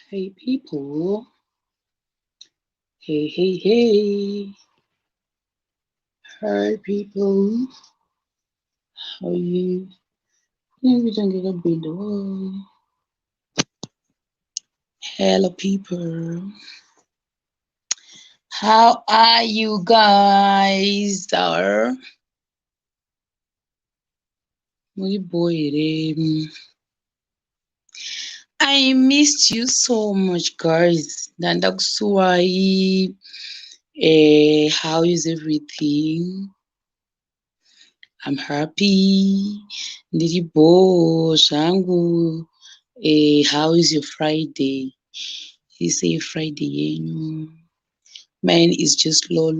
Hey people, hey, hi people, how are you? Maybe don't get a bit away. Hello people, how are you guys? Muy boy, I missed you so much, guys. Dandakusuwai, how is everything? I'm happy. Ndiribo zvangu. How is your Friday? You say Friday yenyu. Mine is just low.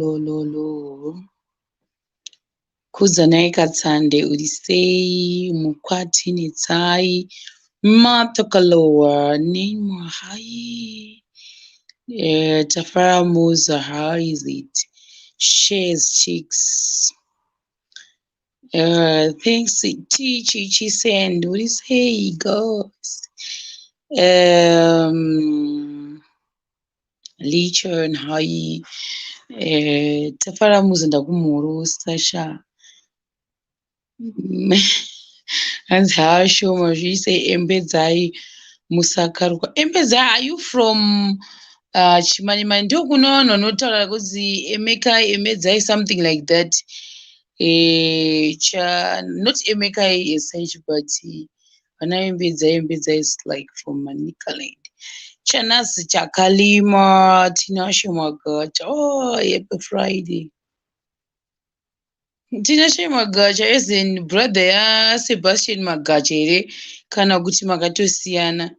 Kuzanai katsande uri sei mukwati netsai matokalowa name hai. Tafara Musa, how is it? Shares chicks. Thanks, Chi send. What is hey guys? Lichern, hi. Tafara Musa ndakumurosa sha. And how show much you say embedzai musakaruka. Embedzai, are you from Chimanimani? Ndokunono notaura kuzi Emeka Emedzai, something like that. Not Emeka as such, but Vana Embedzai is like from Manicaland. Chanasi Chakalima, Tinashe Magacha. Oh, happy Friday. Tinashe Magacha as in brother Sebastian Magacha ere kana kuti makatosiyana.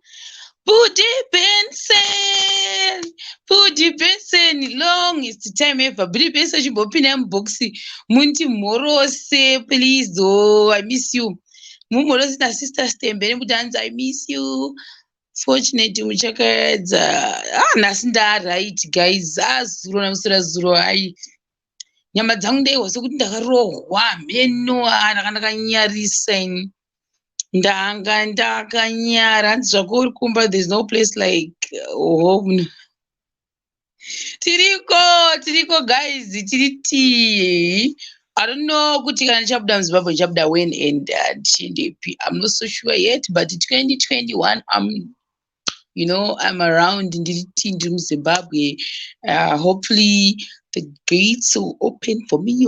Pudi Benson, longest time ever. Budi Benson chimbopinda muboxi munti mhorose, please. Oh, I miss you. Mumhorose na sister Stembe nemudanza, I miss you. Fortunately muchakaedza. Nhasi right guys. Zuro namusura zuro. Ai nyama dzangu ndaiwa sokuti ndakarohwa meno ndakanyarisa ini. Ndakanyara hanzi zvako uri kumba, there's no place like home. Tiriko guys, tiriti. I don't know kuti kana ndichabuda muZimbabwe ndichabuda when and ndichendepi. I'm not so sure yet, but 2021 I'm around ndiri muZimbabwe. Hopefully the gates will open for me.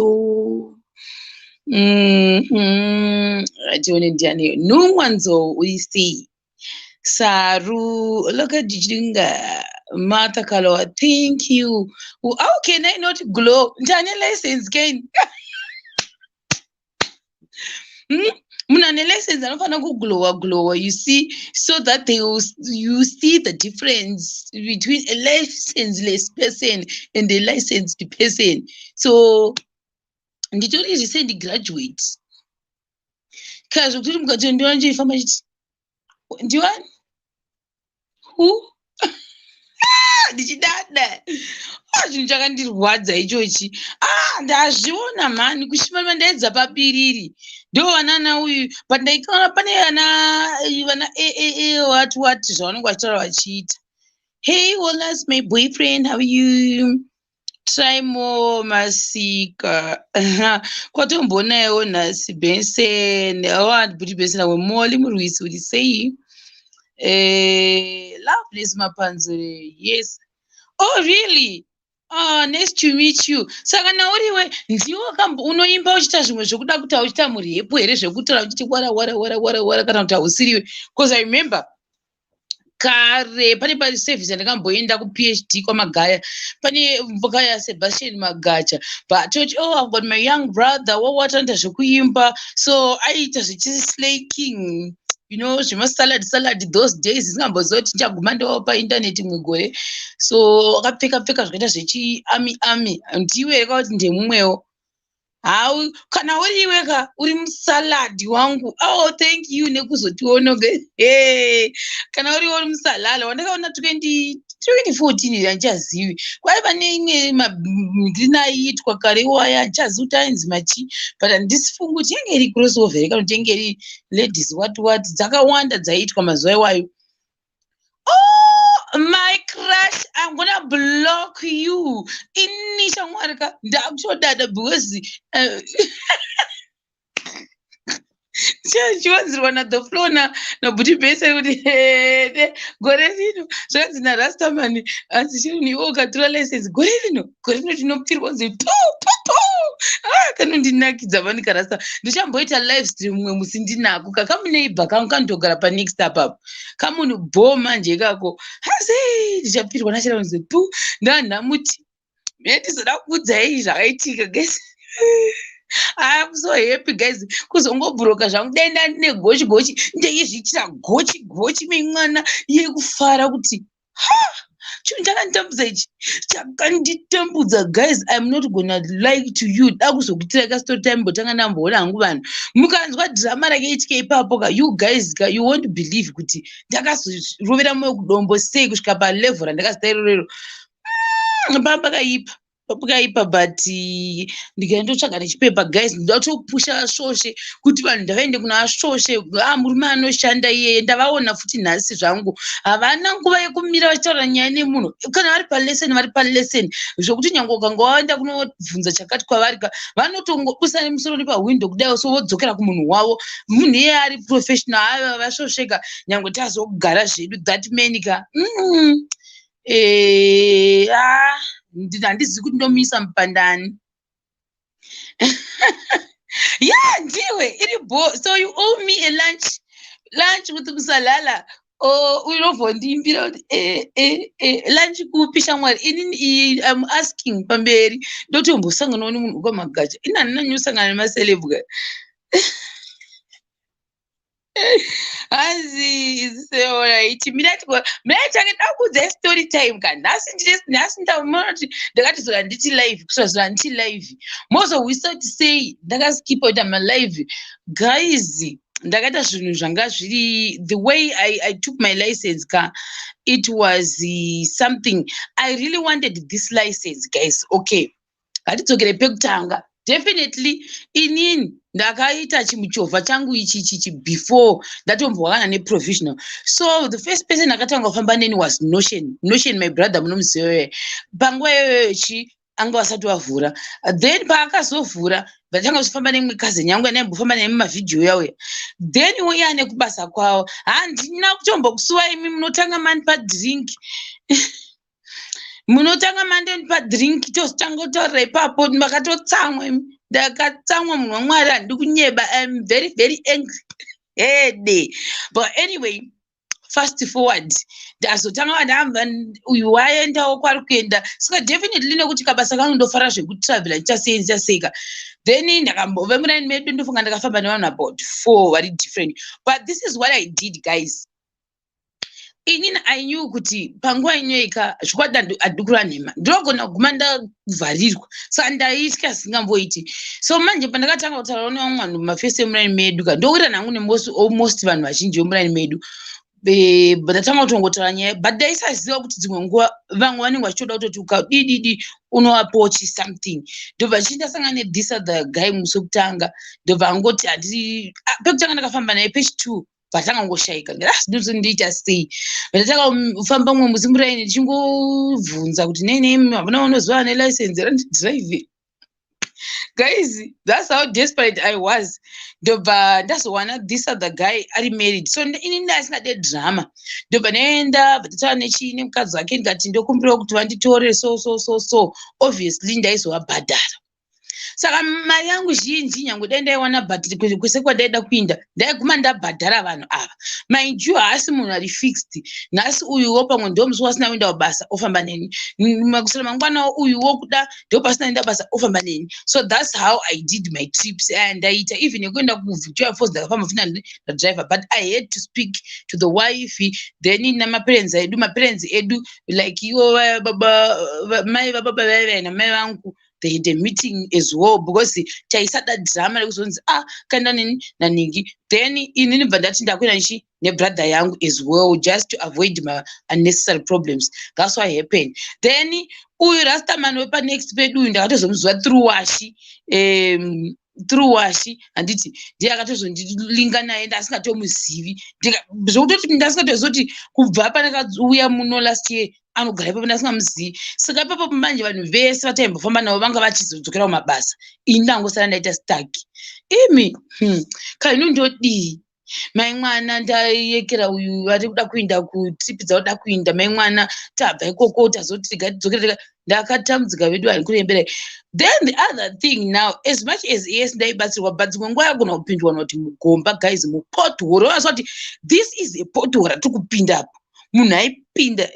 Atione ndiani numwanzo uisi Saru, look at Jinga, Martha Kaloa, thank you. How can I not glow? Ndani license gain. Munane license anofana kuglowa, you see, so that you see the difference between a licenseless person and a licensed person. So nditori recent graduate. Kazi kuti mukati ndiwanje ifama chiti. Ndiwani? Who? Ndichidada. Chinhu chakandirwadza ichochi. Ndazviona mhani kushima ndaedza papiriri. Ndo vanana uyu but ndaikaona pane vana what zvavanenge vachitaura vachiita. Hey, Wallace, my boyfriend, how are you? Try more Masika. Kwatombonayo nhasi Benson. Kuti Benson wemoli murwisi uri sei? Loveless Mapanzure. Yes. Oh, really? Oh, nice to meet you. Saka nauriwe ndiwo unoimba uchita zvimwe zvokuda kuti uchita murhepo here zvekutaura uchiti wara kana kuti hausiriwe. Because I remember kare pane paservice yandakamboenda kuPhD kwaMagaya, pane mboka yaSebastian Magacha, but told I've got my young brother watanda zvekuimba, so aiita zvechislaking, salad those days zingambozoti ndichaguma ndowo paindaneti mugore, so akapfeka zvakaita zvechiami ndiwe kuti ndemumwewo. How kana uriweka uri musaladi wangu. Oh, thank you nekuzotiona. Kana uri musalala wandakaona 2014 handichazivi. Kwaiva neimwe ndinaitwa kare waya handichazivi kuti ainzi machi, but handisifungi kuti yange iri crossover kana kuti yange iri ladies what dzakawanda dzaiitwa mazuva iwayo. My crush, I'm gonna block you. Inisha mwarika, ndakuchodada because chiwanzirwa nadhoflona nabhuti bese kuti gore rino zvanzi narastamani asi chironi iwo ukatora license gore rino tinopfirwa kunzi kanondinakidza vanikarasta ndichamboita live stream mwe musi ndinako kakamuneibva kangu kanotogara panext apapo kamunhu bho manje ikako asi ndichapfirwa nachiraunzi ndanhamuti mendizoda kuudzai zvakaitika gesi I'm so happy guys kuzongobhuroka zvangu denda ndine gochi ndeizviitira gochi memwana yekufara kuti chinhu chakanditambudza ichi chakanditambudza guys. I'm not gonna lie to you. Da kuzokuitira ka story time botanga ndamboona hangu vanhu mukanzwa drama rake ichike ipapo ka you guys ka you won't believe kuti ndakazorovera moyo kudombo sei kusvika palevel randakazita irorero pakaipa but ndikaenda ndotsvaga nechipepa guys ndatopusha svosve kuti vanhu ndavaende kuna svosve murume anoshanda iyeye ndavaona futi nhasi zvangu havana nguva yekumira vachitaura nyaya nemunhu kana vari paleseni zvokuti nyange ukanga waenda kunobvunza chakati kwavari vanotongobusa nemusoro nepahwindo kudai so vodzokera kumunhu wavo munhu iye ari professional ava vasvosveka nyange tazogara zvedu that man ka handizivi kuti ndomisa mupandani ndiwe iri bo so you owe me a lunch kuti musalala unovondiimbira kuti lunch kupi shamwari inini I'm asking pamberi ndotombosanganawo nemunhu ukamagacha inandinanyosangana nemaselebwa hanzi alright mina chakada kuudza story time ka nhasi ndaona kuti ndakatizola nditi live kusvazira nditi live most of we start to say ndakaskipa kuita malive guys ndakaita zvinhu zvanga zviri the way I took my license ka it was something I really wanted this license guys. Okay, ngatidzokere pekutanga. Definitely inini ndakaita chimuchovha changu ichi before ndatombowakana neprovisional. So the first person akatanga kufamba neni was Notion my brother munomuziva panguva iyoyo chi anga vasati vavhura then paakazovhura ndatanga kuchifamba nemwe cousin yangu anaimbofamba nemi mavhidhiyo yawo then iye ane kubasa kwawo handina kutombokusuwa imi munotanga mani padrink munotanga mandeni padrink tositanga kutaurira ipapo makatotsamwa ndakatsamwa munhu wamwari handidi kunyeba. I'm very very angry hede but anyway fast forward ndazotanga ndahamba uyu waendawo kwari kuenda saka definitely nekuti kabasa kanondofara zvekutravela ndichasenzaseka then ndakambove muraini medu ndofunga ndakafamba nevanhu about 4 vari different but this is what I did guys. Inini I knew kuti panguva inoika zvikwadi handidi kurwa nhema ndinogona kuguma ndavharirwa saka ndaitya singamboiti so manje pandakatanga kutaura nevamwe vanhu mumafesi emuraini medu ka ndokuita nhangu nemost vanhu vazhinji vemuraini medu ndatanga kutongotaura nyaya but ndaisaziva kuti dzimwe nguva vamwe vanenge vachitoda kutoti ukadididi unovapochi something ndobva ndichinda nedhis other guy musi wekutanga ndobva angoti handii pekutanga ndakafamba naye page 2 patanga ngoshaika ndinozondiita sei ndatanga kufamba mumwe musi muraini ndichingovhunza kuti nei havana vanoziva nelicense randidrive guys. That's how desperate I was. Ndobva ndazowana this other guy ari married so ini ndasingade drama ndobva ndaenda bvatataura nechii mukadzi wake ndikati ndokumbira kuti vanditore so obviously ndaizovabhadhara saka mari yangu zhinji nyange dai ndaiwana bhadhiri kwese kwandaida kuinda ndaiguma ndabhadhara vanhu ava mind you haasi munhu ari fixed nhasi uyuwo pamwe ndo musi wasina kuenda kubasa ofamba neni makusura mangwana uyuwo kuda ndo pasina kuenda basa ofamba neni so that's how I did my trips ndaita even yekuenda kuVictoria Falls ndakafamba funa ndadriver but I had to speak to the wife then namaparents edu like iwo mai vababa vaiva namai vangu they had a meeting as well because chaisada drama rekuzonzi kaenda nini naningi then inini bva ndati ndakwenda nichi nebrother yangu as well just to avoid my unnecessary problems. That's what happened. Then uyu rastaman wepa next pedu ndakatozomuziva through washi through washi handiti ndiye akatozondilinga naye ndasingatomuzivi zvokutoti ndasingatozivi kubva panakauya muno last year anogara ipapo ndasingamuzivi. Saka ipapo manje vanhu vese vataimbofamba navo vanga vachizodzokera kumabasa ini ndangosara ndaita staki imi kainondodii mai mwana ndayekera uyu vari kuda kuenda kutripi dzaoda kuenda mai mwana tabva ikoko tazoti tidzokere ndakatambudzika vedu vari kurembera. Then the other thing now, as much as yes ndaibatsirwa but dzimwe nguva yagona kupindwa noti mugomba guys mupothoro vanasva kuti this is a pothoro ratiri kupindapo munhu aipinda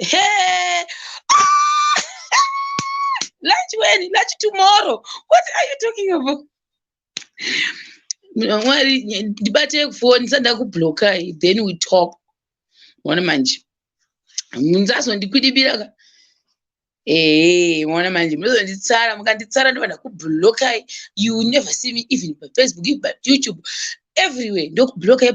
lunch when lunch tomorrow what are you talking about? Mwari ndibate kufoni sanda kubloka then we talk mwana manje munzazondikwidibira mwana manje munozonditsara mukanditsara ndovanda kubloka you will never see me even by Facebook by YouTube everywhere ndokubloka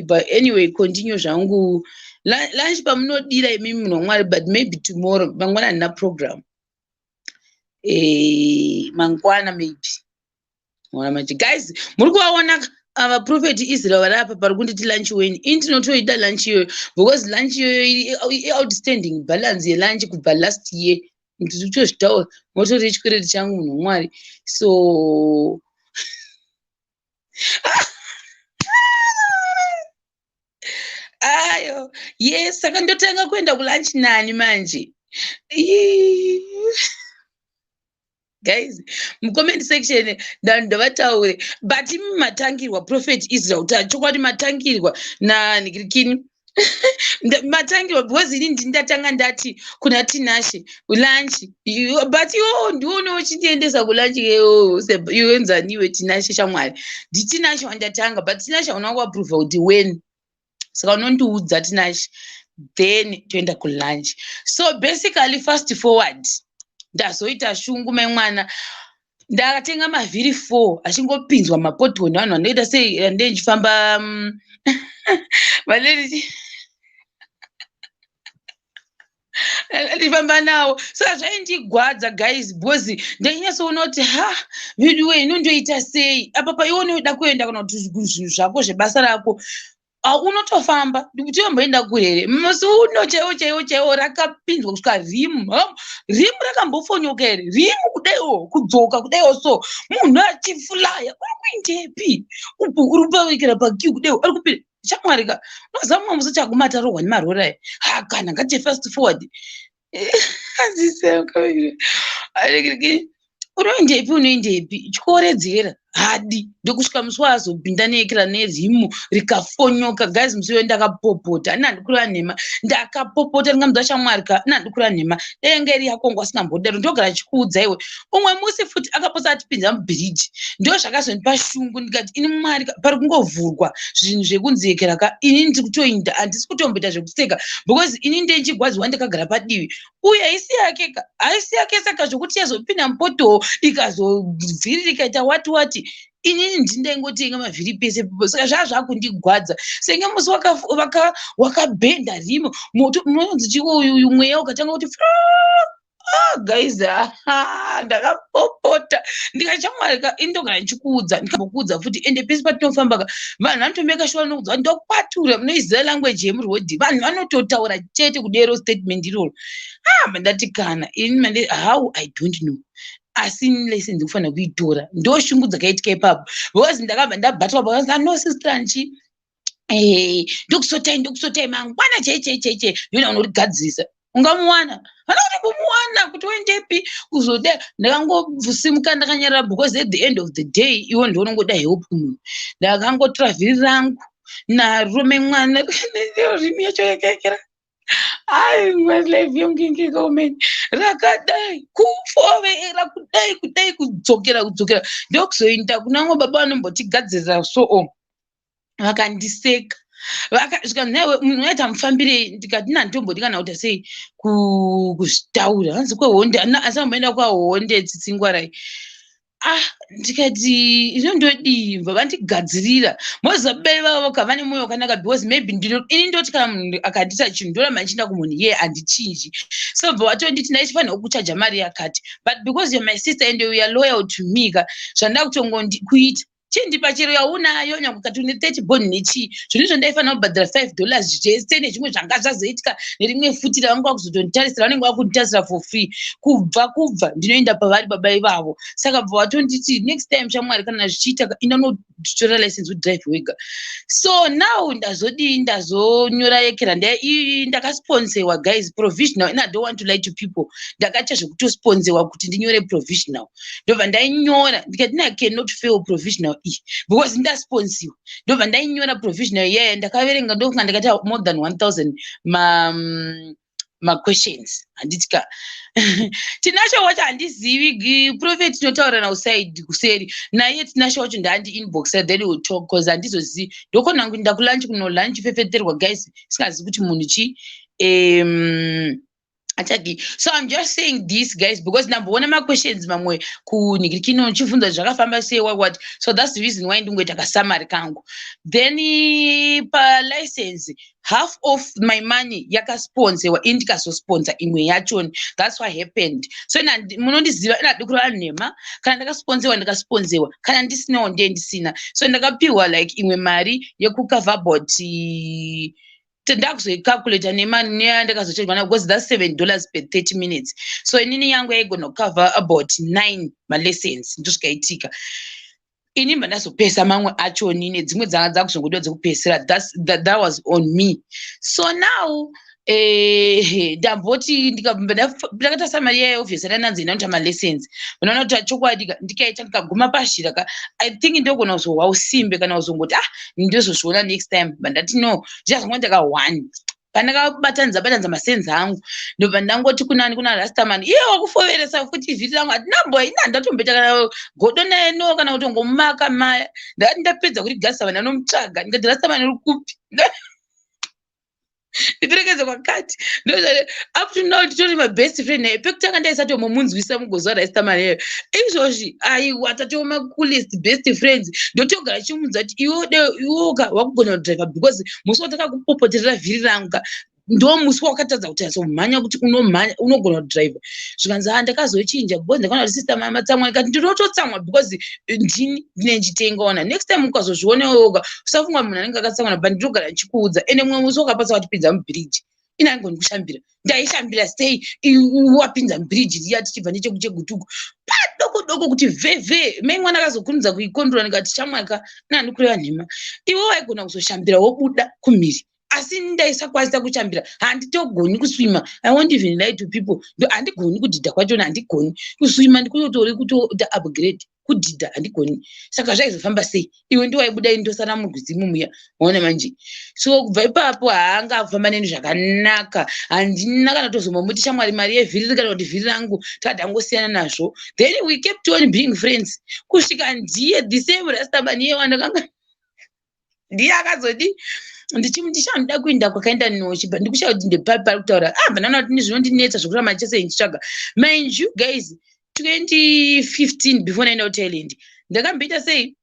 but anyway continue zvangu lunch pamunodira imimi munhu wamwari but maybe tomorrow mangwana handina program mangwana maybe mwana manje guys muri kuvaona vaprofeti Israel vari apa pari kunditi lunch weni ini ndinotoida lunch iyoyo because lunch iyoyo outstanding balance yelunch kubva last year nditotozvitaura motori chikwereti changu munhu wamwari so ayo yes saka ndotanga kuenda kulunch nani manje guys mucomment section ndavataure but imi matangirwa prophet Israel kuti chokwadi matangirwa nanhikirikini matangirwa because ini ndatanga ndati kuna tinashe lunch but iwo ndiono uchitiendesa kulunch iwenzaniwe tinashe shamwari nditinashe wandatanga but tinashe hauna kuaprova kuti when saka unondiudza tinashe then toenda kulunch. So basically fast forward ndazoita shungu mai mwana ndakatenga mavhiri 4 achingopinzwa mapothoro nevanhu vanoita sei handei ndichifamba ndifamba nawo saka zvaindigwadza guys because ndainyatsoona kuti vidiwe inondoita sei apa paiwo unoda kuenda kana kuti zvinhu zvako zvebasa rako unotofamba ndikuti yomboenda kurere musi uno chaiwo rakapinzwa kusvika rimu rakambofonyoka here rimu kudaiwo kudzoka kudaiwo so munhu achifulaya uri kuindepi uri pawikira pakiu kudaiwo ari kupinda shamwarika unozama musi chakumatarorwa nemarora kana ngati fast forward unoindepi chikoredzera hadi ndokusvika musi wazopinda neekera nerimu rikafonyoka guys musi iyoyo ndakapopota ani handikura nhema ndakapopota ringamudza shamwarika ani handikura nhema dengeri yakongwa asingambodaro ndogara chikuudza iwe umwe musi futi akaposa atipinza mubhiriji ndo zvakazondipa shungu ndikati ini mwari pari kungovhurwa zvinhu zvekunzekera ka ini ndiri kutoinda handisi kutomboita zvekuseka because ini ndenchigwadziwa ndakagara padivi uye haisi yake saka zvokuti yazopinda mupoto ikazovhiri rikaita wati inini ndindaingotenga mavhiri pese saka zvazvakundigwadza senge musi wakabhenda rimo moto munonzi chiwo uyu mweya ukatanga kuti guys ndakapopota ndikachamwarika indogara ndichikuudza ndikambokuudza futi ende pese patinofamba vanhu vanotomeka shuwa nokuudza ndokwatura munoiziva language yemurodhi vanhu vanototaura chete kudero statement iroro mandati kana ini how I don't know asi lese ndikufanira kuitora ndo shungu dzakaitika ipapo because ndakabva ndabatwa pakanzi no sisteranchi ndokusotai mangwana cheicheicheiche yona unorigadzirisa ungamuwana hana kuti kumuwana kuti uendepi kuzode ndakangosimuka ndakanyarara because at the end of the day iwo ndionongoda help munhu ndakangotravel rangu narume mwana rimi yacho yakaekera life yomkingikomen rakadai kufovera kudai kudzokera ndokuzoinda kunamwe baba vanombotigadzirira so vakandiseka vakasvika newe munhu waita mufambirei ndikati nanditomboda kana kuita sei kuzvitaura hanzi kwehonde asi amboenda kwahonde tsitsingwarai ndikati inondodimba vandigadzirira mozabai vavo kavane mwoyo wakanaka because maybe ini ndoti kana munhu akandita chinhu ndoramba ndichinda kumunhu iye handichinji so bva watonditi ndaichifanira kuchaja mari yakati but because you're my sister and you are loyal to me ka zvandida kutongokuita chindipa chero yaunayo nyange ukati une 30 bond nechii zvinhu izvo ndaifanira kubhadhara $5 zvese nezvimwe zvanga zvazoitika nerimwe futi ravanga vakuzotonditarisira vanenge vakunditarisira for free kubva ndinoenda pavari baba ivavo saka bva watonditi next time shamwari kana zvichiita inanotora license kudrive wega so now ndazonyora yekera ndakasponsewa guys provisional and I don't want to lie to people ndakaita zvekutosponsewa kuti ndinyore provisional ndobva ndainyora ndikati I cannot fail provisional because ndasponsiwa ndobva ndainyora provisional iyeyo ndakaverenga ndokunga ndakati more than 1000 ma-questions handitika tinasho wacho handizivi prophet tinotaura nausaidi kuseri naye tinasho wacho ndaandi-inboxa then we'll talk cause handizozivi ndokona kuinda kulunch lunch fefeterwa guys singazivi kuti munhu chi so I'm just saying this guys because namboona ma-questions mamwe kunhikirikino chivunza zvakafamba sei what so that's the reason why ndingoita kasamari kangu then pa-license half of my money yakasponsewa indikazosponsor imwe yachoni that's what happened so munondiziva inadikurwa nhema kana ndakasponsewa ndikasponsewa kana ndisinawo ndisina so ndakapiwa like imwe mari yekukava about ndakuzoicalculata nemani neyandakazocherwa because that's $7 per 30 minutes so inini yangu yaigona cover about 9 malessons ndosvikaitika ini mba ndazopesa mamwe achoni nedzimwe dzanga dzakuzongodiwa dzekupesera that was on me so now ndamboti ndakata samari yayo obviously ananzi inanoita malessons unoona kuti chokwadi ndikaita ndikaguma pashira I think ndogona kuzohwa usimbe kana kuzongoti ndozozviona next time bandati no ndichazonga ndaka 1 pandakabatanidza masenzi angu ndobva ndangoti kuna rastaman iye wakufoveresa futi vhiri rangu hati nambo ina ndatombeta kana godo naye no kana kutongomumaka maya ndakati ndapedza kuti gasa vanhu vanomutsvaga ndikati rastaman uri kupi ndiperekeze kwakati up to now nditori mabest friend naye pekutanga ndaisatomomunzwisa mugozo warastaman iyeyo izvozvi aiwa tatoma coolest best friends ndotogara chimunza kuti iwoga wakugona kudriva because musi watakakupopoterera vhiri ranga ndo musi wakatadza kuti azomhanya kuti unogona kudriva zvikanzi ndakazochinja because ndakaona kuti sister mama tsamwa ikati ndinototsamwa because ndini ndinenjitengaona next time ukazozvionewo yoga usafunga munhu anenge akatsamwana but nditogara ndichikuudza ende mumwe musi wakapatsa watipinza mubhiriji ina angoni kushambira ndaishambira sei wapinza mubhiriji riya tichibva nechekuchegutuku padoko kuti vhevhe mai mwana akazokurumidza kuikondora ndikati chamwaka nandikureva nhema iwe waigona kuzoshambira wobuda kumhiri asi ndaisakwanisa kuchambira handitogoni kuswima I won't even lie to people handigoni kudhidha kwachona handigoni kuswima ndikutotori kutoita upgrade kudhidha handigoni saka zvaizofamba sei iwe ndiwaibuda indosara murwizimu muya waona manje so kubva ipapo haangafamba neni zvakanaka handina kana tozomamuti shamwari mari yevhiri kana kuti vhiri rangu takati angosiyana nazvo then we kept on being friends kusvika ndiye the same rastamani iye wandakanga ndiye akazodi ndichandoda kuenda kwakaenda nochibva ndikushaura kuti ndepari kutaura bandanaona kuti zvinondinetsa zvokuramba chese ndichitsvaga mind you guys 2015 before naenda kuthailand ndakamboita sei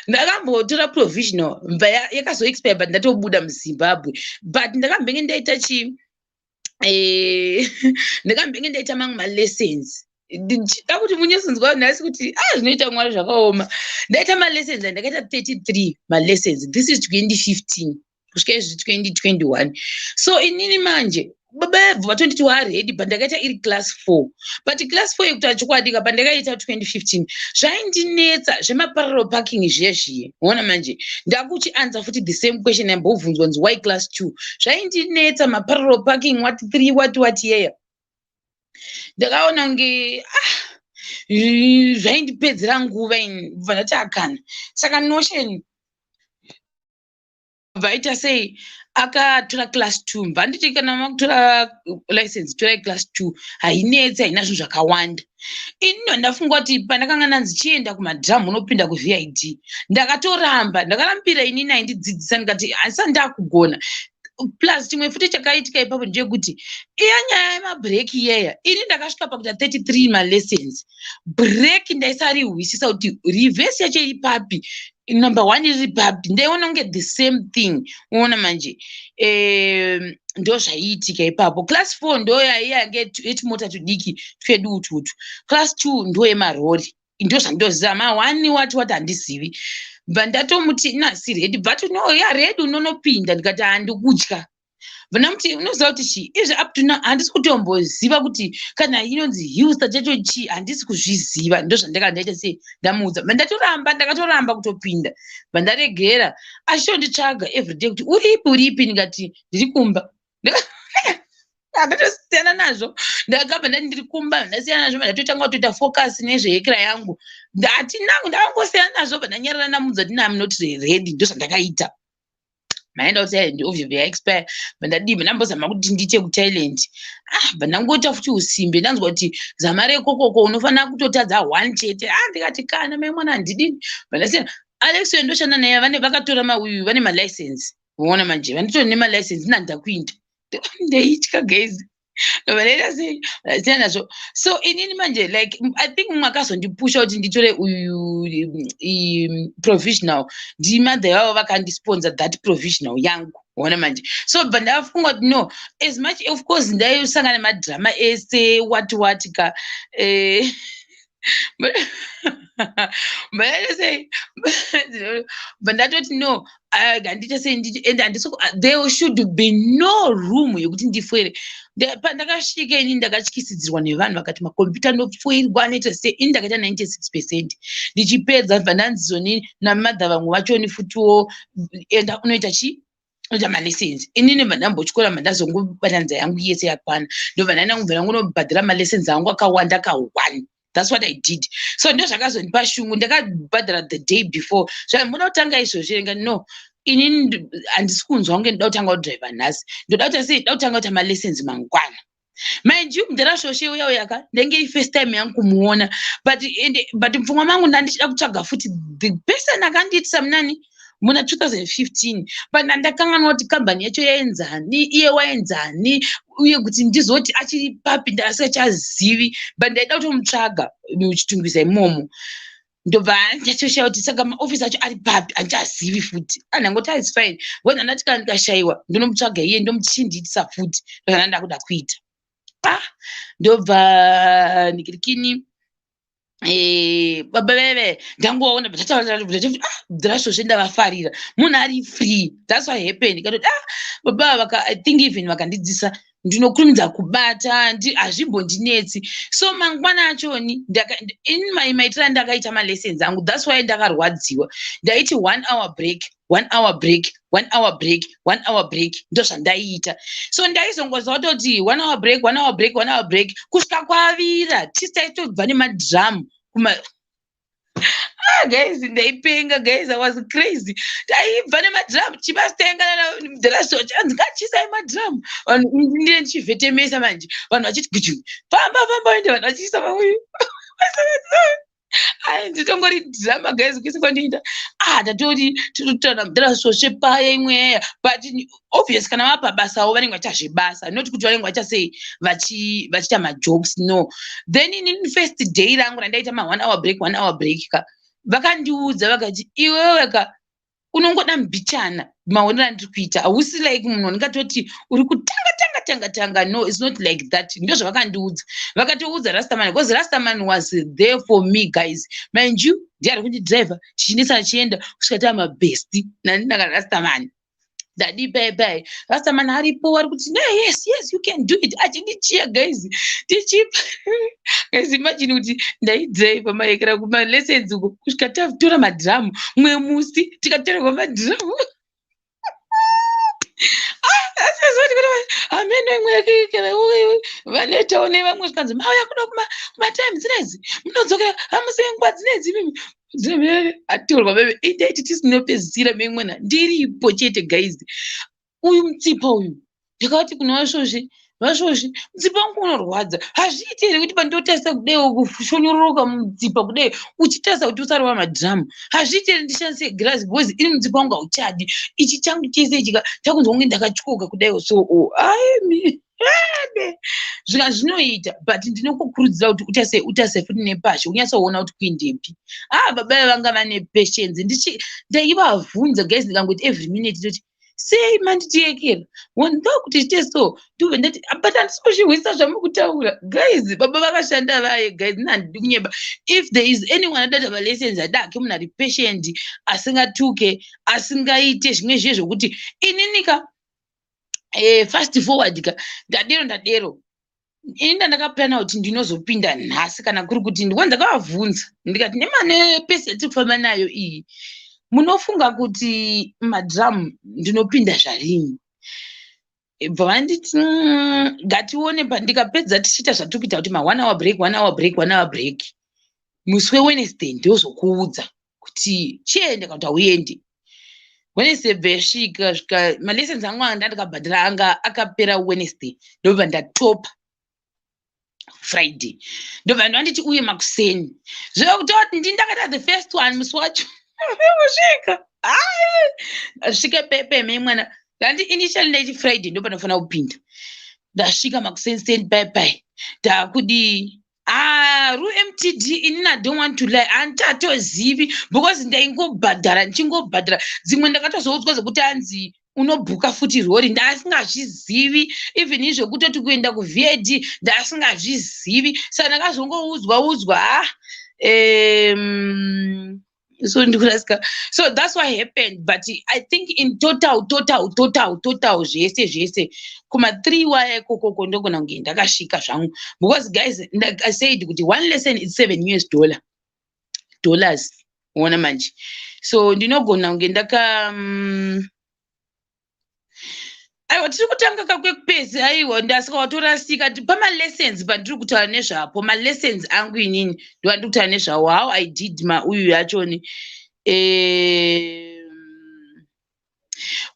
ndakambotora provisional mva yakazoexpire but ndatobuda muzimbabwe but ndakambenge ndaita ndakambenge ndaita mamwe malessons ndichida kuti munyesonzi kwavo nhasi kuti zvinoita mwari zvakaoma ndaita malessons andakaita 33 malessons this is 2015 kusvika izvi 2021 so inini manje baba vabva vatonditi waredi pandakaita iri class 4 but class 4 yekuti chikwadika pandakaita 2015 zvaindinetsa zvemaparallel parking zviye uona manje ndakuchianza futi the same question ambobvunzwa nzi why class 2 zvaindinetsa maparallel parking what 3 what yeya ndakaona nge zvaindipedzera nguva bva ndati akana saka notion vaita sei akatora class 2 mva nditi kana makutora license torai class 2 hainetsi haina zvinhu zvakawanda ino ndafunga kuti pandakanga nanzi chienda kumadhram unopinda kuvid ndakatoramba ndakarambira inini aindidzidzisa ndikati asi ndakugona plus chimwe futi chakaitika ipapo ndechekuti iya nyaya yemabreak iyaya ini ndakasvika pakuita 33 malessons. Break ndaisarihwisisa kuti reverse yacho iri papi, number 1 iri papi, ndaiona kunge the same thing. Uona manje ndo zvaiitika ipapo. Class 4 ndo yaiyange yetumota tudiki twedututu. Class 2 ndo yemarori. Ndo zvandoziva. Ma1 wati handizivi. Vandatomuti nasi red, but no ya red unonopinda ndikati handikutya. Vanamuti unoziva kuti chi izvi up to now handisi kutomboziva kuti kana inonzi user chacho chi handisi kuzviziva. Ndo zvandakandaita sei ndamuudza. Ndakatoramba kutopinda. Vandaregera achitonditsvaga everyday kuti uripi ndikati ndiri kumba. Akatosiyana nazvo. Ndakabva ndati ndiri kumba, ndasiyana nazvo, ndatotanga kutoita focus nezvehekera yangu. Ndati nangu ndakangosiyana nazvo, ndanyarara ndamudza kuti I'm not ready. Ndo zvandakaita. Maenda kuThailand obviously expire. Vandadii ndambozama kuti ndiite kuThailand. Vandangota futi usimbe, ndanzwa kuti zama rekokoko unofanira kutotadza 1 chete. Ndikati kana mai mwana handidini. Vandasiyana Alex ndoshanda naye, vakatora vane malicense. Uona manje vanotora nemalicense nandakuinda. Ndaitya guys. Vanaita sei vasiyana nazvo. So inini manje like I think mwakazondipusha kuti nditore provisional. Ndimadhe vavo vakandisponsor that provisional yangu. Uona manje. So bva ndafunga kuti no, as much of course ndaisangana nemadrama ese what ka but ndatoti no, handita sei and there should be no room yekuti ndifwere. Pandakasvika ini ndakatyisidzirwa nevanhu vakati makombiyuta anopfuirwa anoita sei. Ini ndakaita 96%. Ndichipedza bva ndanzizoni namadha vamwe vachoni futiwo enda unoita chi unoita malessons. Inini mandambotyora mandazongobatanidza yangu yese yakwana. Ndobva ndandangobvira ngunobhadhira malessons angu akawanda ka1. That's what I did. So ndo zvakazondipa shungu. Ndakabhadhara the day before. Zvamboda kutanga izvozvo ndikati no, inini handisi kunzwa kunge ndoda kutanga kudriva nhasi. Ndoda kuita sei? Ndoda kutanga kuita malessons mangwana. Mind you, ndarashoshe uya uyaka ndenge first time yangu kumuona, but mfungwa mangu ndandichida kutsvaga futi the person akandiitisa munani muna 2015. But ndakanganwa kuti kambani yacho yaenzani, iye waenzani, uye kuti ndizoti achiri papi ndasingachazivi. But ndaida kutomutsvaga muchitungisa imomo. Ndobva ndachoshayiwa kuti saka maofisi acho ari papi handichazivi futi. Ndangoti it's fine. Wena ndati kana ndikashayiwa ndonomutsvaga iye ndomuti chindiitisa futi kana ndakuda kuita. Ndobva ndikirikini baba veve ndangoona ndashoshe ndavafarira munhu ari free. That's what happened. Ikatoti baba I think even vakandidzisa ndinokurumidza kubata hazvimbondinetsi. So mangwana achoni in maitira ndakaita malessons angu. That's why ndakarwadziwa. Ndaiti 1 hour break, 1 hour break, 1 hour break, 1 hour break. Ndo zvandaiita. So ndaizongozva kutoti 1 hour break, 1 hour break, 1 hour break kusvika kwavira tisaitobva nemadrum guys, ndaipenga guys. I was crazy. Ndaibva nemadrum chibasitengana ndelasocha ndikachisai madrum. Vanhu ndiye ndichivhetemesa manje. Vanhu vachiti guchu famba ende vanhu vachiisa pamwe. Nditongori drama guys kwese kwandiita. Ndatori tinotaura ndelasoche paya imweya. But obvious kana vapa basawo vanenge vachazvibasa, not kuti vanenge vachasei vachiita majokes. No. Then in first day rangu randaita ma 1 hour break, 1 hour break ka vakandiudza vakati iwewe ka unongoda mbichana maonero andiri kuita. Hausi like munhu andingatoti uri kutanga. No, it's not like that. Ndo zvavakandiudza. Vakatoudza Rastaman because Rastaman was there for me guys. Mind you, ndiye ari kundidriva chichinesa achienda kusvika tava mabesti nandinaka Rastaman. Daddy bye. Rastaman aripo ari kuti no, yes you can do it. Achindichiya guys. Guys, imagine kuti ndaidriva maekera kumalessons uko kusvika tatora madrum mwe musi tikatorerwa madrum. Ameno imwe vanetawo nevamwe zvikanzi mauya kuda kumatime dzinedzi munodzokera hamusei nguva dzinedzi mimi atorwa bebe indaiti tisinopedzisira memwena ndiripo chete guys. Uyu mutsipa uyu ndakati kuna vasvozve vasvozvi mutsipa wangu unorwadza. Hazviiti here kuti pandotarisa kudaiwo kushonyoroka mutsipa kudai uchitarisa kuti usarova madhamu. Hazviiti here ndishandise girazi bhozi iri mutsipa wangu hauchadi. Ichi changu chese ichi chakunzwa kunge ndakatyoka kudaiwo so zvika zvinoita but ndinokukurudzira kuti utase futi nepashe unyatsoona kuti kuindepi. Baba vanga vane patience ndaivabvunza guys ndikangoti every minute ndoti sei manditiyekera wandakuti chite so ndobva ndati but handisikushihwisa zvamukutaura guys. Baba vakashanda vaye guys nandidi kunyeba. If there is anyone adada malessons adake munhu ari patient asingatuke asingaite zvimwe zviye zvokuti ininika fast forward ka ndadero ini ndandakaplana kuti ndinozopinda nhasi kana kuri kuti ndakavabvunza ndikati nemane pesi yatirikufamba nayo iyi munofunga kuti madhamu ndinopinda zvarini? Bva vanditi ngatione ndikapedza tichiita zvatikuita kuti ma 1 hour break 1 hour break 1 hour break musi weWednesday ndozokuudza kuti chiende kana kuti hauendi. Wednesday bvesvika svika malessons angu anga ndandikabhadhara anga akapera Wednesday ndobva ndatopa Friday ndobva ndanditi uye makuseni zvokutaura kuti ndindakata the first one musi wacho usvika svike pepeme mwana ndandi initially ndaiti Friday ndopa ndofana kupinda ndasvika makuseni stand bye ndakudi ru-MTD inini I don't want to lie handitatozivi because ndaingobhadhara ndichingobhadhara dzimwe ndakatozoudzwa zvokuti hanzi unobhuka futi rori ndasingazvizivi even izvokutoti kuenda kuVD ndasingazvizivi saka ndakazongoudzwa so ndikurasika. So that's what happened but I think in total zvese kuma 3 waye kokoko ndogona kunge ndakasvika zvangu because guys I said kuti one lesson is $7 uona manje so ndinogona kunge ndaka aiwa tiri kutanga kakwekupedzi aiwa ndasikawatorasika pamalessons pandiri kutaura nezvapo malessons angu inini ndovandiri kutaura nezvawo how I did uyu yachoni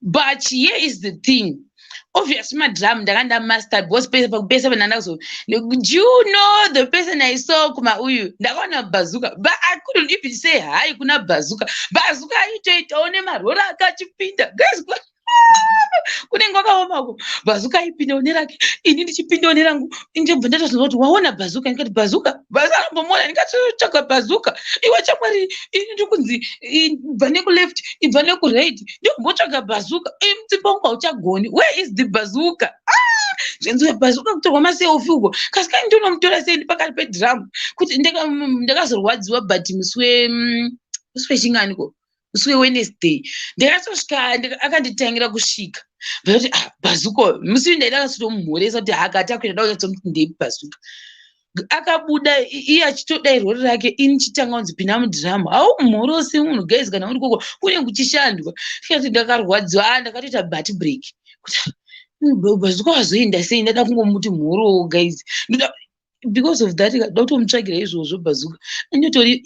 but here is the thing obviously madhamu ndakanda master because pesa vandandakazo do you know the person I saw kuma uyu ndakaona bazuka but I couldn't even say hi kuna bazuka aitoitawo nemarora akachipinda guys kunenge wakaomako bazuka aipinda one rake ini ndichipinda one rangu ndibva ndatozonzwa kuti waona bazuka ndikati bazuka anombomona ndikatotsvaga bazuka iwe chamwari ini ndikunzi ibva nekuleft ibva nekuright ndombotsvaga bazuka mutsipa wangu hauchagoni where is the bazuka zvenzi bazuka kutorwa maselfi uko kasika ndinomutora sei pakati pedhamu kuti ndakazorwadziwa but musi wechinganiko musi weWednesday ndakasvika akanditangira kusvika kuti bazuko musi ndaida kasitomuhoresa kuti hakati akuenda dakuyatsomti ndeipi bazuka akabuda iye achitoda rori rake ini chitanga kunzi pinda mudhamu haumhorosi munhu guys kana uri koko kunenge kuchishandwa fikati ndakarwadziwa ndakatoita bat break kuti bazuka wazoenda sei ndada kungomuti mhoro guys because of that ndada kutomutsvagira izvozvo bazuka inotori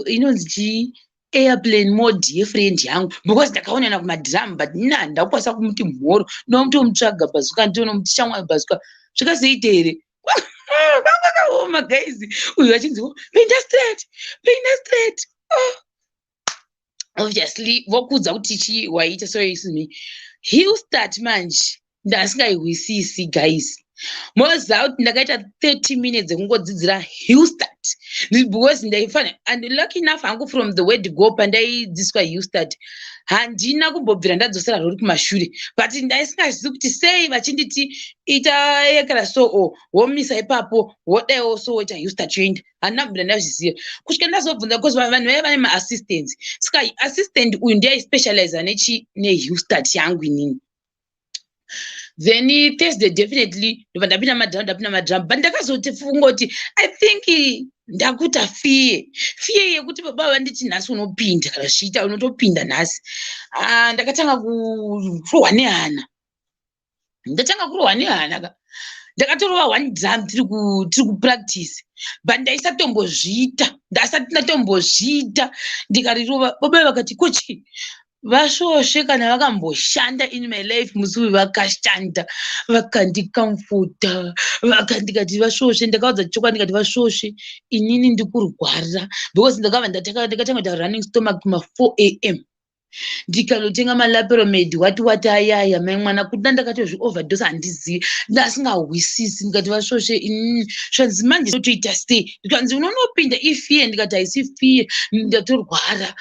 inonzi airplane mode yefriend yangu because ndakaonana kumadhamu but nina ndakukwanisa kumuti mhoro ndomutomutsvaga bazuka ndinomuti shamwari bazuka zvakazoita here kwakaoma guys uyu achinziwo pinda straight obviously vokuudza kuti chi waita so isini hill start manje ndasingaihwisisi guys moziva kuti ndakaita 30 minutes ekungodzidzira hill start because ndaifana and lucky enough hangu from the word go pandaidziswa hill start handina kumbobvira ndadzosera rori kumashure but ndaisingazivi kuti sei vachinditi ita yekara so womisa ipapo wodaiwo so woita hill start yoenda handina kubvira ndazviziva kusvika ndazobvunza because vanhu vaiva vane maassistants saka assistant uyu ndaispecializa nehill start yangu inini. Then Thursday definitely ndapinda madhamu but ndakazotifunga kuti I think ndakuta fiye yekuti baba vanditi nhasi unopinda kana zviita unotopinda nhasi ndakatanga kurohwa nehana ka ndakatorova 1 drum tiri kupractice but ndasati ndatombozviita ndikarirova baba vakati kochi vasvosve kana vakamboshanda in my life musi uyu vakashanda vakandikamfuta vakandikati vasvosve ndakaudza chokwadi ndikati vasvosve inini ndikurwara because ndakatanga kuita running stomach kuma4 am ndikanotenga malaperomed wati ayaya mai mwana kuda ndakatozvioverdose handizivi ndasingahwisisi ndikati vasvosve inini zvanzi manje totoita sei ndikanzi unonopinda ifear ndikati haisi fear ndatorwara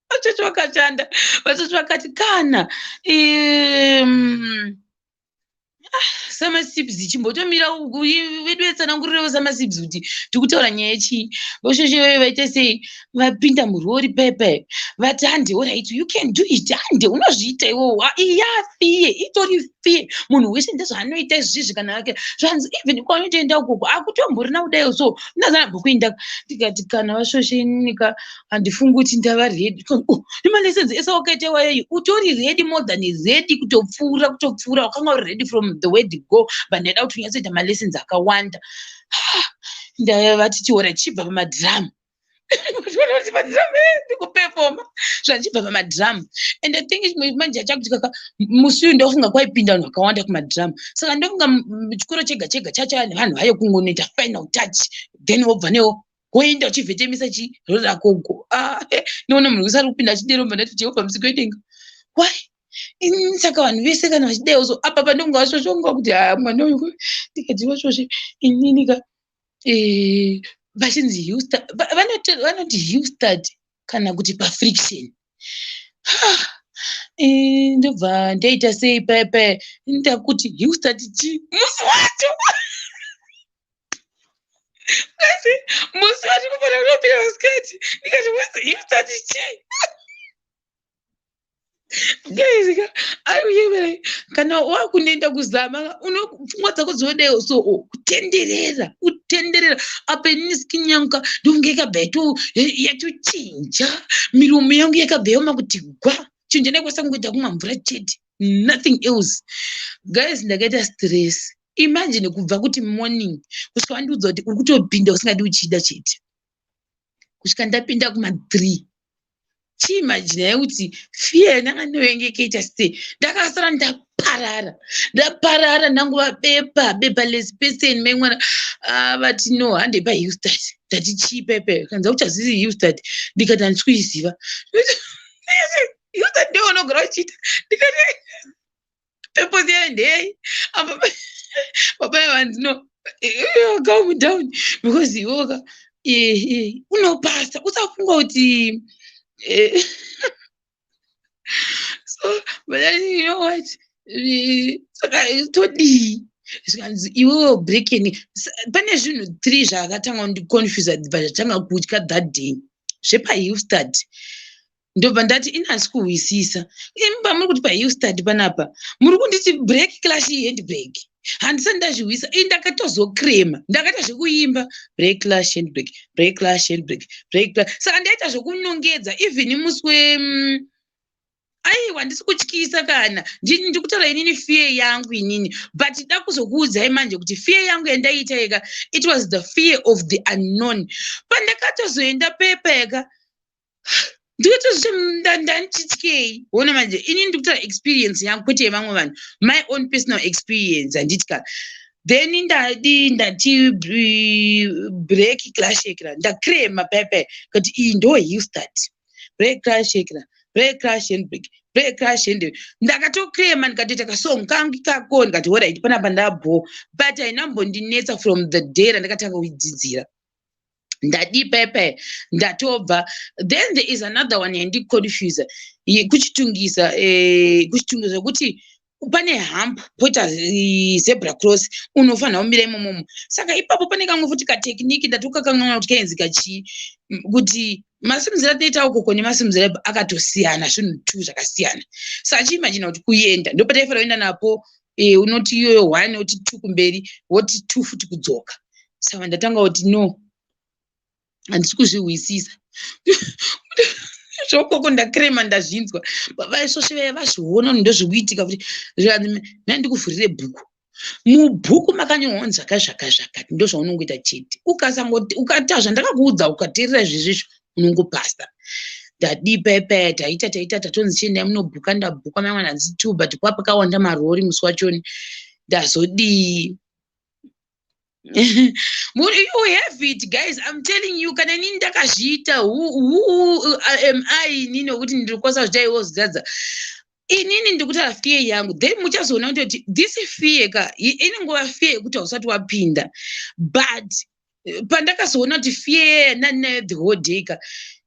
vachocho vakashanda vachocho vakati kana samasibs chimbotomira vedu vetsanangurirevo samasibs kuti tikutaura nyaya yechii voshoshe vaita sei vapinda murori pepe vati hande orit you can do it hande unozviita iwowo iyafiye itori fiye munhu wese ndezvaanoita izvizvi kana vake zvanzi even kwanotoenda ukoko akutomborina kudaiwo so ndazanabva kuenda tikati kana vashoshe nika handifungi kuti ndava redi nemalesenzi ese wakaita wayeyi utori redi more than redi kutopfuura wakanga uri redi from the word go but ndaida kuti unyatsoita malesons akawanda ndavatiti chibva pamadhiramu ndikupefoma zvachibva pamadhiramu and I think manje chakuti kaka musi uyu ndofunga kwaipinda vanhu vakawanda kumadhiramu saka ndofunga chikoro chega chega chacha nevanhu vayo kungonoita final touch then wobva newo woenda uchivhetemisa chiro rakogo noona munhu usari kupinda achideromba ndati jehovha musi kwedenga why saka vanhu vese kana vachidaiwo so apa pandonga vashoshonga kuti mwana uyu ndikati vashoshe ininika vachinzi vanoti hustad kana kuti pafriction ndobva ndaita sei pepe ndakuti hustad chi musi wacho musi wacho kufanira kunopira vasikati ndikati musi hustad chi guys ayuyevera kana wakunenda kuzama pfungwa dzako dzodayo so kutenderera apa inini skin yangu ndonge yakabva yatochinja miromo yangu yakabva yaoma kuti gwa chinja ndaikwanisa kungoita kumwa mvura chete nothing else guys ndakaita stress imagine kubva kuti morning kusvika wandiudza kuti uri kutopinda usingadi uchida chete kusvika ndapinda kuma3 chiimajinai kuti fear ndanga ndovengekaita sei ndakasara ndaparara ndanguva bepa less person mai mwana vati no hande pahustad ndati chii pepe kanza uchazizi hustad ndikati handisi kuiziva hustad ndiwo unogara uchiita ndikati peposi yayo ndeyai papai vanzi no calm down because iwoka unopasa usafunga kuti so but you know what saka todii zvikanzi iwewo breaking pane zvinhu 3 zvakatanga kundiconfusa zvachatanga kutya that day zvepahustad ndobva ndati inasi kuhwisisa imba muri kuti pahustad panapa muri kunditi break clash handbrake handisati ndazvihwisa ndakatozokrema ndakaita zvekuimba break clash handbrake break clash handbrake break clash saka ndaita zvekunongedza even musi aiwa ndisi kutyisa kana ndikutaura inini fear yangu inini but da kuzokuudzai manje kuti fear yangu yandaiita yeka it was the fear of the unknown pandakatozoenda pepa yeka ndanditityei ona manje inini ndikutaura experience yangu kwete yevamwe vanhu my own personal experience handitya then ndati break clash yekira ndakrema pepe kuti iyi ndo hustad break clash yekira break crash and break break crash and ndakatokrema ndikatoita kasong kangu kako ndikati alright panapa ndabho but ainambondinetsa from the day randakatanga kuidzidzira ndadi pepe ndatobva then there is another one yandiconfuse kuchitungisa kuti pane hump poita zebra cross unofanira kumira imomomo saka ipapo pane kamwe futi katekniki ndatokakanganwa kuti kaenzika chii kuti masimuzira toita ukoko nemasimuzira akatosiyana zvinhu 2 zvakasiyana saka chiimagina kuti kuenda ndopataifara kuenda napo unoti iyoyo 1 woti 2 kumberi woti 2 futi kudzoka saka ndatanga kuti no handisi kuzvihwisisa zvokoko ndakrema ndazvinzwa vaisvosve vazviona ndozvikuitika kuti ndikuvhurire bhuku mubhuku makanyorwa zvakazvakati ndozvaunongoita chete ukatazva ndakakuudza ukateerera zvezvizvo unongopasa ndadipepe taita tatonzi chiendai munobhuka ndabhuka mamwana hanzi 2 but kwapakawanda marori musi wachoni ndazodii. You have it guys, I'm telling you. Kana nini ndakazviita, who am I nini wekuti ndirikwasa zvichaiwo zidzadza inini ndikutaura fear yangu, then muchazoona kuti this fear ka inongova fear yekuti hausati wapinda, but pandakazoona kuti fear nana the whole day ka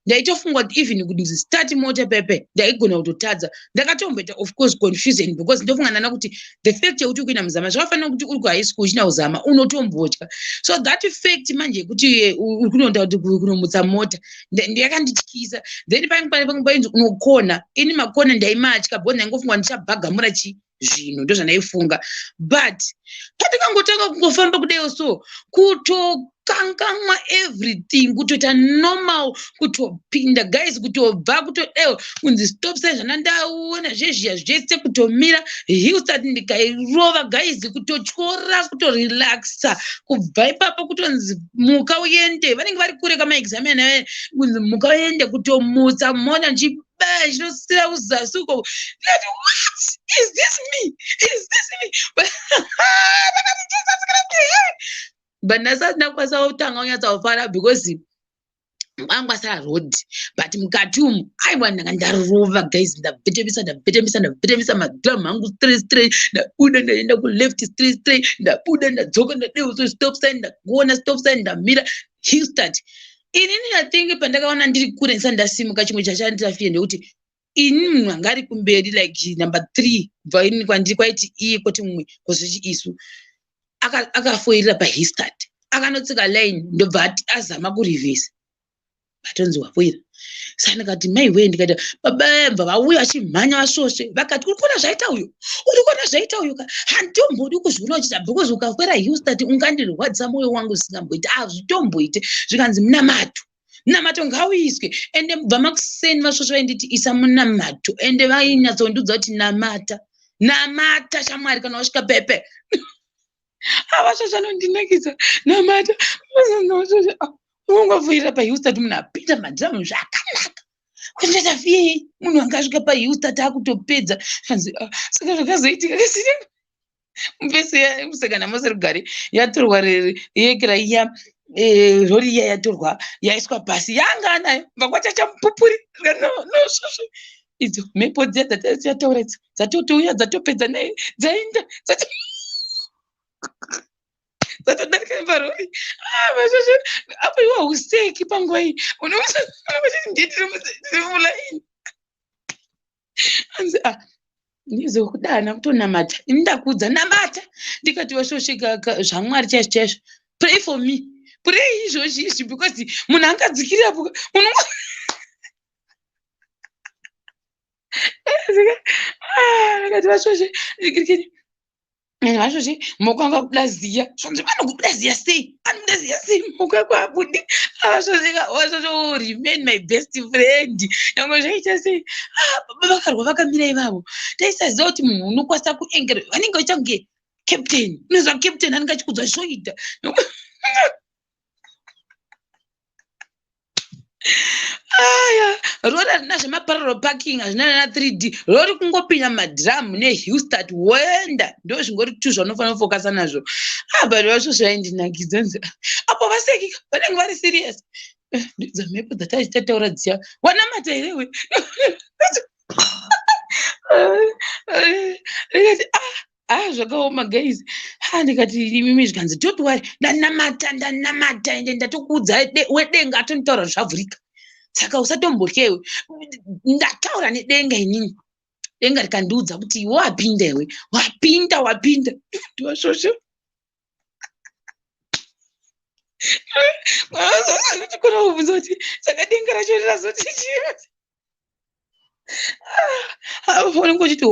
ndaitofunga kuti even kuti start mota pepe ndaigona kutotadza, ndakatomboita of course confusion because ndofunga nana kuti the fact yekuti ukuenda muzama zvakafanira kuti uri kuhigh school uchina kuzama unotombotya, so that fact manje yekuti uri kunoenda kuti kunomutsa mota ndakandityisa. Then painzi unokona, ini makona ndaimatya because ndaingofunga ndichabhagamura zvinhu ndozvandaifunga, but pandikangotanga kungofamba kudaio so kutokangamwa everything, kutoita normal, kutopinda guys, kutobva kutodaio kunzi stop sign zvanandaona zvezviya zvese, kutomira hillstart ndikairova guys, kutotyora, kutorelaxa, kubva ipapo kutonzi muka uende, vanenge vari kure kamaexamina, kunzi muka uende, kutomutsa mota zvinosira uzasi uko. What is this me? Is this me? But ndasati ndakwanisa kutanga kunyatsa kufara because angwasara road, but mukati umu aiwa ndanga ndarova guys, ndabhetemisa madrum angu straight, ndabuda ndaenda kuleft straight, ndabuda ndadzoka ndadeuso stop sign, ndakuona stop sign, ndamira hillstart. Inini I pandakaona ndiri kure ndisati ndasimuka, chimwe chachanditafira ndekuti ini munhu anga ari kumberi like number 3 bva ini kwandiri kwaiti iye kwoti mumwe kozvichi isu akafoirira pahillstart, akanotsika line ndobva azama kurivhesa, vatonzi wafoira. Saka ndikati maiwe, ndikati baba bva vauya vachimhanya vasvosve, vakati uri kuona zvaita uyu ka handimbodi kuzviona uchita because ukafoira hillstart ungandirwadzisa mwoyo wangu zvisingamboiti, hazvitomboite. Zvikanzi munamato ngauiswe, ende bva makuseni vasvosve vainditi isa munamato, ende vainyatsondudza kuti namata shamwari kana wasvika pepe. Avasvosve anondinakidza namata ungofoirira pahillstart munhu apinda madhamu zvakanaka, kundoita fiyei munhu angasvika pahillstart akutopedza. Kanzi saka zvakazoitika kasiri mupese musekana mose rugare yatorwa yekera iya rori iya yatorwa yaiswa pasi yanga nayo vakwachachamupupuri nosvosve idzo mhepo dziya dzatataura idzi dzatotouya dzatopedza naye dzaenda dzatodarika parori. Apo iwe hauseki panguva iyi, unoati nditiri mulaini. Anzi ndizokudana kutonamata, ndakudza namata, ndikati vasvosvika zvamwari chaizvo, pray for me, pray izvozvi because munhu angadzikirapo ndakati vasvosve zvazvozve maoko anga kudaziya zvonzi vanokudaziya sei, anokudaziya sei maoko ako abudi avazvozve remain my best friend, yange zvaita sei vakarwa vakamira ivavo. Taisaziva kuti munhu unokwanisa kuengera vanenge vachange captain, unoziva captain anenge achikudzwa zvoita rori harina zvemaparallel parking, hazvina nana 3D, rori kungopinya madhamu nehillstart woenda, ndo zvingori 2 zvaunofanira kufokasa nazvo. But vasvo zvaindinakidza nzi apo vaseki vanenge vari serious. Dzamhepo dzatachitataura dziya wanamata irewe ndikati zvakaoma guys. Ndikati imimi zvikanzi don't worry, ndanamata ende ndatokuudza wedenga atonitaura zvavhurika, saka usatombotyewe. Ndataura nedenga inini, denga rikandiudza kuti iwe wapinda, iwe wapinda ndiwashosho chikona kubvunza kuti saka denga racho rizoti unenge uchiti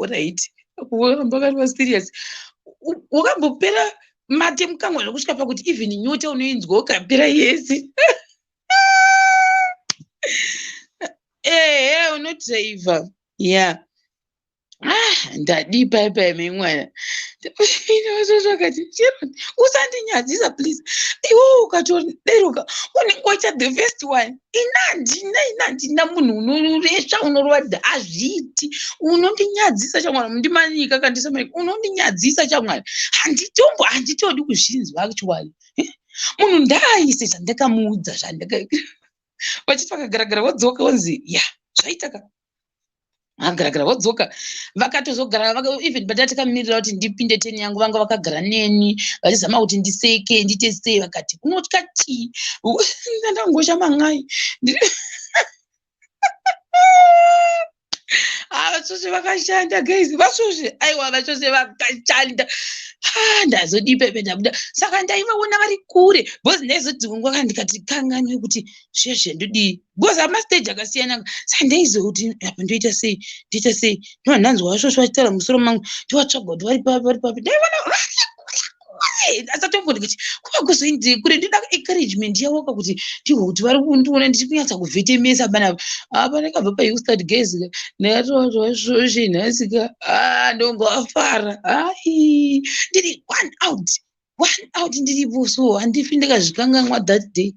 right, wakambakati wa serious. Wakambopera mate mukanwa zvokusvika pakuti even nyota unoinzwa ukapera yesi. Unodriver, yeah. Ndadipa ime mwana. Zvakati Sharon, usandinyadzisa please. Iwewe ukatoderuka unengoita the first one. Inandina munhu unoresva unorwadza azviiti. Unondinyadzisa chamwana mundimanika kandisema unondinyadzisa chamwana. Handitodi kuzvinzwa actually. Munhu ndaaise zvandakamuudza vachiti vakagaragara vodzoka vonzi zvaitaka agaragara vodzoka vakatozogara even bada takamirira kuti ndipinde 10 yangu vanga vakagara neni vachizama kuti ndiseke ndite sei vakati unotya tii ndangosha mangai vachose vakashanda guys vachose aiwa vachose vakashanda ndazodipepe ndabuda saka ndaivaona vari kure bhozi ndaizoti ngwaka ndikati kanganywe kuti zveshe ndodii bhozi amasteji akasiyana saka ndaizoti apa ndoita sei ndoanhanzwa vashosho vachitaura musoro mangu ndivatsvaga kuti vari papi ndaiona asatomboti kuti kuvakuzoindi kure ndoda encouragement yavoka kuti ndiho kuti vari kundiona ndiri kunyatsa kuvhetemesa banapa apa ndakabva paustad gas ndakatoazvoshe nhasika ndongavafara hai ndiri one out ndiripo so handifi ndakazvikanganwa that day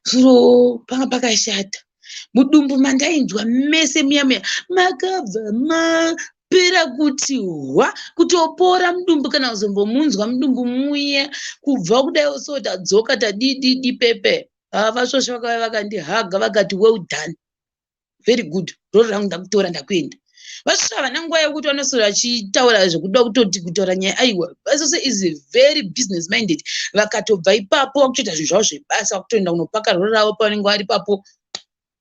zviro panga pakashata mudumbu mandainzwa mese muya makabva pera kuti kutopora mudumbu kana kuzombomunzwa mudumbu muya kubva kudai so tadzoka tadidi pepe vashosha vakava vakandihaga vakati well done very good roro rangu ndakutora ndakuenda vashosha havana nguva yekuti vanosora vachitaura zvekuda kutoti kutaura nyaya aiwa vasose is very business minded vakatobva ipapo vakutoita zvinhu zvavo zvebasa vakutoenda kunopaka roro ravo pavanenge vari ipapo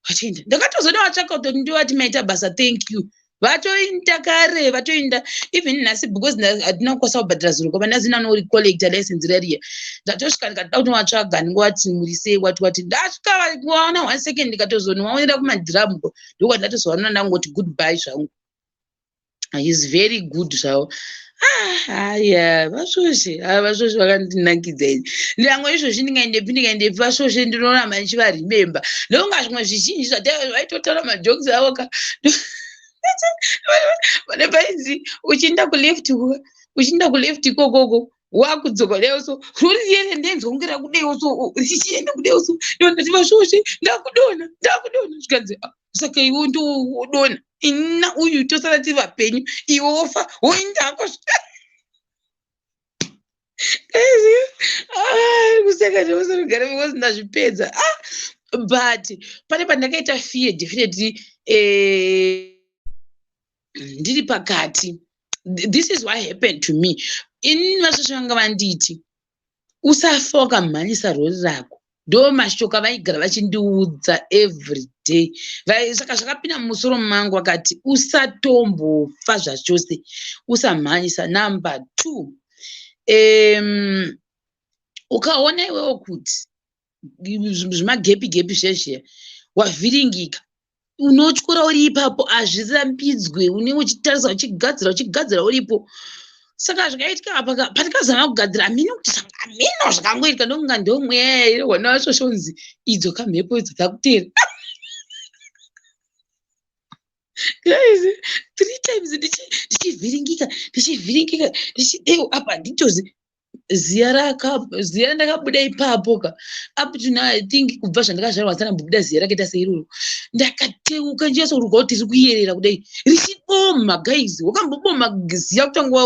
vachienda ndakatozoda vatsvaka kutoti ndovati maita basa thank you vatoinda kare vatoinda even nhasi because hadina kukwanisa kubhadhira zvinhu kwava nhasi nanorecollecta license rariya ndatosvika ndikatoda kuti vatsvaga ndingowati murise wati ndasvika vaona 1 second ndikatozonovaonera kumadhiramuko ndokwa ndatozovaona ndangoti goodbye zvangu is very good zvavo haya vashoshe vakandinakidza ini ndango izvozvi ndingaendepi vashoshe ndinooramba ndichivarememba ndokunga zvimwe zvizhinji vaitotaura majokes avo pane painzi uchienda kuleft ikokoko wakudzoka leoso roriene ndenzongera kudeoso richienda kudeoso ndondati vashoshe ndakudona zvikanzi saka iwe ndodona ina uyu tosara tiri vapenyu iwe wofa woindako kuseka zvevosorogara because ndazvipedza but pane pandakaita fear definitely ndiri pakati this is what happened to me inini vashosha vanga vanditi usafa wakamhanyisa rori rako ndo mashoko vaigara vachindiudza every day saka zvakapinda mumusoro mangu vakati usatombofa zvachose usamhanyisa number 2 ukaona iwewo kuti zvimagepi zvezviya wavhiringika unotyora uri ipapo hazvirambidzwe unenge uchitarisa uchigadzira uripo saka zvakaitika apa patikazama kugadzira amini kuti amino zvakangoitika ndokunga ndomweya here wana vashoshonzi idzoka mhepo idzo dzakutera guys 3 times ndichivhiringika apa nditozi ziya ndakabuda ipapo ka up to now I think kubva zvandakazvarwa tsana mbubuda ziya rakaita seiroro ndakateuka ndichasoruka kuti riri kuyerera kudai richiboma guys wakamboboma ziya kutanga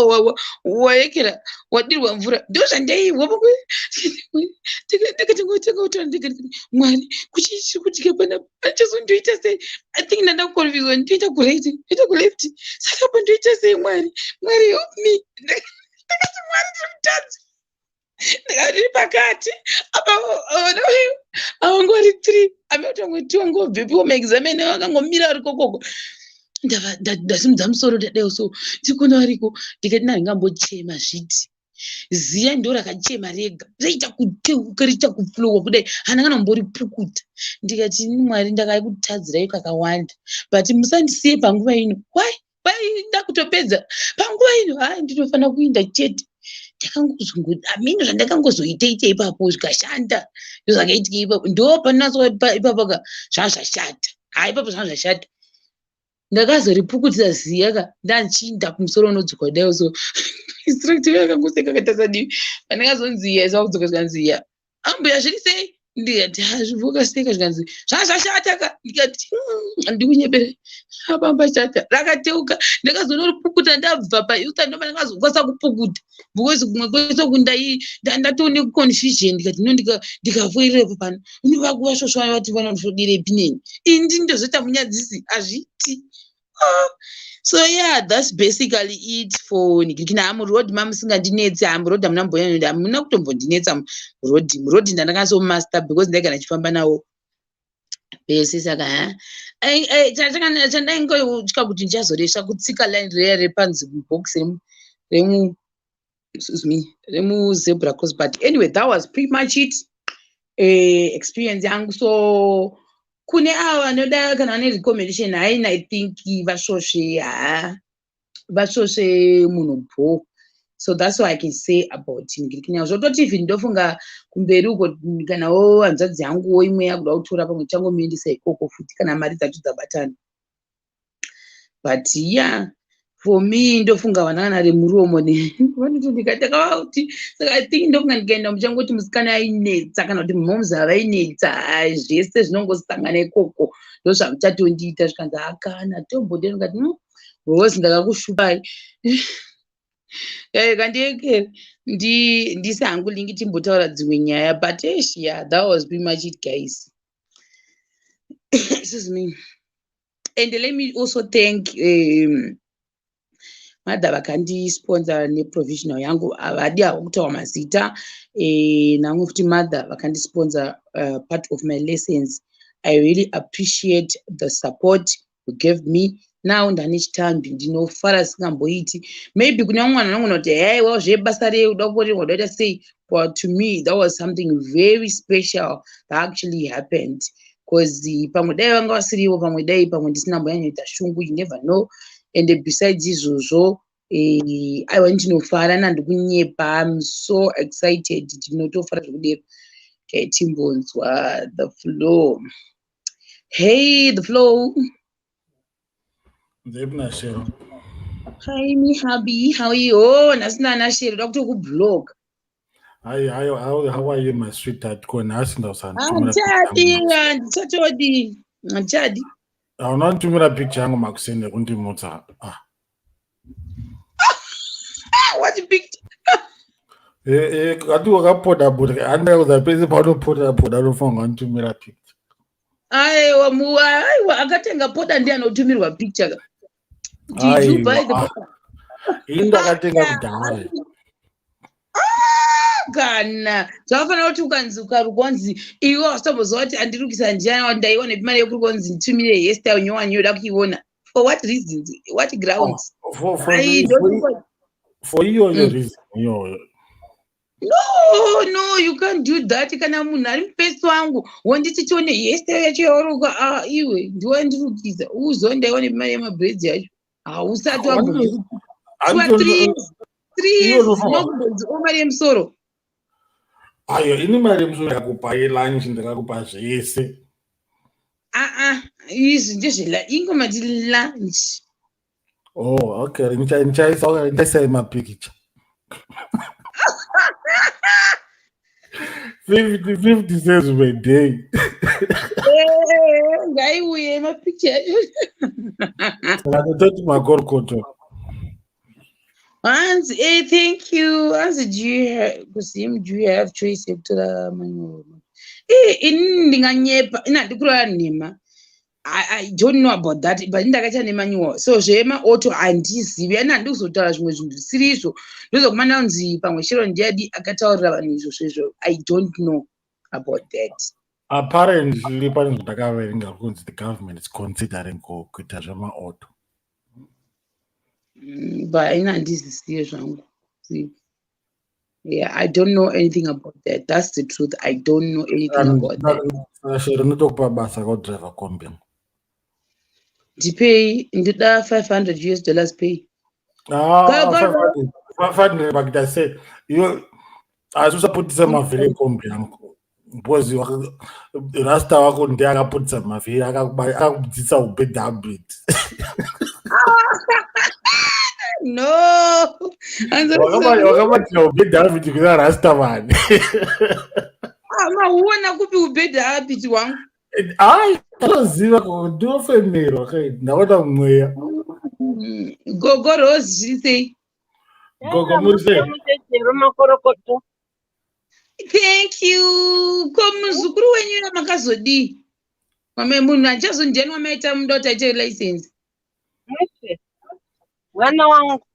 waekera wadirwa mvura ndo zvandaiwa ndikati mwari kuchikutika pana chazondoita sei I think ndandakukonfuswa ndoita kureti ndoita kuleft saka pandoita sei mwari help me ndakati mwari ndiri mutadzi ndikati pakati apa avangori 3 ameutangoti wangobvepiwo maexameni vakangomira vari kokoko ndasimudza musoro ndadaiwo so ndikona variko ndikati naringambochema zviti ziya ndo rakachema rega raita kuteuka richa kuflowa kudai hana kana mbori pukuta ndikati mwari ndakakutadzirai kakawanda but musandisiye panguva ino why ndakutopedza panguva ino ndinofanira kuinda chete ndakangozongoda amino zvandakangozoita ipapo zvikashanda zvakaitika ipapo ndo panatso ipapo ka zvanga zvashata ipapo zvanga zvashata ndakazoripukutira ziya ndanchinda kumusoro unodzokwa kudai so instructor yakangoseka katasa divi pandakazonzi iya isava kudzoka zvikanzi iya ambuya zviri sei ndikati hazvivuka sei zvikanzi zvazvashataka ndikati handikunyepere apamba shata rakateuka ndakazonoripukuta ndabva pauta ndoba ndakazokwanisa kupukuta because kumwe kwesoku ndatone confusion ndikati no ndikavoirepo pano univakuvasvosva vati vanozvodirepi neni ini ndozota munyadzisi hazviti. So yeah, that's basically it for Nikina. I'm road mom singandinetsa. I'm road I'm not going to I'm not ndinetsa road ndandakaso master because they're gonna chifamba nawo. Bese saka chandaingochika kuti ndichazoresha kutsika line rere panzi box remu zebra cross, but anyway that was pretty much it. Experience yangu so kune ava vanoda kana vane recommendation haina I think vashoshe munhu bho. So that's what I can say about Ngirikina. Zvototi if ndofunga kumberi uko kanawo hanzvadzi yanguwo imwe yakuda kutora pamwe changomuendesa ikoko futi kana mari dzacho dzabatana. But yeah, for me ndofunga vanana remuromo vanoti ndikataka kuti saka I think ndofunga ndikaenda muchangoti musikana ainetsa kana kuti mhomuzi avainetsa zvese zvinongosangana ikoko ndozvamuchatondiita zvikanzi akana tombode ndikati rozi ndakakushupai kandiekere ndisi hangu lingi timbotaura dzimwe nyaya but yeah, that was pretty much it guys. Excuse me. And let me also thank madha vakandisponsor neprovisional yangu havadi havo kutaura mazita namwe futi madha vakandisponsor part of my lessons. I really appreciate the support you gave me. Now ndane chitambi ndinofara singamboiti maybe kune vamwe vanhu vanogona kuti haiwa zvebasa rei uda kuoregodaita sei, but to me that was something very special that actually happened because pamwe dai vanga vasirivo pamwe ndisina mboyanyoita shungu, you never know. And besides izvozvo aiwa ndinofara nandikunyepa. I'm so excited ndinotofara zvekudero. Timbonzwa the flow. Hey, the flow. Sharon. Hi, me hubby. How are you? Oh, nasina Sharon. Dr. Kublog. Hi, how are you, my sweetheart? Go and ask them. Chadi. I'm not doing a picture. I'm going to send you a picture. What picture? I do a put up, but I know the person put up on phone to me a picture. Akatenga poda ndiye anotumirwa picture. Did you buy the book? Kana zvakafanira kuti ukanzi ukarukwanzi iwe wasitombozva kuti andirukisa njira ndaiona mari yekuri kwanzi nditumire hairstyle nyowani yoda kuiona. For what reasons? What grounds? For your reason. No, you can't do that. Kana munhu ari mupeso wangu wonditi tione hairstyle yacho yawaruka iwe ndiwandirukisa uzondaione mari yemabraids yacho hausati wabvunza 3 years nokumbonzi omari yemusoro. Ayo ini mari yemusoro yakupa yelunch ndakakupa zvese. Izvi ingomati lunch. Oh, okay. Ndichaisa mapicture. 50 cents per day. Ngaiuye mapicture. Ndakatoti makorkoto. Hans, thank you. Hans, do you have choice yekutora manual? Ndinganyepa ndikurara nhema. I don't know about that, but ndakaita nemanual. So zvema auto handizivi. Ndikuzotaura zvimwe zvinhu zvisiri izvo. Ndozokumana kunzi pamwe Sharon ndiadi akataurira vanhu izvo. I don't know about that. Apparently, the government is considering kuita zvema-auto. But handizisiye zvangu. Yeah, I don't know anything about that. That's the truth. I don't know anything about that. Sharon, ndotokupa basa kodriver kombi. Ndipei ndida $500 pay. 500 but I said you azvisaputisa mavhiri kombi yangu because rasta wako ndiye akaputisa mavhiri akakudzidzisa ubedhabit. No. Wakabatira ubhedha habiti kuna Rastaman. Mauona kupi ubhedha habiti wangu? Hayi, ndinoziva ndinofemerwa kai ndaona mweya. Gogo Rose zviri sei? Gogo muri sei? Thank you. Ko muzukuru wenyu makazodii? Mame munhu achazondianwa maita muda kuti aite license. Mwana wangu.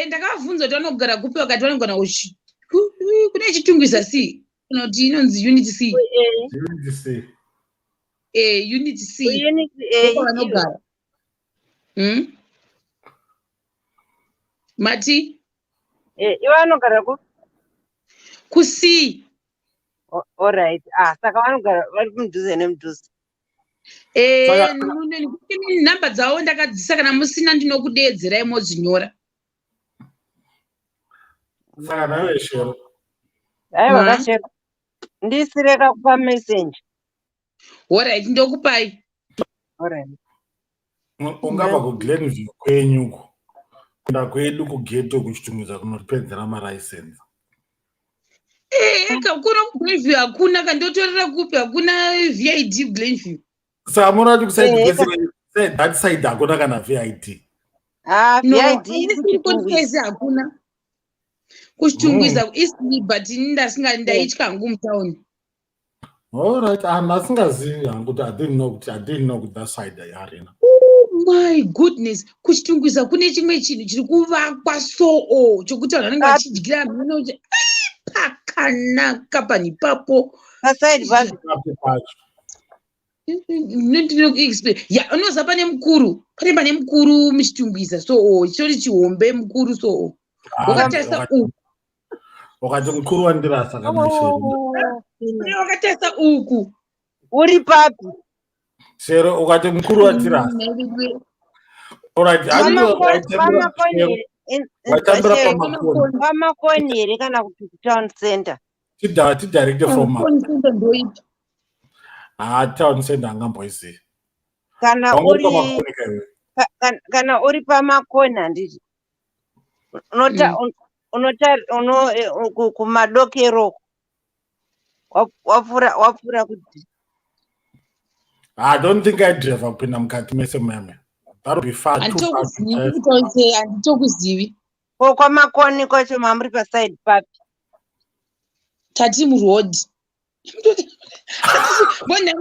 Ndakavhunza kuti vanogara kupi wakati vanogara kune chitungwiza C. Kana kuti inonzi Unit C. Unit C. Unit C. Unit A. Vanogara. Mati? Ivo vanogara ku C. All right. Saka vanogara vari mudhuze nemudhuze. Nhamba dzavo ndakadzisa kana musina ndinokudeedzerai modzinyora. Saka nawe Sharon. Aiwa kacheka. Ndisireka kupa message. Alright, ndokupai. Alright. Ungabva kuGlenview kwenyuko. Kunda kwedu kugeto kuchitumidza kunopedzera malicense. Kuna kuGlenview hakuna kandotorera kupi hakuna VID Glenview. Saka munoti that side hakuna kana VID. VID kuchitungwiza hakuna. Kuchitungwiza isini but ndaitya hangu mutauni. All right, asingazivi hangu kuti I didn't know kuti that side yarina. Oh my goodness, kuchitungwiza kune chimwe chinhu chiri kuvakwa chokuti vanhu vanenge vachidyira mhino kuti pakanaka pani papo. Paside pacho. Unoziva pane mukuru muchitungwiza chitori chihombe mukuru wakatarisa uku. Wakati mukuru wandirasa kana Shero. Wakatarisa uku. Uri papi? Shero wakati mukuru wandirasa. Alright, pamakoni here kana kuti town center. Direct from town center angamboizivi. Kana uri pamakoni handiti. Kumadokero wapfuura kuti. I don't think I drive kupinda mukati mese meme. That would be far too far to drive. Handitokuzivi. Kwamakoni kwacho mamuri paside papi. Tati murodhi. Vaona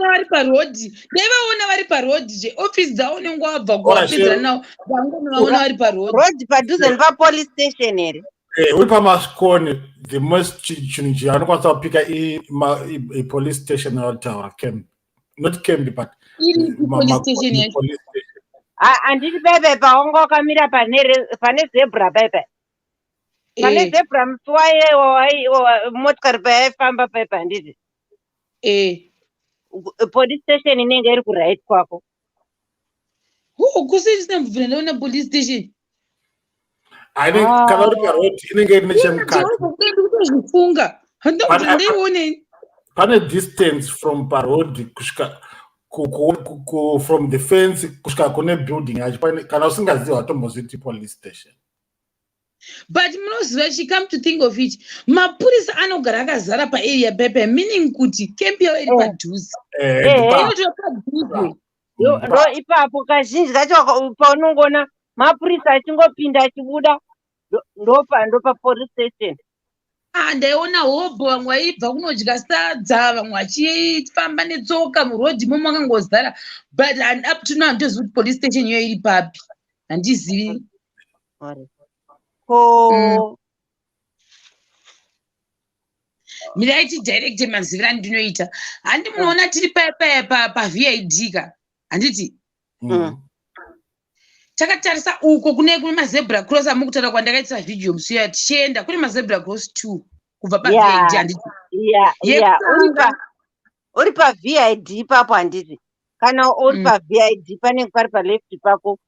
vari parodhi. Ndaivaona vari parodhi. Office dzavo nenguva wabva kuwapedzera nawo. Vaona vari parodhi. Rodhi padhuze nepapolice station here. Uri pamascone, the most chinhu chaanokwanisa kupika police station yataura camp. Not camp but police station. Handiti pepe paonga wakamira pane zebra pepe. Pane zebra musi motikari payaifamba pepe handiti. Police station inenge iri kuright kwako. Kusina mvura ndaona police station. Kana uri parodi inenge iri nechemukati. Ndozvifunga. Handaione. Pane distance from parodi kusvika from the fence kusvika kune building yacho. Kana usingazivi watombozviti police station. But munoziva, she come to think of it, mapurisa anogara akazara paarea pepe, meaning kuti camp yavo iri padhuze. Inotora padhuze. Ndo ipapo kazhinji kacho paunongoona mapurisa achingopinda achibuda ndo papolice station. Ndaiona hobho, vamwe vaibva kunodya sadza, vamwe vachifamba netsoka murodhi imomo makangozara. But up to now handizivi kuti police station iyo iri papi. Handizivi. Miraiti direct mazivira ndinoita. Handi munoona tiri paVID ka. Handiti? Takatarisa uko kune mazebra cross amukutaura kwandakaitira video musuya tichienda kune mazebra cross 2 kubva paVID handiti. Uri paVID ipapo handiti. Kana uri paVID panenge pari paleft pako.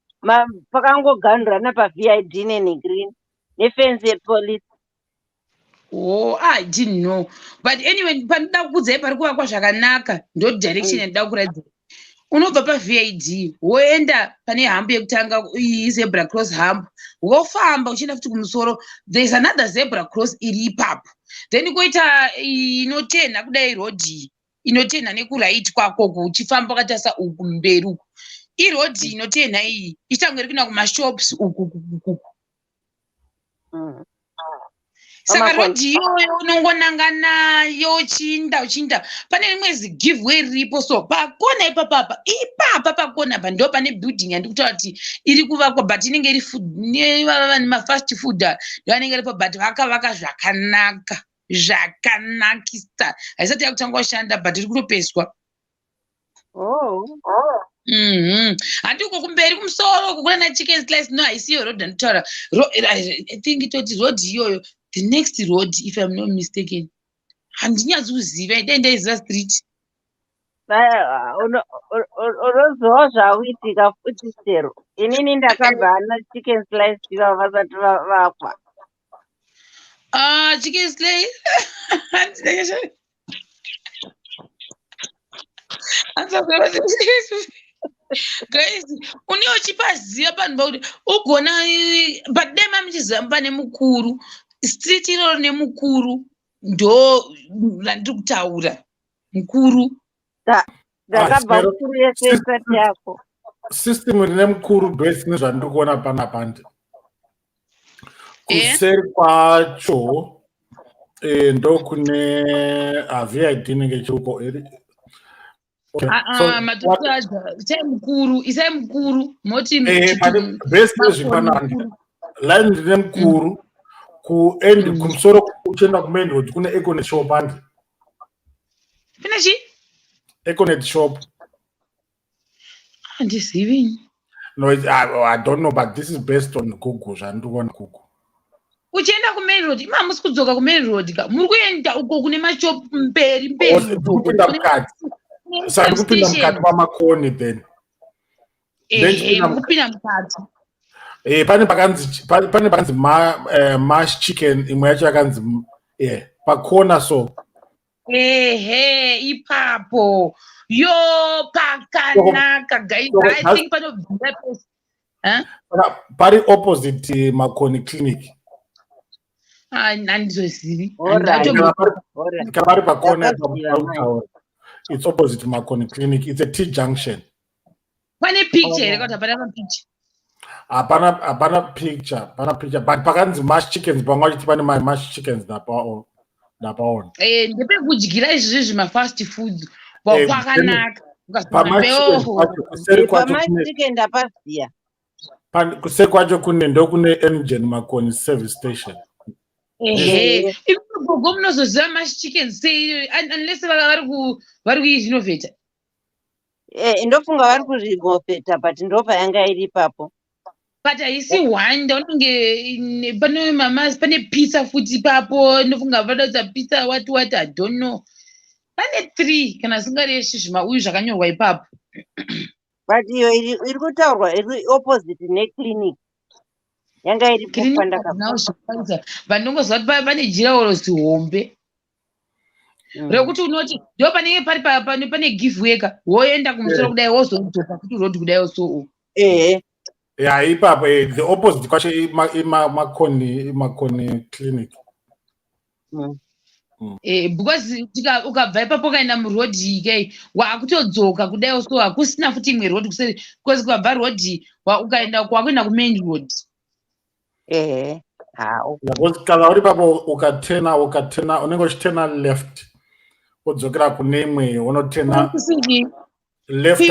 Pakangoganhurana paVID negreen. Defense yepolice. I didn't know. But anyway, panoda kukudzai pari kuvakwa zvakanaka. Ndo direction yandoda kuratidza. unobva pavid woenda pane hambu yekutanga zebra cross hambu wofamba uchienda futi kumusoro there's another zebra cross iri ipapo then koita inotenha kudai rodhi inotenha nekuraiti kwako uchifamba wakatarisa uku mberi uku irodhi inotenha iyi ichitangori kuenda kumashops uku saka rodhi iyoyo unongonanga nayo uchinda pane rimwe zigiveaway riripo so pakona ipapa pakona apa ndo pane building yandikutaura kuti iri kuvakwa but inenge iri nemafast food vanenge ripo but vakavaka zvakanakisa haisati yakutanga kushanda but iri kutopeswa handiko kumberi kumusoro kukuna chicken slice no haisiyo road anditaura I think itoti road iyoyo the next road if I'm not mistaken handinyatsi kuziva ndaiziva street unoziva zvauitika futi sero inini ndakabva ana chicken slice vasati vavakwa chicken slice guys unewo chipaziva panhu pakuti ugona padema muchiziva pane mukuru street iroro nemukuru ndo randiri kutaura mukuru ndakabva mukuru yese isati yako system rine mukuru base nezvandiri kuona panapandi kuseri kwacho ndo kune vid inenge ichiuko iri isai mukuru moti base nezvipanani line rine mukuru kuendi kumusoro uchienda kumain road kune econet shop andi pinachi econet shop handizivi no I don't know but this is based on Google zvandikuona Google uchienda kumain road musi kudzoka kumain road muri kuenda uko kune mashop mberi kupinda mukati saka kupinda mukati pamakoni then kupinda mukati pane pakanzi mash chicken imwe yacho yakanzi pakona so ipapo yo pakanaka guys I think panobvira pese pari opposite makoni clinic handizozivi kana pari pakona it's opposite makoni clinic it's a T junction pane picture here kuti hapana mapicha hapana picture but pakanzi mash chickens pamwe vachiti pane mash chickens ndapaona ndepekudyira izvizvi zvimafast food kwakanaka pamachicken ndapaziya kuseri kwacho ndokune engine makoni service station igogo munozoziva mash chicken sei unless vari kuizvinovheta ndofunga vari kuzvinovheta but ndopa yanga iri ipapo but haisi wanda unenge pane pizza futi ipapo ndofunga vadaudza pizza what I don't know pane 3 kana singareshi zvimauyu zvakanyorwa ipapo but iyo iri kutaurwa iri opposite neclinic yanga iri pandakazvakwanisa vandongoziva kuti pane jiraoro zihombe rekuti unoti ndo panenge pane giveaway woenda kumusoro kudai wozodzoka kuti road kudai so ipapo the opposite kwacho makoni clinic because ukabva ipapo ukaenda murodhi ikei wakutodzoka kudai so hakusina futi imwe road kuseri because ukabva rodhi ukaenda kwakuenda kumain road kana uri papo ukatena unenge uchitena left wodzokera kune imwe unotena left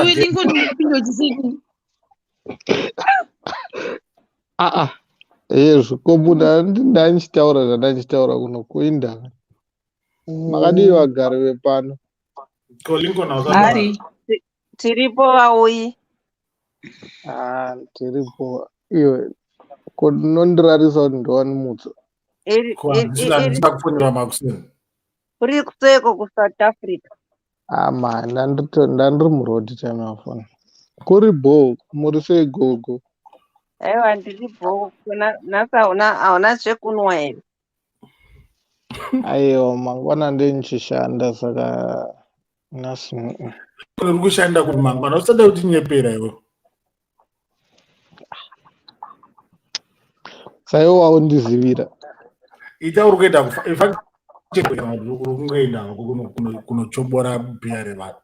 zvikobuda ndandichitaura zvandandichitaura kuno kuinda makadii vagari vepano tiripo vauyi tiripo iwe kunondirarisa kuti ndowani mutso uri kuseko kuSouth Africa ndandiri murodi chamafona kuri bo muri sei gogo aiwa ndiri bo hauna zvekunwa here aiwa mangwana ndichishanda saka uri kushanda kuti mangwana usada kuti nyepera iwe. Saiwo waundizivira. Ita uri kuenda uri kungoenda kunochobora bhiya revanhu.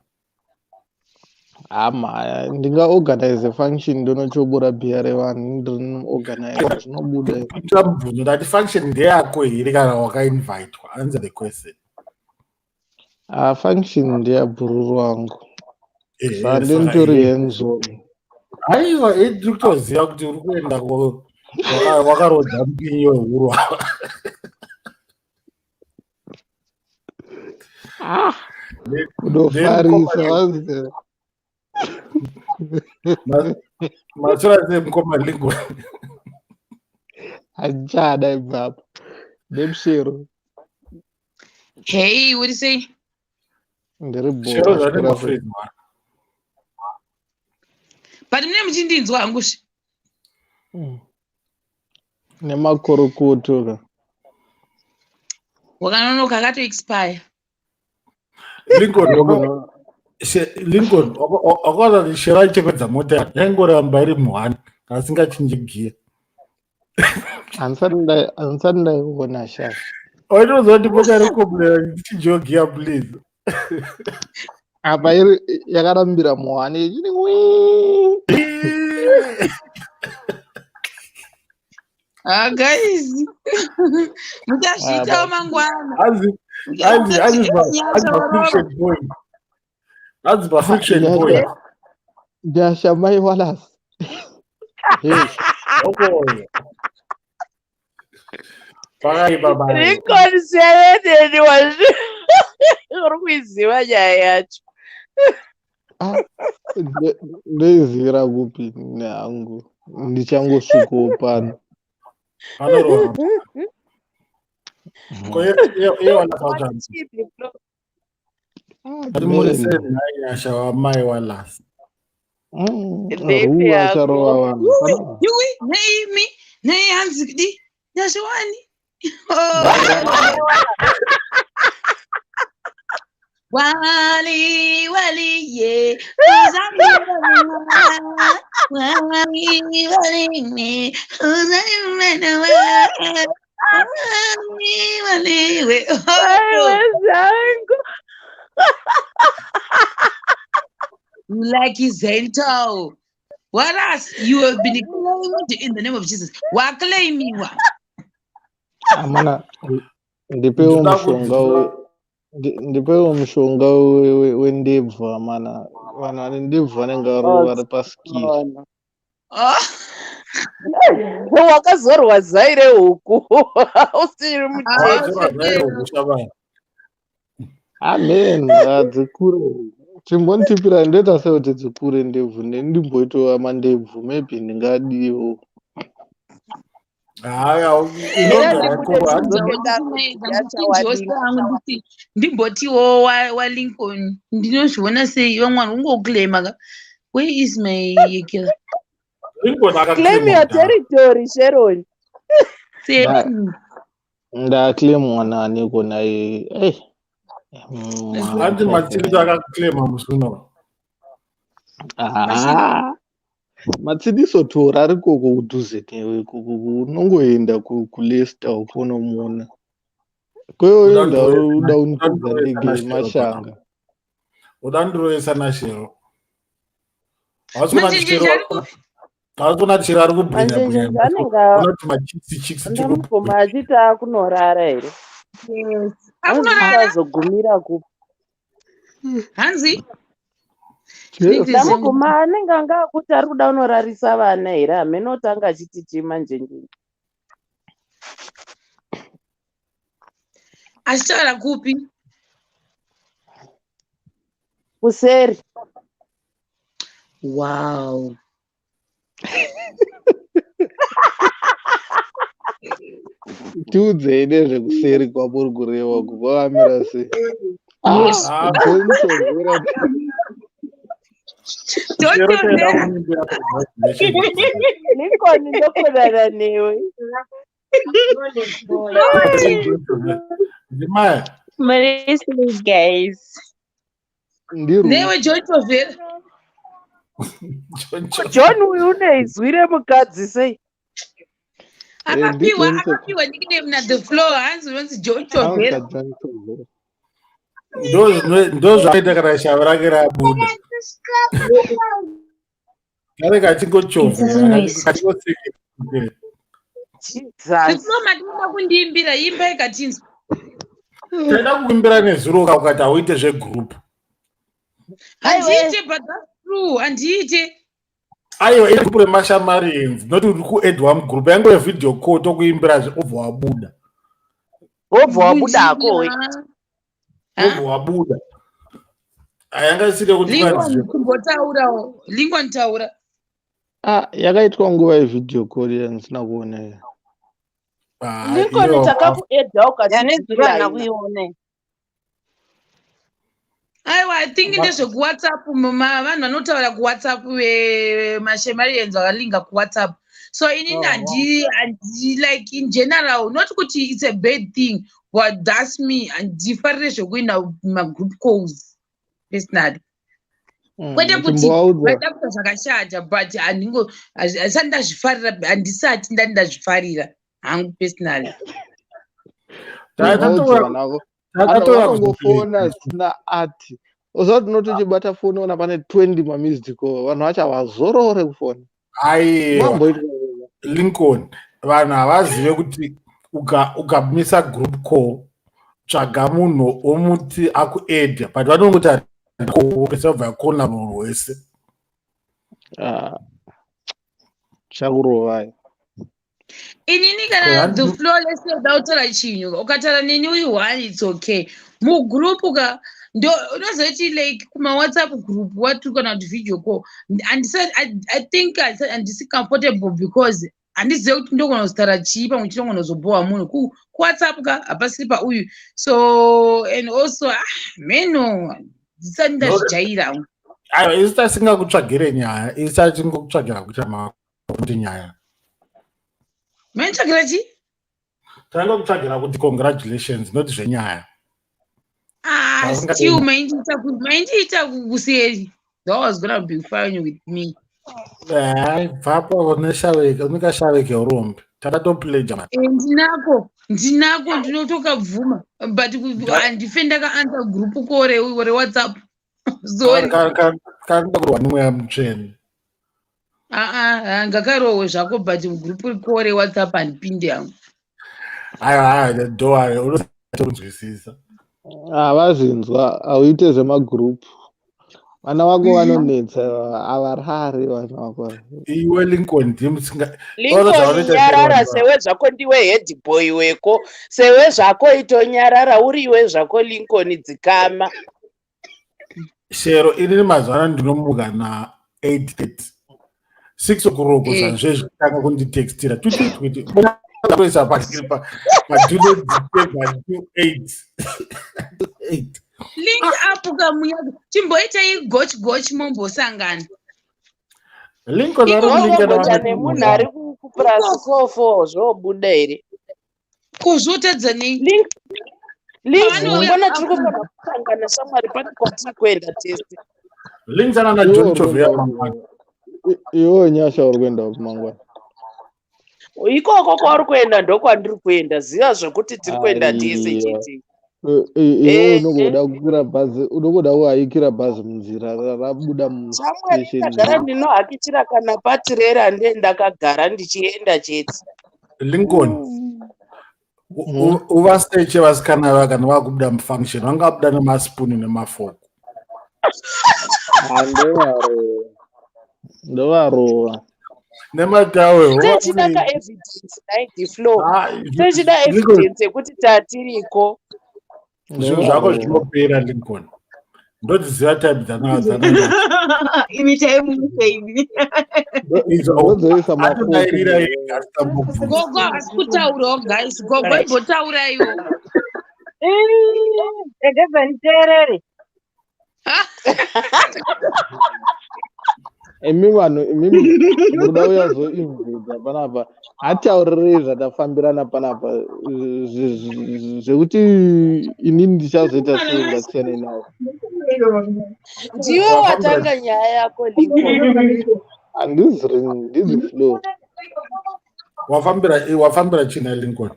Ama ndingaorganize function ndonochobora bhiya revanhu ndinoorganize zvinobuda. Kuitira mubvunzo ndati function ndeyako here kana wakainvitwa? Answer the question. Function ndeyabhururu wangu. Sande nditori hands-on. Aiwa, ndiri kutoziva kuti uri kuenda wakarodza mpinyo wehurwa. Unofarisa. Masura semukoma lingo. Achada ibaba. Demshiro. Hey, what do you say? Ndiri Shero zvane mafriend man. But mune muchindinzwa hangushi. Nemakorokoto ka. Wakanonoka kato expire. Lincoln wakaona kuti Shero aichepedza mota yaingoramba iri muhani asingachinji giya. Ansari ndaiona sha. Waitoziva kuti mota iri kukomera tichinjiwo giya please. Apa yakarambira muhani ichiri Guys. Muchashitawo mangwana. That's perfection boy. Jashamai walas. Pakai baba. Lincoln Sharon was urikuziva nyaya yacho. Ndezira kupi nehangu ndichangosvikawo pano. Anoroha. Yewana pakanzi. Ari muri sena yasha wamai walas. Ruwa charova vanhu. Yui, naimi, nei hanzi kidi. Yashwani. Wali ye. Wali me. Like Zento. What else? You have been claimed in the name of Jesus. What claiming? Amana ndipewo mushonga wendebva mana vanhu vane ndebvu vanenge vari paskiri. Wakazorwa zaire huku usiri amen dzikure chimbonditipira ndoita sekuti dzikure ndebvu ndimboitawo mandebvu maybe ndingadiwo. Ndimbotiwo waLincoln ndinozviona sei vamwana ungoclaima. Where is my killer? Claim your territory, Sharon. Ndaclaim mwana aniko naye. Anti Matilda akaclaima musuna. Matsidiso tora ari koko kudhuze newe koko unongoenda kuLeicester ukonomuona. Kweyoenda uda unipedza ndege mashanga. Udandiroesa naShero. Hausona Shero ari kubwinya. Unoti machiksi Mukoma achita akunorara here. Azogumira kupi. Hanzi. Mukoma anenge anga akuti ari kuda unorarisa vana here amenotanga achiti chimanjenjeni. Achitaura kupi? Kuseri. Wow. Tiudzei nezvekuseri kwamuri kureva kwakamira sei? Lincoln ndokodana newe. Mary, Mercy, guys. Ndiru. Newe John Chovera. John uyu uneizwire mukadzi sei? Akapiwa nickname na the floor hanzi unonzi John Chovera. Ndo zvaita kana shava rake rabuda. Kare kachingochovera kachingotsekera. Diploma ndinoda kundiimbira imba ikatinzwa. Taida kuimbira nezuro ukati auite zvegroup. Handiite but that's true. Handiite. Aiwa igroup remashamarians noti uri kuedwa mugroup yangu yevideo call tokuimbira obva wabuda. Obva wabuda akowe. Obva wabuda. Ayanga isire kuti Lincoln taura. Yakaitwa nguva yevideo call yanzina kuona. Lincoln takakuedha ukatiyanezura nakuiona. Aiwa, I think ndezvekuwhatsapp vanhu vanotaura kuwhatsapp vemashemarians vakalinga kuwhatsapp. So inini handi like in general, not kuti it's a bad thing, but that's me. Handifarire zvekuenda magroup calls personally. Kwete kuti vaida kuita zvakashata, but handisati ndazvifarira, handisati ndati ndazvifarira hangu personally. Vanongofona zina ati uzati notichibata foni ona pane 20 mamised call vanhu vacho havazorore kufona. Aiwa Lincoln vanhu havazive kuti ukamisa group call tsvaga munhu omuti akuedha but vanongoti pesabva yakona munhu wese. Chakurovai Inini kana the floor let's say dautara chinhu ukatara nini uyu one it's okay. Mugroup ndo unozoti like kuma WhatsApp group watu kana video call and said I think handisi comfortable because handizive kuti ndogona kuzotara chii pamwe chete ngonozobowa munhu ku WhatsApp hapasiri pauyu. So and also meno ndisati ndazvijaira. Aiwa isi tasingakutsvagire nyaya isi tachingokutsvagira kuti nyaya. Mentsvagira chii? Tangokutsvagira kuti congratulations not zvenyaya. Still maindiita kuseri. That was gonna be fine with me. Bvapo unikashaveke urombe takatopleja. Ndinako ndinotokabvuma but handife ndakaanza group call reWhatsApp. Sorry. Kanda kurwa nemweya mutsvene. Ngakarohwe zvako but group call reWhatsApp handipinde hangu. Aiwa doare unotonzwisisa. Havazinzwa hauite zvemagroup. Vana vako vanonetsa havarari vana vako. Iwe Lincoln nyarara sewe zvako ndiwe head boy weko sewe zvako itonyarara uriwe zvako Lincoln dzikama. Shero inini mazuva ndinomuka na 8:30 6 o'clock zvezvitanga kunditextira kuti kuisa paskiripa madulo dzipeva 8 link up kamuya chimboita igoch mombosangana. Lincoln ari nemunhu ari kuplus 44 zvobuda here kuzvotedza nei Lincoln tiri kufana kusangana shamwari pane kwatiri kuenda test. Lincoln ana John Chovera mangwana. Iwo nyasha uri kuenda kumangwana. Ikoko kwauri kuenda ndokwandiri kuenda ziva zvekuti tiri kuenda tese chete. Iwo unogoda kukwira bhazi unogoda kuhayikira bhazi munzira rabuda mustation. Ndagara ndinohakitira kana patirera ndakagara ndichienda chete. Lincoln uvaseche vasikana vaka kana vakubuda mufunction vangabuda nemaspoon nemafoko. Ndovarova nematawe techida ka evidence like flow techida evidence yekuti tatiriko zvinhu zvako zvinopera Lincoln ndodziziva type dzanadzo imi time baby ndozoisa mafuta gogo asikutaurawo guys gogo ibotauraiwo ndezvaniterere imi vanhu muda uyazoinvhedza panapa hataurirei zvatafambirana panapa zvekuti inini ndichazoita sei ngasiyana nawo Ndiwe watanga nyaya yako Lincoln. Handizi flow. Wafambira china Lincoln.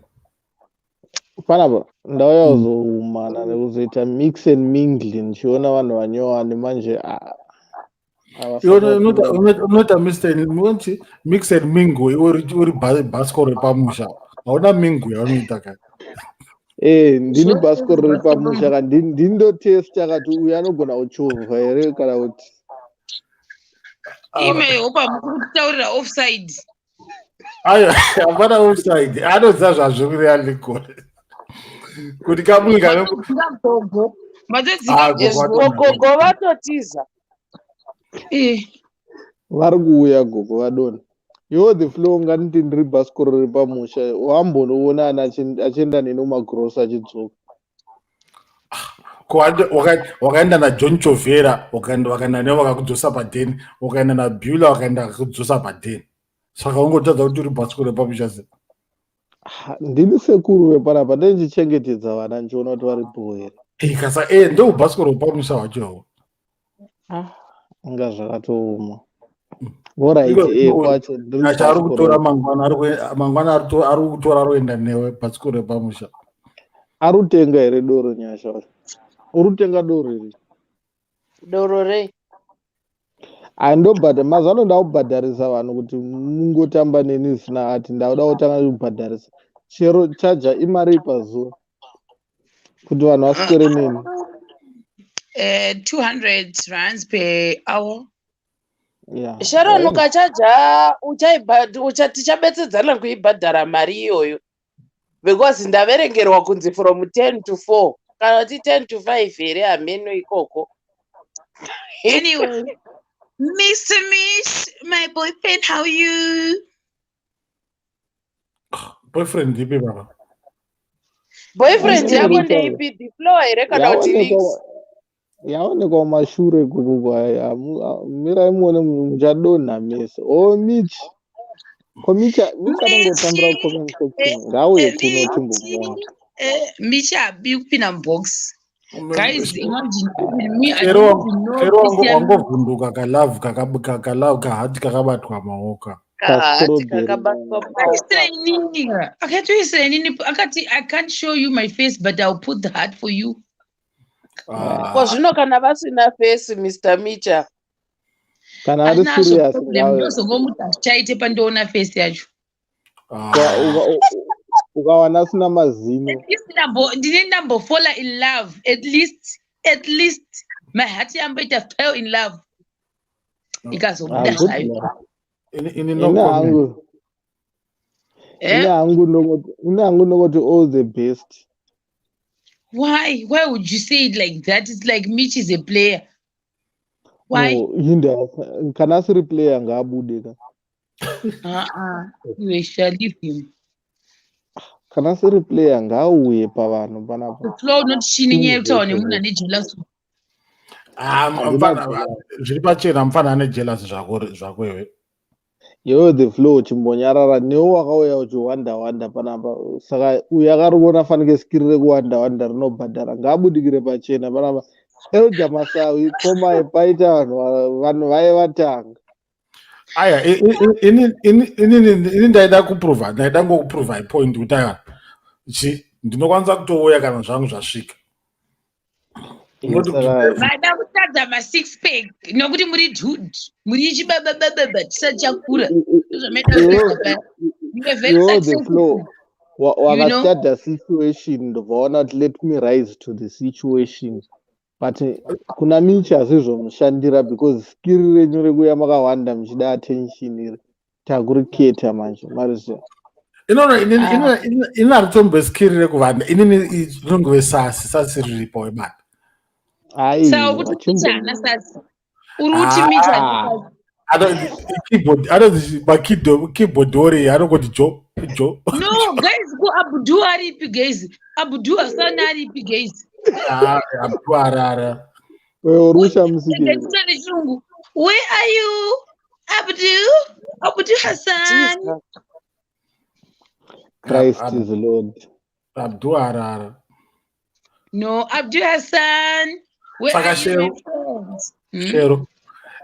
Panapa ndauya kuzoumana nekuzoita mix and mingle ndichiona vanhu vanyowani manje Unoita mix and mingle uri bhasko repamusha. Hauna mingle yaunoita kani. ndini bhasikoro riri pamusha ka ndindotesta kati uyu anogona kuchovha here kana kuti imehopa mukutaurira offside. Aya, hapana offside. Anoziva zvazvo Lincoln. Kuti kamwinga gogo gogo vatotiza vari kuuya gogo vadona. Yo the flow nganiti ndiri bhasikoro riri pamusha wambonoona ana achienda neni mumagrosa achidzoka. wakaenda naJohn Chovera wakaenda nevo vakakudzosa padheni, wakaenda naBeulah wakaenda vakakudzosa padheni. Saka ungotadza kuti uri bhasikoro repamusha sei? Ndini sekuru wepanapa ndichengetedza vana ndichiona kuti varipo here. Kasa ndo bhasikoro repamusha wacho. Anga zvakatooma. Alright, kwacho ari kutora mangwana ari kutora roenda newe bhasikoro repamusha. Ari kutenga here doro nyasha? Uri kutenga doro here? doro rei andobhadha mazano ndakubhadharisa vanhu kuti mungotamba neni zvisina ati ndauda kutanga kubhadharisa chero chaja imari pazuva kuti vanhu vaswere neni 200 rands per hour. Sharon ukachaja tichabetsedzana kuibhadhara mari iyoyo because ndaverengerwa kunzi from 10 to 4 kana kuti 10 to 5 here hameno ikoko. Anyway, Mr. Mish, my boyfriend, how are you? Boyfriend ipi baba? Boyfriend yako ndeipi the flow here kana kuti links? Yaonekwa mashure gugu aya mirai muone muchadonha mese michi komicha misanangotambira ngauye kuno timbomuona Michi abi kupinda mubox. Guys, imagine me. Kero wangovhunduka kalove kahati kakabatwa maoko. Akati I can't show you my face but I'll put the heart for you. Zvino kana vasina face Mr. Micha kana ari serious chaite pandoona face yacho ukawana sina mazino ndine ndambofola in love at least my heart yamboita fell in love ikazobuda zvayo ine hangu nokoti all the best. Why would you say it like that? It's like Mitch is a player. Why? No, kana asiri player ngaabude ka. You shall leave him. Kana asiri player ngaauye pavanhu panapa. The flow not shining utawa nemunhu ane jealous. Zviri pachena mufana ane jealous zvako iwe. Yo the flow chimbonyarara newo wakauya uchiwanda panapa saka uyu akariona fanike skirire kuwanda rinobhadhara ngaabudikire pachena panapa elja masawi komai paita vanhu vai vatanga aya ini ndaida ngokuprova ipoint kuti aya ndinokwanisa kutouya kana zvangu zvasvika. Vada kutadza ma6 pack nokuti muri dude muri chibabababa tisati chakura wakastadha situation ndobvaona kuti let me rise to the situation but kuna michi hazvizvomushandira because skill renyu rekuya makawanda muchida attention iri takuriketa manje mariziva ini haritombe skill rekuvanda inini rinongove sasi riripo webana. Saka kuti michana sasa uruti michana keyboard ori anongoti jo no guys ku Abdu aripi guys Abdu asana aripi guys Abdu arara urusha musiki where are you Abdu Hassan Christ is Lord Abdu arara no Abdu Hassan Where Saka are you, my Shero, friends? Shero.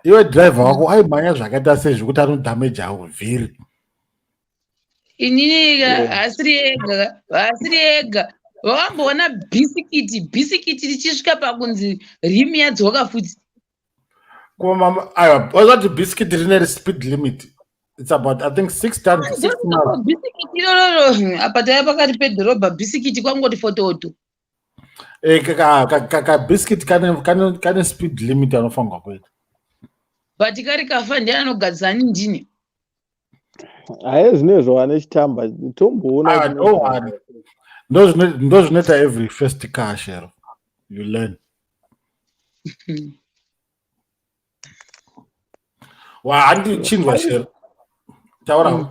Iwe driver wako aimhanya zvakaita sezvekuti anodhameji hawo vhiri. Inini hasiri ega. Wamboona bhisikiti richisvika pakunzi rimi yadzoka futi. Wasati biscuit rine speed limit. It's about, I think, 6 times to 6 miles. Bhisikiti iroro apa taiva pakati pedhorobha, bhisikiti kwangoti fototo. Biscuit kane speed limit anofanirwa kuita. But kari kafa ndiani anogadzisa ninjini. Haizvinezvo wane chitamba tomboona ndo zvinoita every first car, Shero. You learn. Handi chindwa, Shero. Taurawo.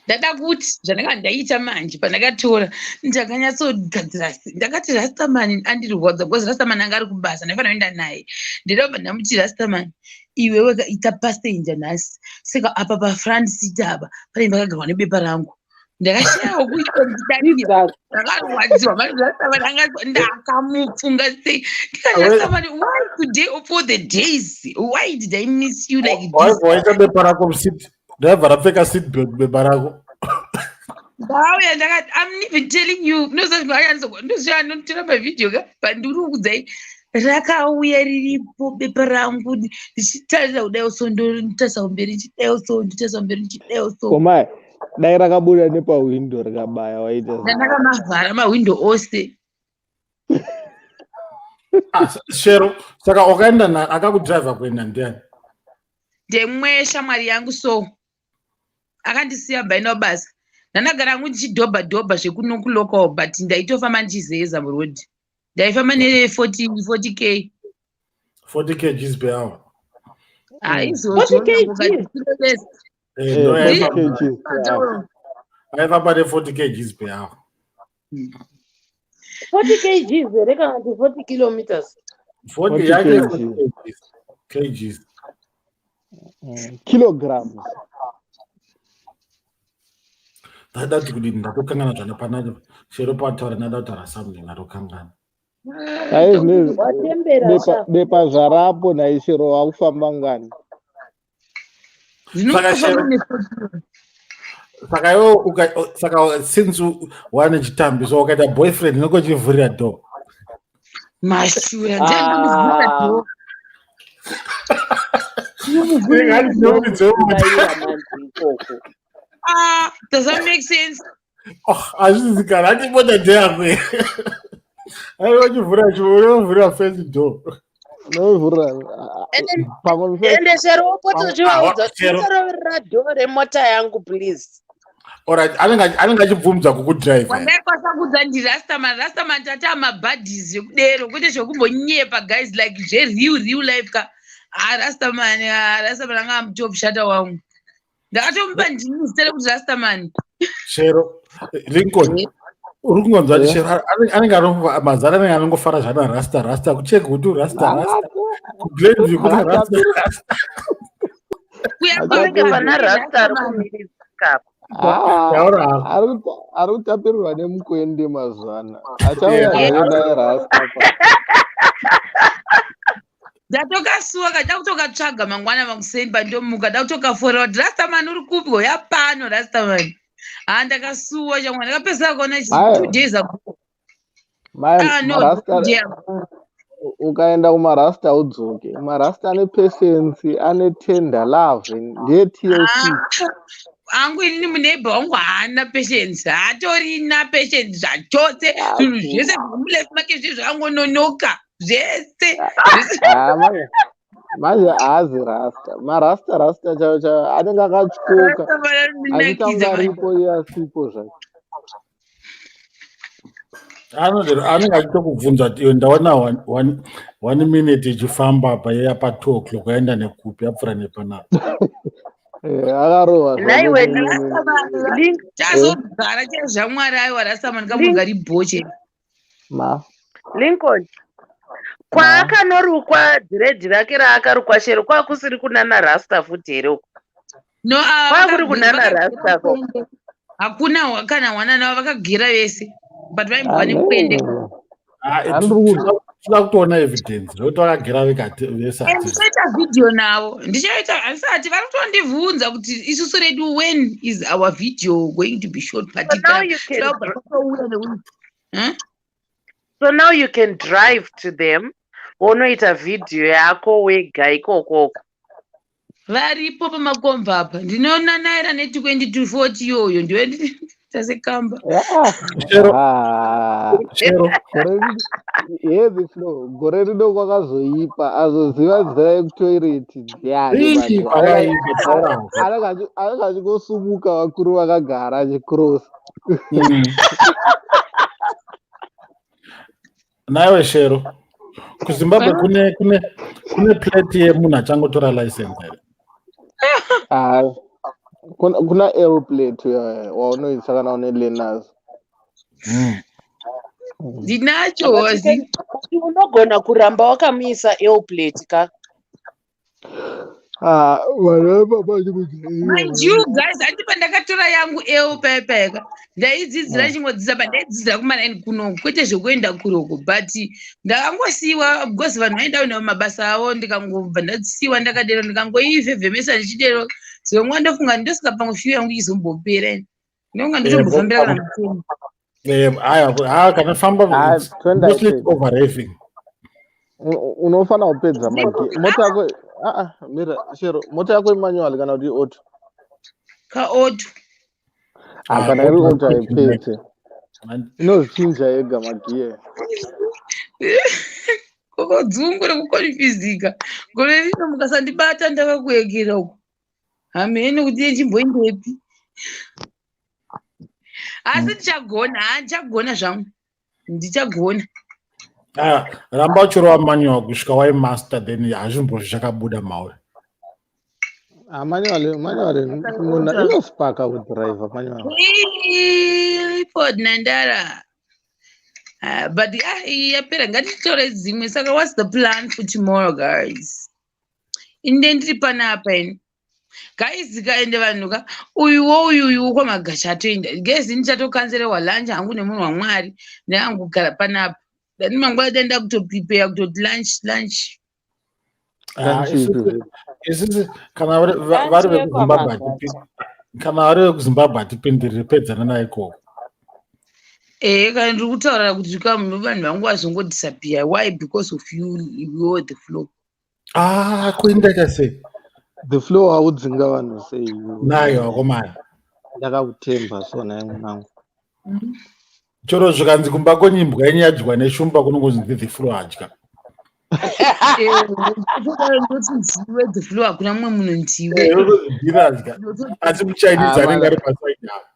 Ndada kuti zvandanga ndaita manje pandakatora ndakanyatsogadzira, ndakati Rastaman andirwadza because Rastaman anga ari kubasa ndaifanira kuenda naye. Ndinobva ndamuti Rastaman, iwe wakaita passenger nhasi, saka apa pafront seat apa pane pakagarwa nebepa rangu. Ndakashayawo kuita ndidarira, ndakarwadziwa manje Rastaman ndakamupfunga sei. Ndikati Rastaman, why today of all the days? Why did I miss you like this? Waita bepa rako mseat. Driver apfeka seat belt bepa rako. I'm not even telling you. No, ndinotora mavidhio but ndiri kukudzai rakauya riripo bepa rangu ndichitarira kudai so ndotarisa kumberi ndichidai so ndotarisa kumberi ndichidai so. Komai dai rakabuda nepawindo rikabaya waita. Ndakamavhara mawindo ose. Shero, saka ukaenda akakudriva kuenda ndiani? Ndemwe shamwari yangu so akandisiya baino basa. Ndandagara hangu ndichidhobha zvekunokulokal but ndaitofamba ndichizeza muroad. Ndaifamba ne40k. 40 kgs per hour. Haizvozvo. 40 Aifamba ne40 kgs per hour. 40 kgs here kana kuti 40 kilometers. 40 yake kgs. Kilograms. Ndada kuti kudini ndatokangana zvana panacho. Shero pataura ndataura something ndatokangana. Bepa zvarapo naishero wakufamba ngani. Saka since wane chitambi so ukaita boyfriend noko chivhurira door. Mashura ndandovhura door. Does that make sense? Azvizikana achibota ndeyakwe. Aiwachivhura first door. Ende Shero opota chivaudza kuroverera door remota yangu please. Alright, anenge achibvumidza kukudrive. Wandaikwasakuudza ndiRastaman. Rastaman tata amabhadhizi zvekudero kwete zvekumbonyepa guys like real life ka. Rastaman anga amutop shata wangu. Ndakatomupa ndini zita rekuti Rastaman. Shero, Lincoln. Uri kungonzwa kuti Shero anenge mazara anenge anongofara zvana rasta kucheka kuti rasta. Kuglenview kuti rasta. Kunenge pana rasta ari kumirizika. Ari kutapirirwa nemukwende mazwana. Achauya naye rasta. Ndatokasuwa ndakutokatsvaga mangwana makuseni pandomuka ndakutokafora kuti Rastaman uri kupi hoya pano Rastaman. Ndakasuwa chamwa ndakapesa kuona 2 days ago. Ukaenda kumarasta udzoke. Marasta ane patience, ane tender love, ndiye TLC. Angu ini muneighbor wangu haana patience, hatorina patience zvachose. Zvinhu zvese zvirimulife make zvese zvakangononoka. Zvese. Manje haazi rasta. Marasta chaiwo anenge akatyoka. Achitanga aripo iye asipo zvake. Anenge achitokubvunza kuti iwe ndaona 1 minute ichifamba paiya pa 2 o'clock aenda nekupi apfura nepanapa. Akarohwa. Naiwe chazogara chezvamwari aiwa Rastaman kambogari bhoche. Lincoln. Kwaakanorukwa dhiredhi rake raakarukwa Shero kwakusiri kunana rasta futi here uko. No, kwakuri kunana rasta ko. Hakuna kana wanana vakagera vese. But vaimbwa nemukwende. toda kutoona evidence nokuti vakagera vesati ndichaita video navo ndichaita hasati vari kutondibvunza kuti isusu redu when is our video going to be shot So now you can drive to them wonoita video yako wega ikoko varipo pamakomba apa ndinoona naira neti 2240 iyoyo ndoita sekamba heavy flow gore rido kwakazoipa azoziva zita yekutoireti ndiani anakachikosumuka vakuru vakagara achikrosa naiwe Shero kuZimbabwe kune plate yemunhu achangotora license kuna aeroplate waunoisa kana une learners ndinacho wazi unogona kuramba wakamisa aeroplate ka mind you guys handi pandakatora yangu pepeka ndaidzidzira chimwe ndaidzidzira kuma9 kuno kwete zvekuenda kuroko but ndakangosiiwa because vanhu vaenda namabasa avo ndikangobva ndasiiwa ndakadero ndikangoivhevhemesa ndichidero zomwe ndofunga ndosingapa ngofyu yangu izombopera ndinonga ndizombofambira kana mutemo kana famba overraving unofana kupedza mota yako mira Shero mota yako imanual kana kuti auto auto kana iri auto haipedze inozvichinja yega magiya kokodzungu rekukonfizika gore rino mukasandibata ndakakuegera uko hamene kuti nchimboindepi asi ndichagona zvangu ndichagona ramba uchirova manual kusvika waimaster then hazvimbozi zvakabuda mauri manual munhu inospaka kudriver manual report nandara but yapera ngatitore dzimwe saka what's the plan for tomorrow guys inde ndiri panapa ini guys kaende vanhu ka uyuwo kwamagasha atoenda gezi ndichatokanzerewa lunch hangu nemunhu wamwari neangugara panapa dani mangwana daenda kutoprepare kutoti lunch isisi kana vari vekuzimbabwe hatipindiriri pedzana naikoko kana ndiri kutaura kuti vanhu vangu vazongodisappear why because of you the flow kuindaita sei the flow haudzinga vanhu sei nayo akomana ndakakutemba sona yangu choro zvikanzi kumba konyimbwa yenyu yadyiwa neshumba kunongonzi the flow adya nziwe the flow hakuna mumwe munhu ndiwe adya asi muchinese anenge ari pasaidi apo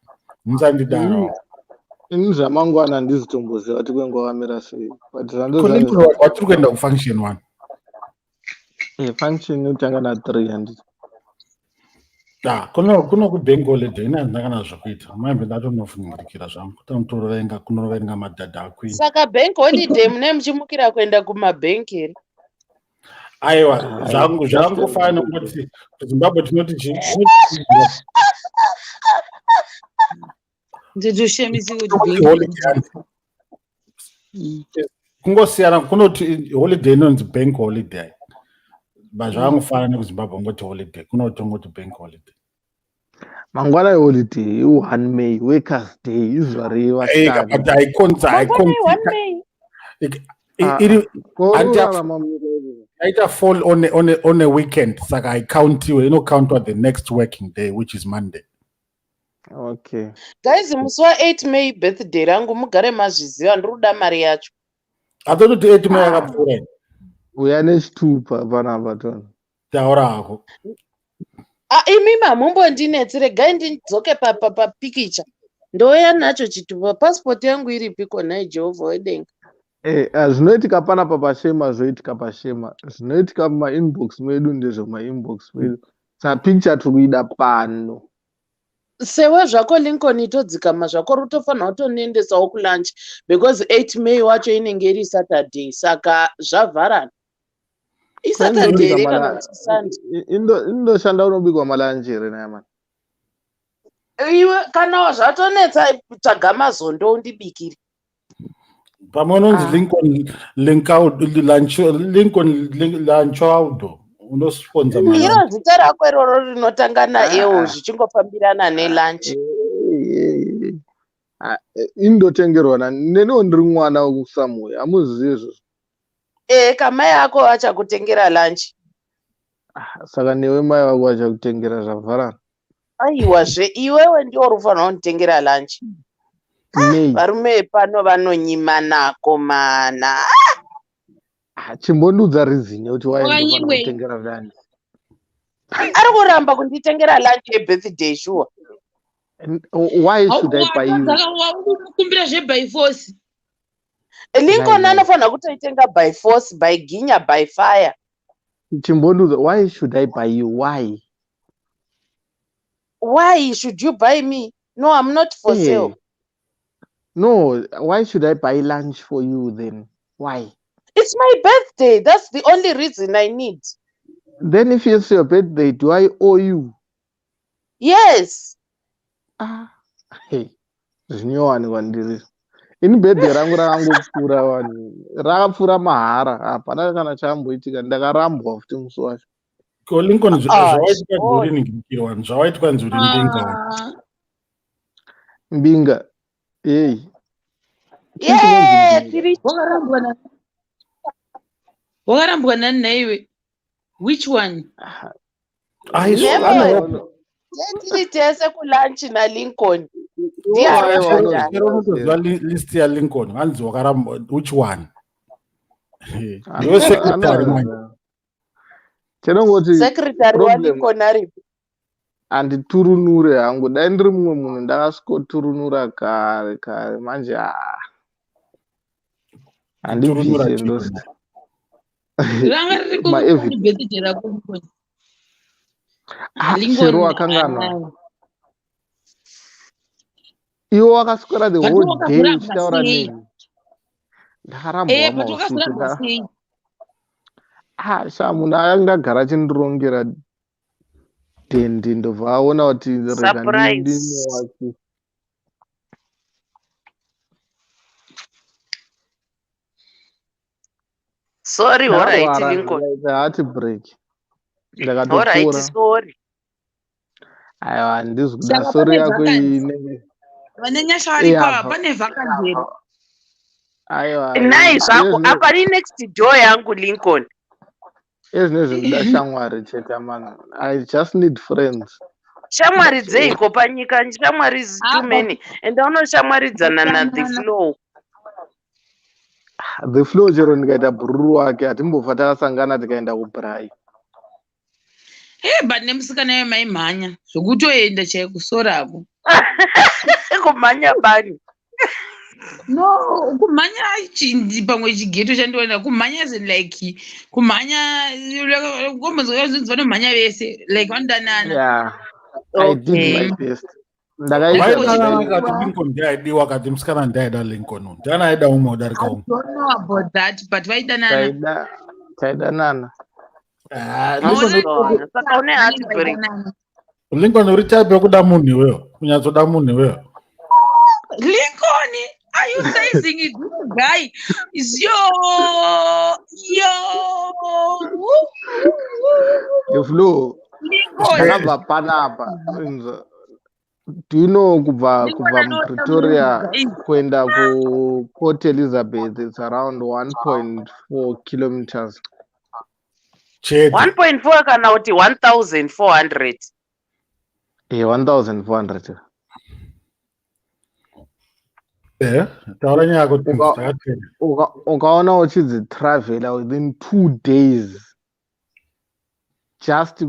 musandidaro ini zvamangwana handizitomboziva kuti kwenguva kamira sei watiri kuenda kufunction 1 function yotanga na3 handiti kuno kubank holiday ina ndakana zvokuita maimbe ndatonofuningirikira zvangu kutonotorenga kunorenga madhadha akwini saka bank holiday mune muchimukira kuenda kumabhenki here aiwa zvangu fana kuti kuZimbabwe tinoti nditoshemisi kuti kungosiyana kunoti holiday inonzi bank holiday bazvangu fana nekuZimbabwe ngoti holiday kunotongoti bank holiday mangwana holiday i1 May workers day izuva revashandi but aita fall on a weekend saka haikauntiwe inokauntwa the next working day which is Monday. Okay guys musi wa8 May birthday rangu mugare mazviziva ndiri kuda mari yacho atoti 8 May yakapfuura uya nechitupa panapa tona taura hako imi mamumbondinetsi regai ndidzoke papikicha ndouya nacho chitupa passport yangu iripi kona Jehovha wedenga zvinoitika panapa pashema zvoitika pashema zvinoitika mumainbox medu ndezvomainbox medu saka picture tiri kuida pano sewe zvako Lincoln itodzikama zvako rutofanira kutonendesawo kulunch because 8 May wacho inenge iri Saturday saka zvavharana isaturday here kana kuti Sunday indoshanda unobikwa malanje here nayamani iwe kana zvatonetsa tsvaga mazondo undibikire Pamononzi Lincoln Lanchaudo. Unosponsor iro zita rako iroro rinotanga naeo zvichingofambirana nelunch. Indotengerwa neniwo ndiri mwana wekusamwe amuzivi izvozvo. Kamai ako achakutengera lunch. Saka newe mai wako achakutengera zvavharana. Aiwazve iwewe ndiwo unofanira kunditengera lunch. Varume pano vanonyima nako mana. Chimbondudza rizini kuti waindofanira kutengera lunch. Ari kuramba kunditengera lunch yebirthday sure. Why should I buy you? Kumbira zve by force. Lincoln anofanira kutoitenga by force, by ginya, by fire. Chimbondudza, why should I buy you? Why? Why should you buy me? No, I'm not for sale. No, why should I buy lunch for you then? Why? It's my birthday. That's the only reason I need. Then if it's your birthday, do I owe you? Yes. Hey, zvinyowani kwandiri. Ini birthday rangu rakangopfuura vanhu. Rakapfuura mahara. Hapana kana chamboitika. Ndakarambwa futi musi wacho. Ko Lincoln zvawaitwa kuriningirwa zvawaitwa nzuri mbinga. Hey. Wakarambwa nani naiwe? Which one? Tiri tese kulunch na Lincoln. List ya Lincoln hanzi wakarambwa which one? Yo secretary man. Chenongoti secretary wa Lincoln ari. Anditurunure hangu dai ndiri mumwe munhu ndakasikoturunura kare manje handibvise ndosi. Chero wakanganwa iwo wakaswera the whole day uchitaura neni. Ndakarambwa mausiku sha munhu anga agara achindirongera dende ndobva aona kuti rega ndimowake. Sorry, alright, Lincoln. Heart break. Alright, sorry. Aiwa ndizvikuda sorry yako inenge. Vananyasha varipa pane vacant. Aiwa. Nice zvako apa ni next door yangu Lincoln. Ezvinezvikuda shamwari chete man. I just need friends. Shamwari dzeiko panyika, shamwari is too many. And unoshamwaridzana na the flow. The flow chero ndikaita bhururu wake hatimbofa takasangana tikaenda kubrai. But nemusikana yemaimhanya zvokutoenda chaikusorako. Kumhanya bani? No, kumhanya chindi pamwe chigeto chandoenda kumhanya as in like kumhanya vanomhanya vese like vandanana. Yeah. I did my best. Lincoln ndaidiwa kati musikana ndaida Lincoln. Ndana aida umwe udarika umwe. I don't know about that, but vaidanana. Taidanana. Lincoln uri type yekuda munhu iweyo, kunyatsoda munhu iweyo. Lincoln, are you sizing it? This guy is yo. The flow. Lincoln. Do you know kubva Pretoria kuenda ku Port Elizabeth it's around 1.4 kilometers. 1.4 kana kuti 1,400. 1,400. Taura nyako ukaona uchidzi travela within 2 days just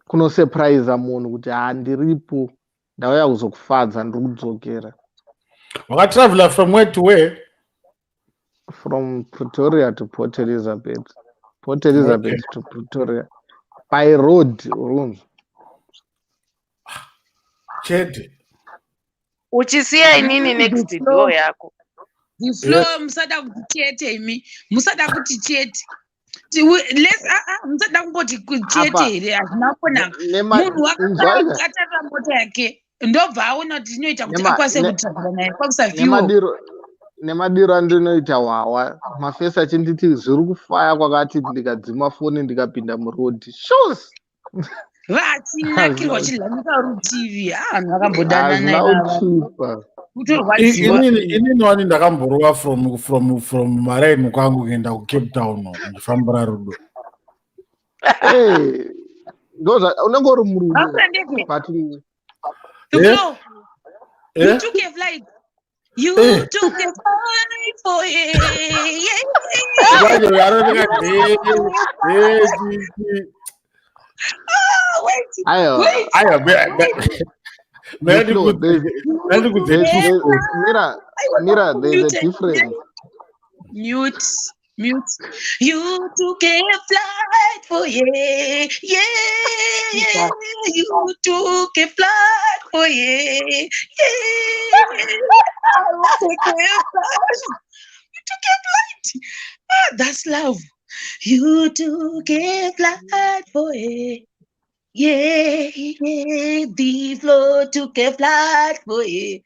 kuno surprise munhu kuti ndiripo ndauya kuzokufadza ndiri kudzokera. Wakatravela from where to where? From Pretoria to Port Elizabeth. Port Elizabeth to Pretoria. By road, Urunzi. Chete. Uchisiya inini next door yako. The flow musada kuti chete imi. Musada kuti chete. Musada kungoti chete here. Hazina kunaka. Munhu wakatara mota yake. ndobva aona kuti inoita kuti akwanise kutravel naye kwakusafiwo nemadiro andinoita hwawa mafesi achinditi zviri kufaya kwakati ndikadzima foni ndikapinda murodhi shos vatinakirwa chidlamika rutivi vanhu vakambodana naye inini wani ndakamborova from maraini kwangu kuenda kucape town ndichifambira rudo unenge uri murudo You took a flight. You took a flight for Mira, there's a difference. Mute. You took a flight for yeah. You took a flight for yeah. You took a flight. That's love. You took a flight for yeah. The flow took a flight for yeah.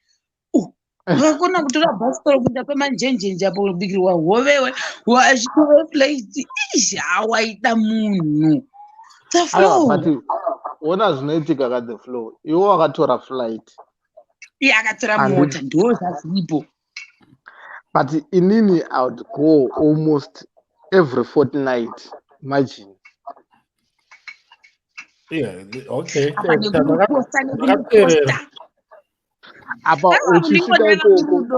Hakuna kutoka bastoro kuenda pamanjenjenje apo kubikirwa hovewe washitowe plate hawaita munhu the flow but ona zvinoitika ka the flow iwo wakatora flight akatora mota ndo zvazvipo but inini I would go almost every fortnight imagine okay apa uchisvika ikoko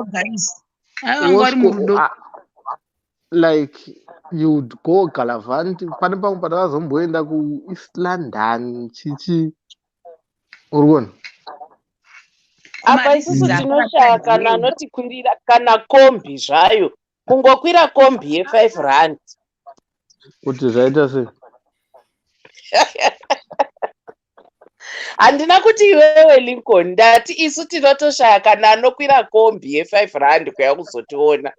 like you'd go Galavanti pane pamwe patakazomboenda kuEast London chichi urikuona apa isusu tinoshaya kana anotikwirira kana kombi zvayo kungokwira kombi ye5 rand kuti zvaita sei handina kuti iwewe Lincoln ndati isu tinotoshaya kana anokwira kombi ye5 rand kuya kuzotiona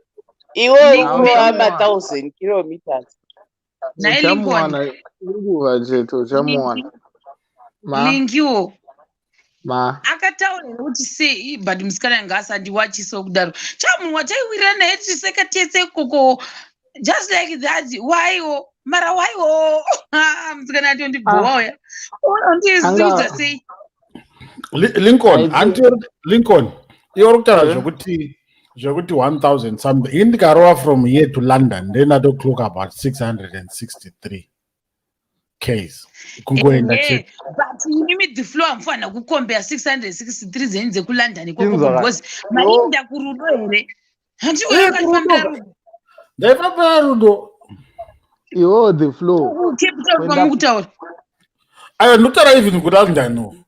iwo ikuwa 1000 kilometers naye Lincoln nguva cheto chamuwana lingiwo ma akataurira kuti sei but musikana ngasandiwachiso kudaro chamunwa chaiwirira naye tiseka tese koko just like that waiwo mara waiwo musikana atondibhoya unondizudza sei Lincoln iwe uri kutaura zvokuti 1000 something ini ndikarova from here to London then atoclock about 663 Ks kungoenda chete but inimi the flow amfanira kukombea 663 zeni dzekulondon ikoko because mainda kurudo here handiwakafambira rudo ndaifambira rudo iwo the flow kwamukutaura ayo ndotara even kulondon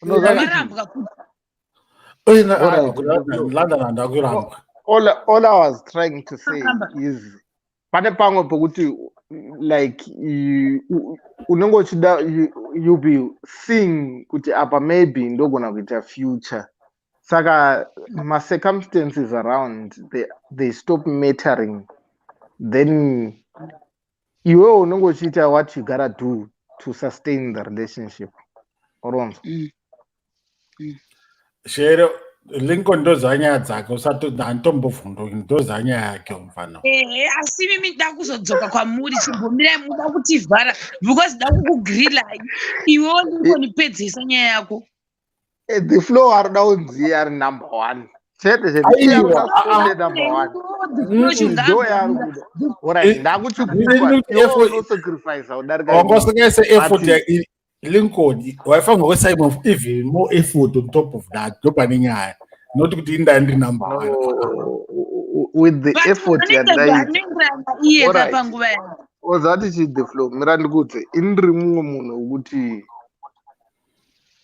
unozamarambwa kuti London handakurambwa all I was trying to say is pane pamwe pokuti like unenge uchida you be seeing kuti apa maybe ndogona kuita future saka ma circumstances around they stop mattering then iwe unenge uchiita what you gotta do to sustain the relationship oronzo Sharon Lincoln ndozanya dzake usatombovhunduki ndozanya yake umfana asi mimi nda kuzodzoka kwamuri chimbomirai muda kutivhara because nda kukugrila iwewo ndingonipedzesa nyaya yako the flow arida unziya ari number 1 chete number 1 ndakuchisacrifice udarikaongosekaise effort Lincoln waifanira kuisa even more effort on top of that ndopane nyaya not kuti inda ndiri number 1 with the effort yandaiita panguva yangu ozati chi the flow mira ndikuti indiri mumwe munhu wekuti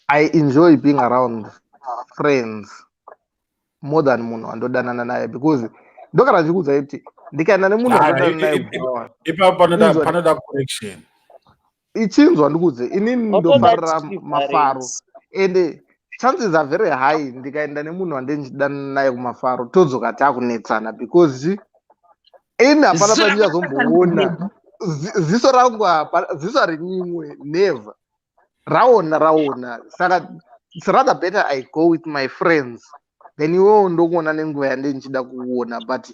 I enjoy being around friends more than munhu andodanana naye because ndokana ndikuudza kuti ndikaenda nemunhu andodanana naye ipapo panoda correction ichinzwa ndikuudze inini ndofarira mafaro ende chances are very high ndikaenda nemunhu andinchidana naye kumafaro todzoka takunetsana because ini hapana pandichazomboona ziso rangu ziso rinyimwe never raona saka it's rather better I go with my friends then iwewo ndokuona nenguva yande ndichida kuona, but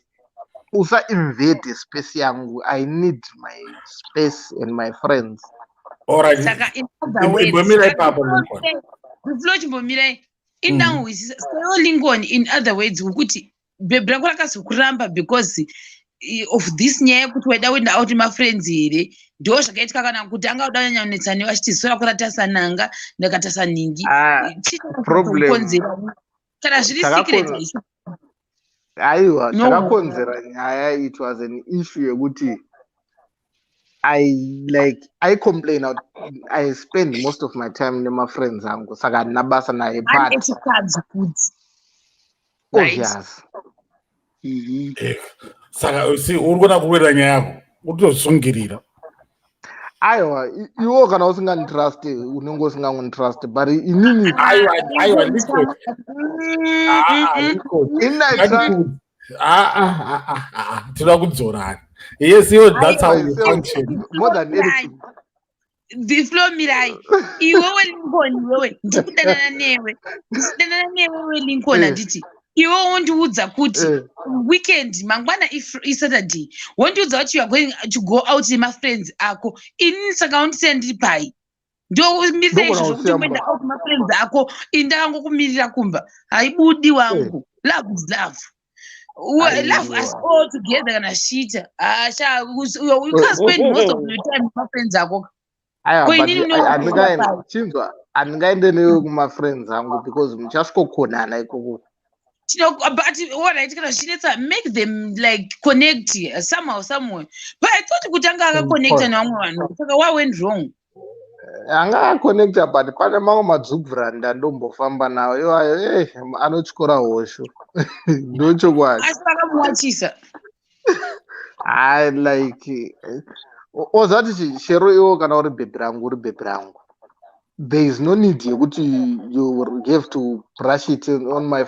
usa-invade space yangu. I need my space and my friends. Alright. Saka in other words, chimbomirai indangowisisa sayo Lincoln in other words ukuthi bebra rako rakazokuramba because of this nyaya yekuti waida kuenda out nemafriends here ndo zvakaitika kana kuti anga uda kunyanya kunetsa newe achiti sora kuratasa nanga ndakatasa ningi Problem kana zviri secret haisho aiwa chakakonzera nyaya, it was an issue yekuti I complain out. I spend most of my time with my friends angu saka nabasa naye but yes. Saka uri kuona kuwera nyaya yako utozosungirira. Aiwa iwo kana usinganditrust unenge usingangonditrust but inini tinoda kudzorana. Yes, that's how you function. More than anything. The flow mirai. Iwewe Lincoln wewe ndikudanana newe. Ndikudanana newe Lincoln anditi. Iwe wondiudza kuti weekend mangwana Saturday wondiudza kuti you are going to go out with my friends ako ini saka undisendiri pai ndo misa izvo kuti uenda out with my friends ako indakangokumirira kumba haibudi wangu. Love is love. Love us all together kana shita you can spend most of your time with my friends ako andingaende newe kuma-friends angu because muchasvikokonana ikoko. But what I think she make them like connect somehow somewhere. But I thought kuti anga akaconnecta nevamwe vanhu saka what went wrong? Anga aconnecta but pane mamwe madzubvura ndandombofamba nawo iwayo anotyora hosho ndochokwadi asi vakamuwachisa like ozati Shero iwo kana uri bhebhi rangu there is no need yekuti you have to brush it on my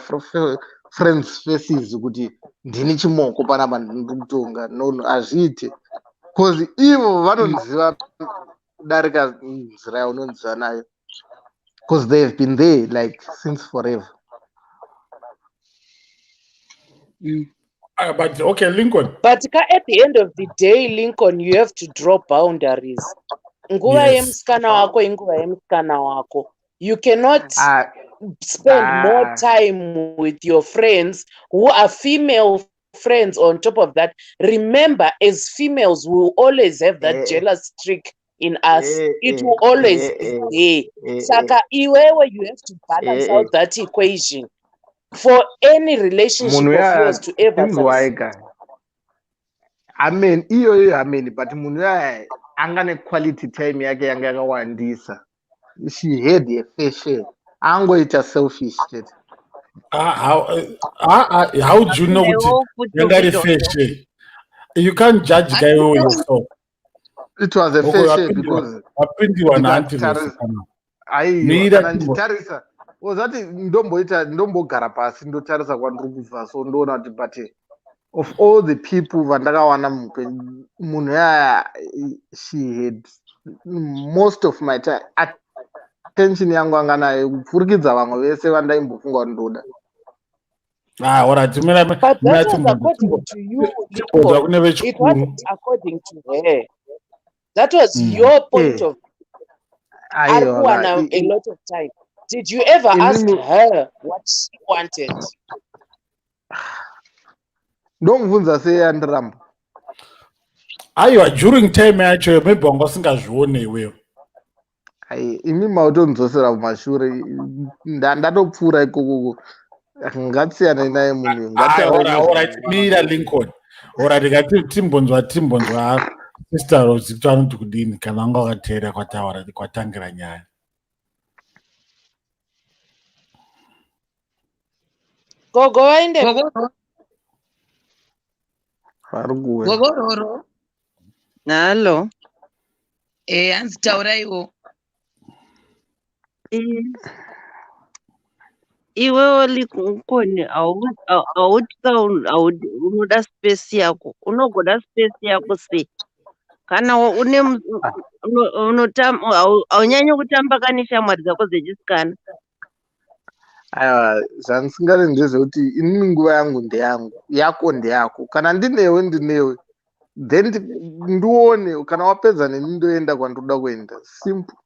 friends faces kuti ndini chimoko panapa ndiri kutonga no azviite because ivo vanonziva kudarika nzira yaunonziva nayo because they have been there like since forever. But okay, Lincoln. But at the end of the day, Lincoln, you have to draw boundaries. Nguva yemusikana wako inguva yemusikana wako. You cannot spend more time with your friends who are female friends on top of that. Remember, as females, we will always have that jealous streak in us. It will always be there. Saka iwewe, you have to balance out that equation for any relationship of yours to ever succeed. I mean, but munhu angane quality time yake yanga yakawandisa. She had a fair share. Angoita selfish shit. How do you know what a fair share? You can't judge guy yourself. It was a fair share because nditarisa ozati ndombogara pasi ndotarisa kwandiri kubva so ndoona kuti but of all the people vandakawana mupenyu munhu yaya she had most of my time attention yangu anga nayo kupfurikidza vamwe vese vandaimbofunga kuti ndoda. But that was according to you, it wasn't according to her. That was your point of Arkuana a lot of time. Did you ever ask her what she wanted? Ndongibvunza sei andiramba. Aiwa during time yacho maybe wanga usingazvione iwewe. Imi mautondzosera kumashure ndatopfuura ikoko ngatisiyane naye munhu alright mira Lincoln alright ngati timbonzwa sister Rose kuti anoti kudini kana anga wakatera kwataura kwatangira nyaya. Gogo waende Gogororo. Halo. Hanzi tauraiwo. Iwewe Lincoln unoda space yako, unogoda space yako sei? Kana unotamba haunyanyi kutamba kane shamwari dzako dzechisikana? aiwa zvandisingari ndezvekuti inini nguva yangu ndeyangu yako ndeyako kana ndinewe then ndione kana wapedza neni ndoenda kwandoda kuenda simple.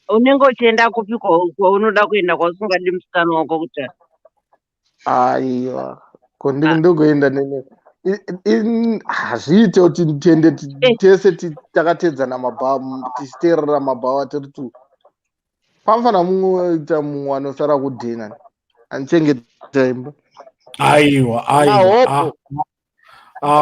Unenge uchienda kupi kwaunoda kuenda kwausingadi musikana wako kuti aiwa ndogoenda nene hazviite kuti tiende tese takatedzana mabhawa tichiteerera mabhawa tiri tu panofanira mumwe ita mumwe anosara kudhena anochengeta imba. aiwa mahobho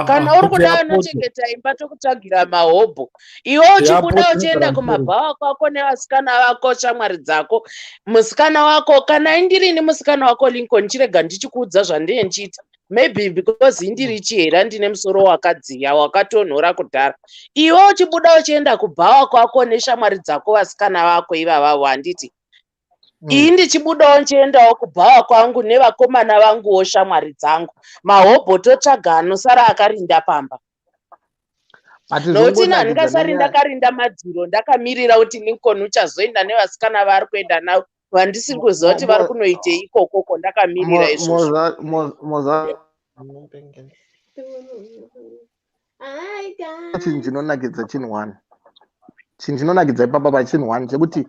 kana uri kuda anochengeta imba tokutsvagira mahobho iwe uchibuda uchienda kumabhawa kwako nevasikana vako shamwari dzako musikana wako kana indirini musikana wako Lincoln chirega ndichikuudza zvandine nchiita maybe because indiri chihera ndine musoro wakadziya wakatonhora kudhara iwe uchibuda uchienda kubhawa kwako neshamwari dzako vasikana vako ivavavo handiti iyi ndichibudawo ndichiendawo kubhawa kwangu nevakomana vanguwo shamwari dzangu mahobho totsvaga anosara akarinda pamba nokuti handingasari ndakarinda madziro ndakamirira kuti Lincoln uchazoenda nevasikana vari kuenda navo vandisiri kuziva kuti vari kunoitei ikokoko ndakamirira izvozvo. chinhu chinonakidza ipapa pachinhu 1 chekuti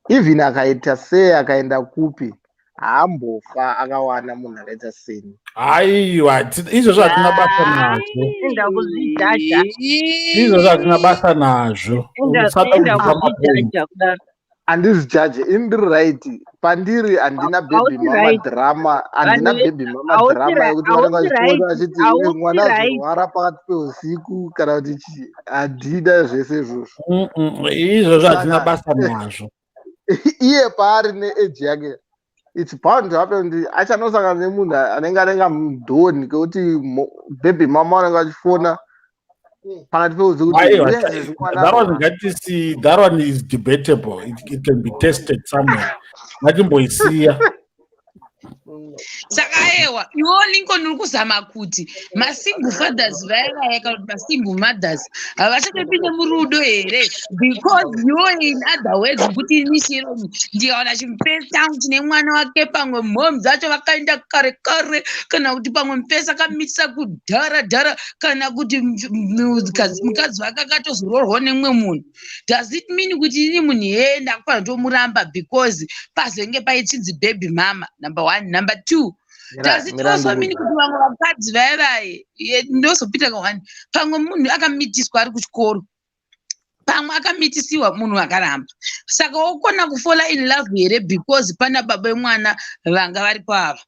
even akaita sei akaenda kupi haambofa akawana munhu akaita seni. aiwa izvozvo hatina basa nazvo, enda kuzvijaja izvozvo hatina basa nazvo. Handizijaje indiri right pandiri handina baby mama drama handina baby mama drama yekuti vanenge vachiona vachiti mwana azorwara pakati peusiku kana kuti chii handina zvese izvozvo. Izvozvo hatina basa nazvo. Iye paari neeji yake it's bound to happen achanosangana nemunhu anenge mudhoni kekuti baby mama vanenge vachifona pakati peusiku that one is debatable. It can be tested somewhere. Ngatimboisiya. Saka ewa iwo Lincoln uri kuzama kuti masingle fathers vaya kana kuti masingle mothers havachatopinde murudo here because you in other words kuti ini Sharon ndikaona chimupesi changu chine mwana wake pamwe mhombi dzacho vakaenda kare kare kana kuti pamwe mupesi akamitisa kudhara kana kuti mukadzi wake akatozororwa nemumwe munhu. Does it mean kuti ini munhu yeye ndakufanira kutomuramba because pazenge paichinzi baby mama number 1. Number 2, does it also mean kuti vamwe vakadzi vaya ndozopita ka1 pamwe munhu akamitiswa ari kuchikoro pamwe akamitisiwa munhu akaramba saka wokona kufola in love here because pana baba vemwana vanga vari pava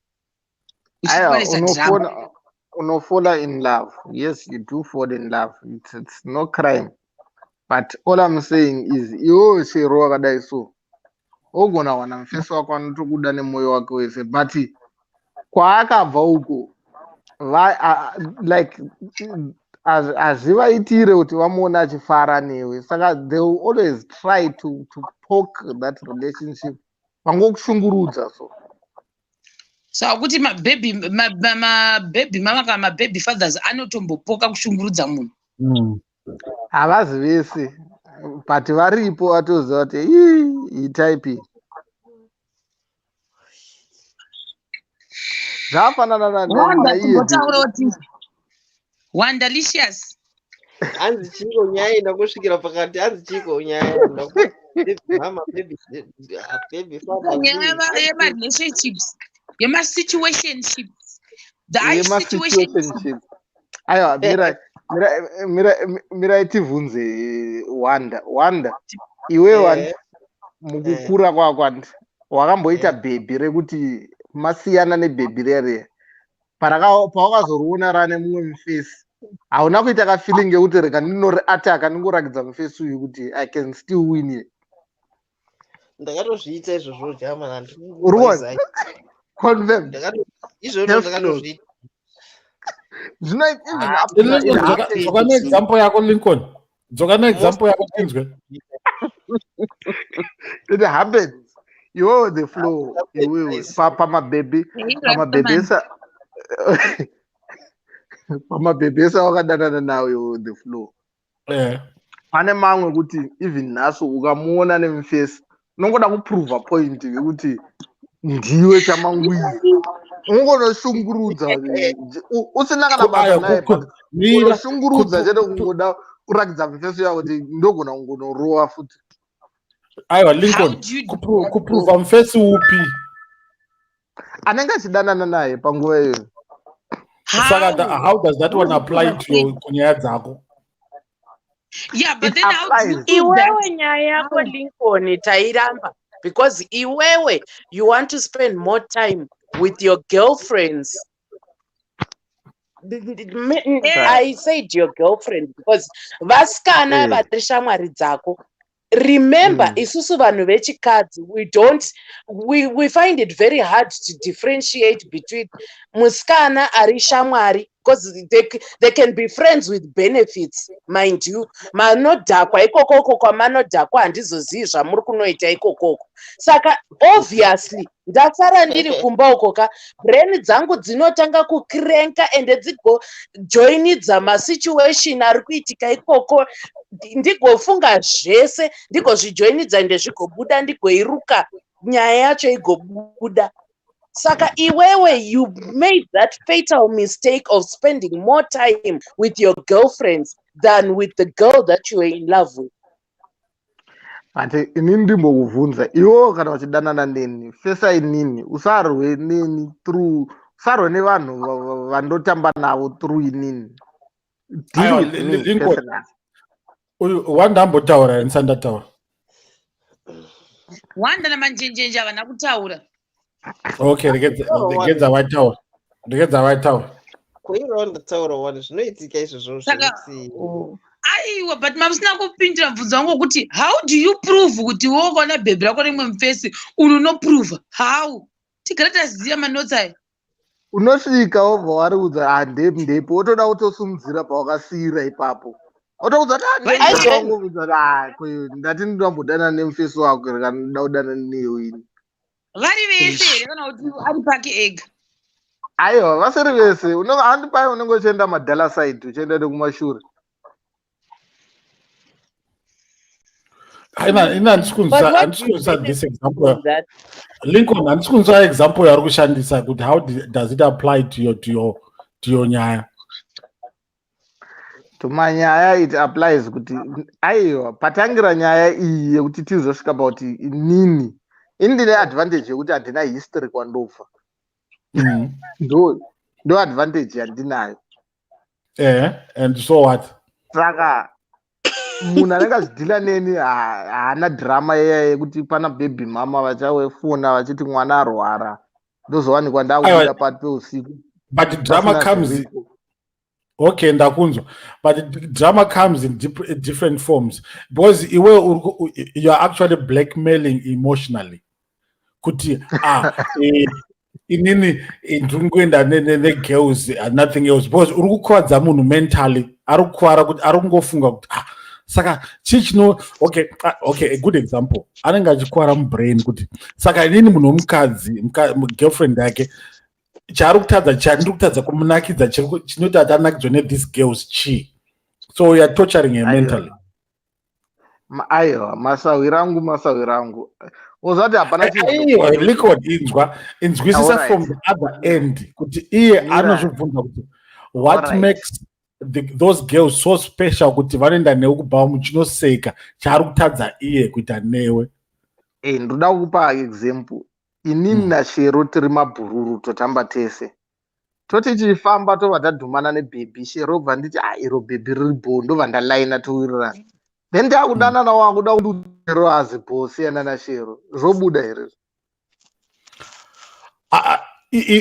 unofola in love. Yes, you do fall in love. It's no crime, but all I'm saying is iwo chero wakadai so ogona wana mufesi wako anotokuda nemwoyo wake wese but kwaakabva uko like hazvivaitire kuti vamuona achifara newe saka they will always try to poke that relationship vangokushungurudza so kuti mabhebi mama kana mabhebi fathers anotombopoka kushungurudza munhu havazi vese but varipo atoziva kuti itaipi zvafanana Wonderlicious. Hanzi chiko nyaenda kusvikira pakati hanzi chiko nyaenda mama baby father yema relationships yema situationships the situationship aiwa mira itivhunze wanda iwewe mukukura kwako wakamboita bhebhi rekuti masiyana nebhebhi rere pawakazoriona rane mumwe mufesi hauna kuita kafeeling yekuti rega ndinoriataka ndingorakidza mufesi uyu kuti I can still win here? Ndakatozviita izvozvo jama urikuona confirm izvozvo ndakatozviita dzoka neexample yako Lincoln dzoka neexample yako tinzwe it happens iwewe the flow iwewe pamabhebhesa wakadanana nawe the flow pane mamwe kuti even naso ukamuona nemufesi unongoda kuprova point yekuti ndiwe chamangwizi ungonoshungurudza usina kana basa naye but unoshungurudza chete kungoda kurakidza mifeso yako kuti ndogona kungonorowa futi. Aiwa Lincoln kuprova mufesi upi anenge achidanana naye panguva iyoyo. Saka how does that one apply to kunyaya dzako? Yeah, but then how do you iwewe nyaya yako Lincoln tairamba because iwewe you want to spend more time with your girlfriends. I said your girlfriend because vasikana vari shamwari dzako. Remember, isusu vanhu vechikadzi, we find it very hard to differentiate between musikana ari shamwari because they can be friends with benefits, mind you. Manodhakwa ikokoko kwamanodhakwa handizozivi zvamuri kunoita ikokoko. Saka obviously ndasara ndiri kumba ukoka brain dzangu dzinotanga kukrenka ende dzigojoinidza masituation ari kuitika ikoko ndigofunga zvese ndigozvijoinidza ende zvigobuda ndigoiruka nyaya yacho igobuda. Saka iwewe you made that fatal mistake of spending more time with your girlfriends than with the girl that you were in love with. Ati inini ndimbokuvhunza iwo kana vachidanana neni fesa inini usarwe neni through usarwe nevanhu vandotamba navo through inini. Wandambotaura ndisandataura. Wanda namanjenjenje havana kutaura. Okay, regedza vaitaura. Kuirawo ndataura wani zvinoitika izvozvo zvinotii. Aiwa, but mamusina kupindira bvunzo wangu kuti how do you prove kuti wokaona bhebhi rako rimwe mufesi unonoprova how? Tigara taziya manotsi aya. Unosvika wobva wariudza ndepo wotoda kutosumudzira pawakasiyira ipapo. Otoudza ndati ndambodana nemufesi wako kana ndoda kudana newe ini. Vari vese here kana kuti ari pake ega? Aiwa, vasiri vese. Handipai unenge uchienda madhala side uchienda nekumashure. Handisikunzwa this example. Lincoln, handisikunzwa example yauri kushandisa kuti how does it apply to your nyaya? Tumanyaya it applies kuti aiwa patangira nyaya iyi yekuti tizosvika pauti inini indine advantage yekuti handina history kwandobva. Ndo advantage yandinayo. And so what? Saka munhu anenge achidhila neni haana drama yekuti pana baby mama vachafona vachiti mwana arwara ndozowanikwa ndakubuda pati peusiku. But drama comes. Okay, ndakunzwa. But drama comes in different forms because you are actually blackmailing emotionally. Kuti inini ndingoenda ne-girls and nothing else because uri kukuvadza munhu mentally ari kukwara kuti ari kungofunga kuti saka okay, a good example anenge achikwara mubrain kuti saka inini munhu womukadzi girlfriend yake chandiri kutadza kumunakidza chinoti atanakidzwa ne-these girls so youare torturing her mentally. Aiwa, masawi rangu uzati hapana inzwisisa from the other end kuti iye anozvibvunza kuti what makes those girls so special kuti vanoenda newe kubva muchinoseka chaari kutadza iye kuita newe. Ndoda kukupa example. Inini naShero tiri mabhururu totamba tese toti tichifamba tobva tadhumana nebhebhi Shero obva nditi iro bhebhi riri bho ndobva ndalaina towirirana then ndakudanana wangu da kundiro azi bhosi yana naShero zvobuda here.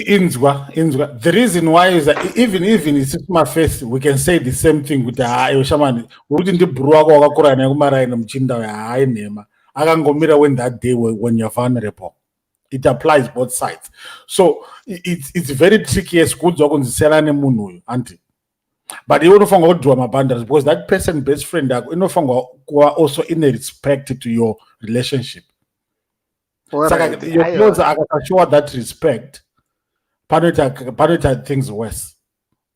Inzwa the reason why is that even it's my face we can say the same thing kuti shamani uri ndibhuru wako wakakura naye kumaraini muchinda hainhema akangomira when that day when you're vulnerable. It applies both sides. So it's very tricky esikudzwa kunzisiyana nemunhu uyu anti. But iwe unofanirwa kudhiwa maboundaries because that person best friend yako inofanirwa kuva also in a respect to your relationship. Saka your clothes akashow that respect panoita things worse.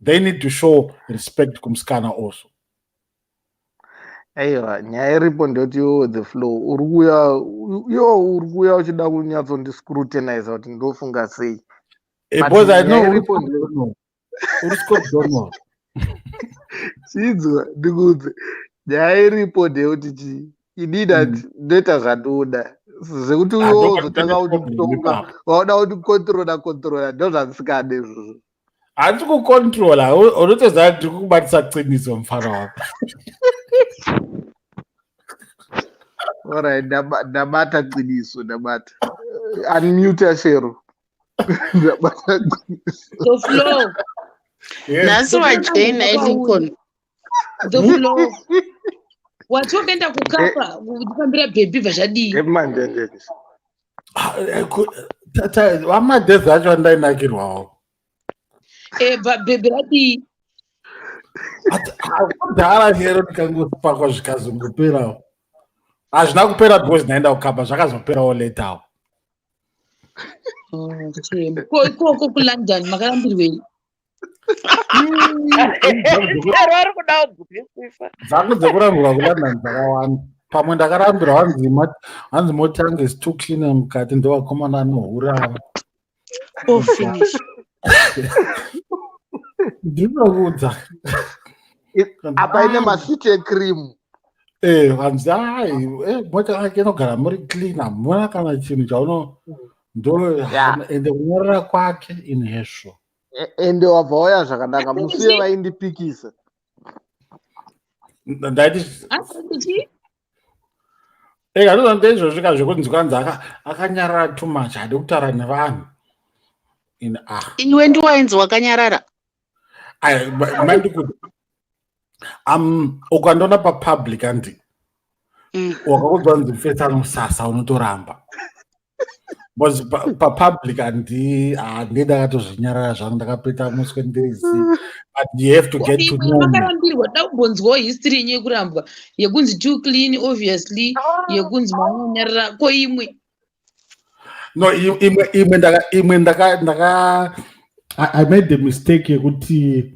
They need to show respect kumskana also. aiwa nyaya iripo ndoti iwo the flow uri kuuya uchida kunyatsondiscrutinize kuti ndofunga sei but Because I nyaya know iripo uri Scott Donald. chidzwa ndikudze nyaya iripo ndeyekuti chi inida ndoita zvandoda zvekuti iwo uzotanga kuti kutonga waoda kuti controla ndo zvandisingade izvozvo Handisi kucontrola, unotoziva kuti ndiri kubatisa qiniso mufana wako. Alright, ndabata qiniso ndabata unmute Shero. Ndabata qiniso. The flow. Nhasi wajoina eLincoln. The flow. Wachokenda kukapa kutambira bhebhi zvadii. Emandende. Vamadhezi acho andainakirwawo. Bhebhi radii. Kudhara chero ndikangopakwa zvikazongoperawo. Hazvina kupera because ndaenda kukapa zvakazoperawo letawo. Ikoko kuLondon makarambirwei. Vari kuda kugupisa. Dzangu dzekurambirwa kuLondon dzakawanda. Pamwe ndakarambirwa hanzi motange is too clean mukati ndovakomana anohura. Finish. Ndinokuudza. Apa ine masviti ekrimu. Vanzi mota yake inogara muri clean hamuna kana chinhu chauno ende kunyorera kwake inhesvo. Ende wabva wauya zvakanaka musiye vaindipikisa. Ndaiti handizva ndeizvosvika zvekunzi kwanzi akanyarara too much hadi kutaura nevanhu. Iwe ndiwainzi wakanyarara. Mandikuti ukandoona papublic andi wakakudzwa nzi mfesa musasa unotoramba because papublic ndakatozvinyarara zvangu ndakapeta muswe ndirizi but you have to get to know me. Makarambirwa dabonzwawo history yenyu yekurambwa yekunzi too clean obviously yekunzi manonyarara ko imwe. No, imwe ndaka I made the mistake yekuti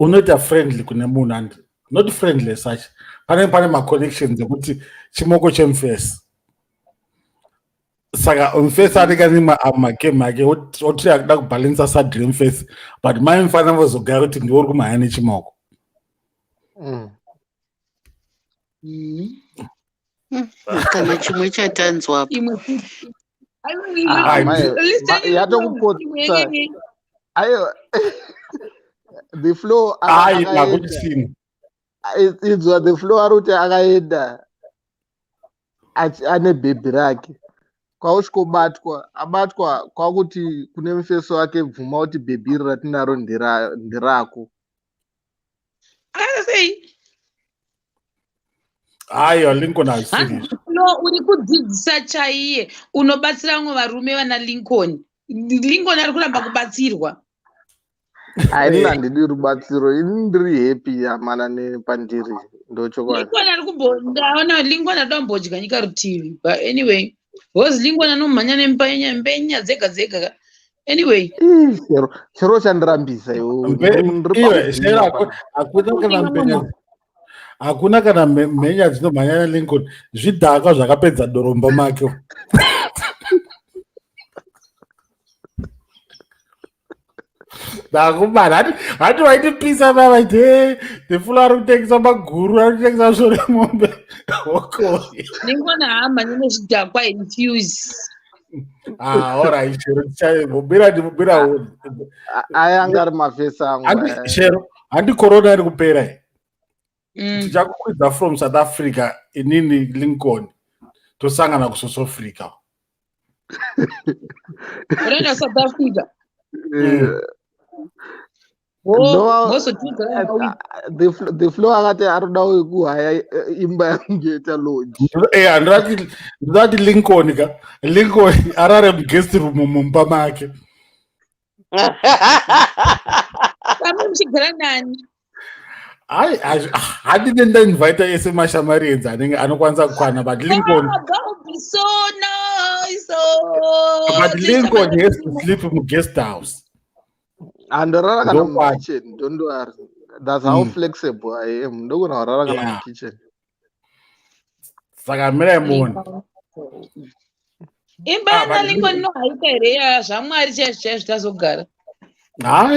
unoita friendly kune munhu and not friendly as such. Pane ma-connections ekuti chimoko chemufesi. Saka mufesi anenge ane magame ake oti akuda kubhalansa sadri mufesi but mai mufanira kuzogara kuti ndiwe uri kumhanya nechimoko. Kana chimwe chatanzwa. Yatokupotsa. Ayo. The flow idzwa the flow ari kuti akaenda ane bhebhi rake abatwa kwakuti kune mufeso wake bvuma kuti bhebhi iri ratinaro ndirako. Aiyo Lincoln asiri. No, uri kudzidzisa chaiye unobatsira vamwe varume vana Lincoln. Lincoln ari kuramba kubatsirwa. Haina handidi rubatsiro ini ndiri happy amana nepandiri ndochokwadi. Lincoln ari kubondaona Lincoln adambodya nyika rutivi but anyway because Lincoln anomhanya nembenya dzega dzega. Anyway chero chandirambisa hakuna kana mhenya dzinomhanya naLincoln zvidhaka zvakapedza doromba make. Ndakubara hati waitipisa baba the full ari kutengesa maguru ari kutengesa zvore mombe. Lincoln haamhanya nezvidhakwa infuse. Alright, Shero, mubira ayanga ari mafesa angu. Shero, handi corona iri kupera. Tichakukwidza from South Africa inini Lincoln tosangana kuSouth Africa. Unaenda South Africa? The flow akati aruda kuhaya imba yangeta lodge. Ndati Lincoln arare muguest room mumba make. Kama mchigara nani? Hadinge ndainvita ese mashamari enzanenge anokwanisa kukwana but Lincoln so nice. But Lincoln has to sleep in guest house. Andorara kana macheni don't worry. That's how flexible I am. Ndogona warara kana kitchen. Saka mira muone. Imba na Lincoln no haita ere zvamwari chaizvo zvitazogara. No,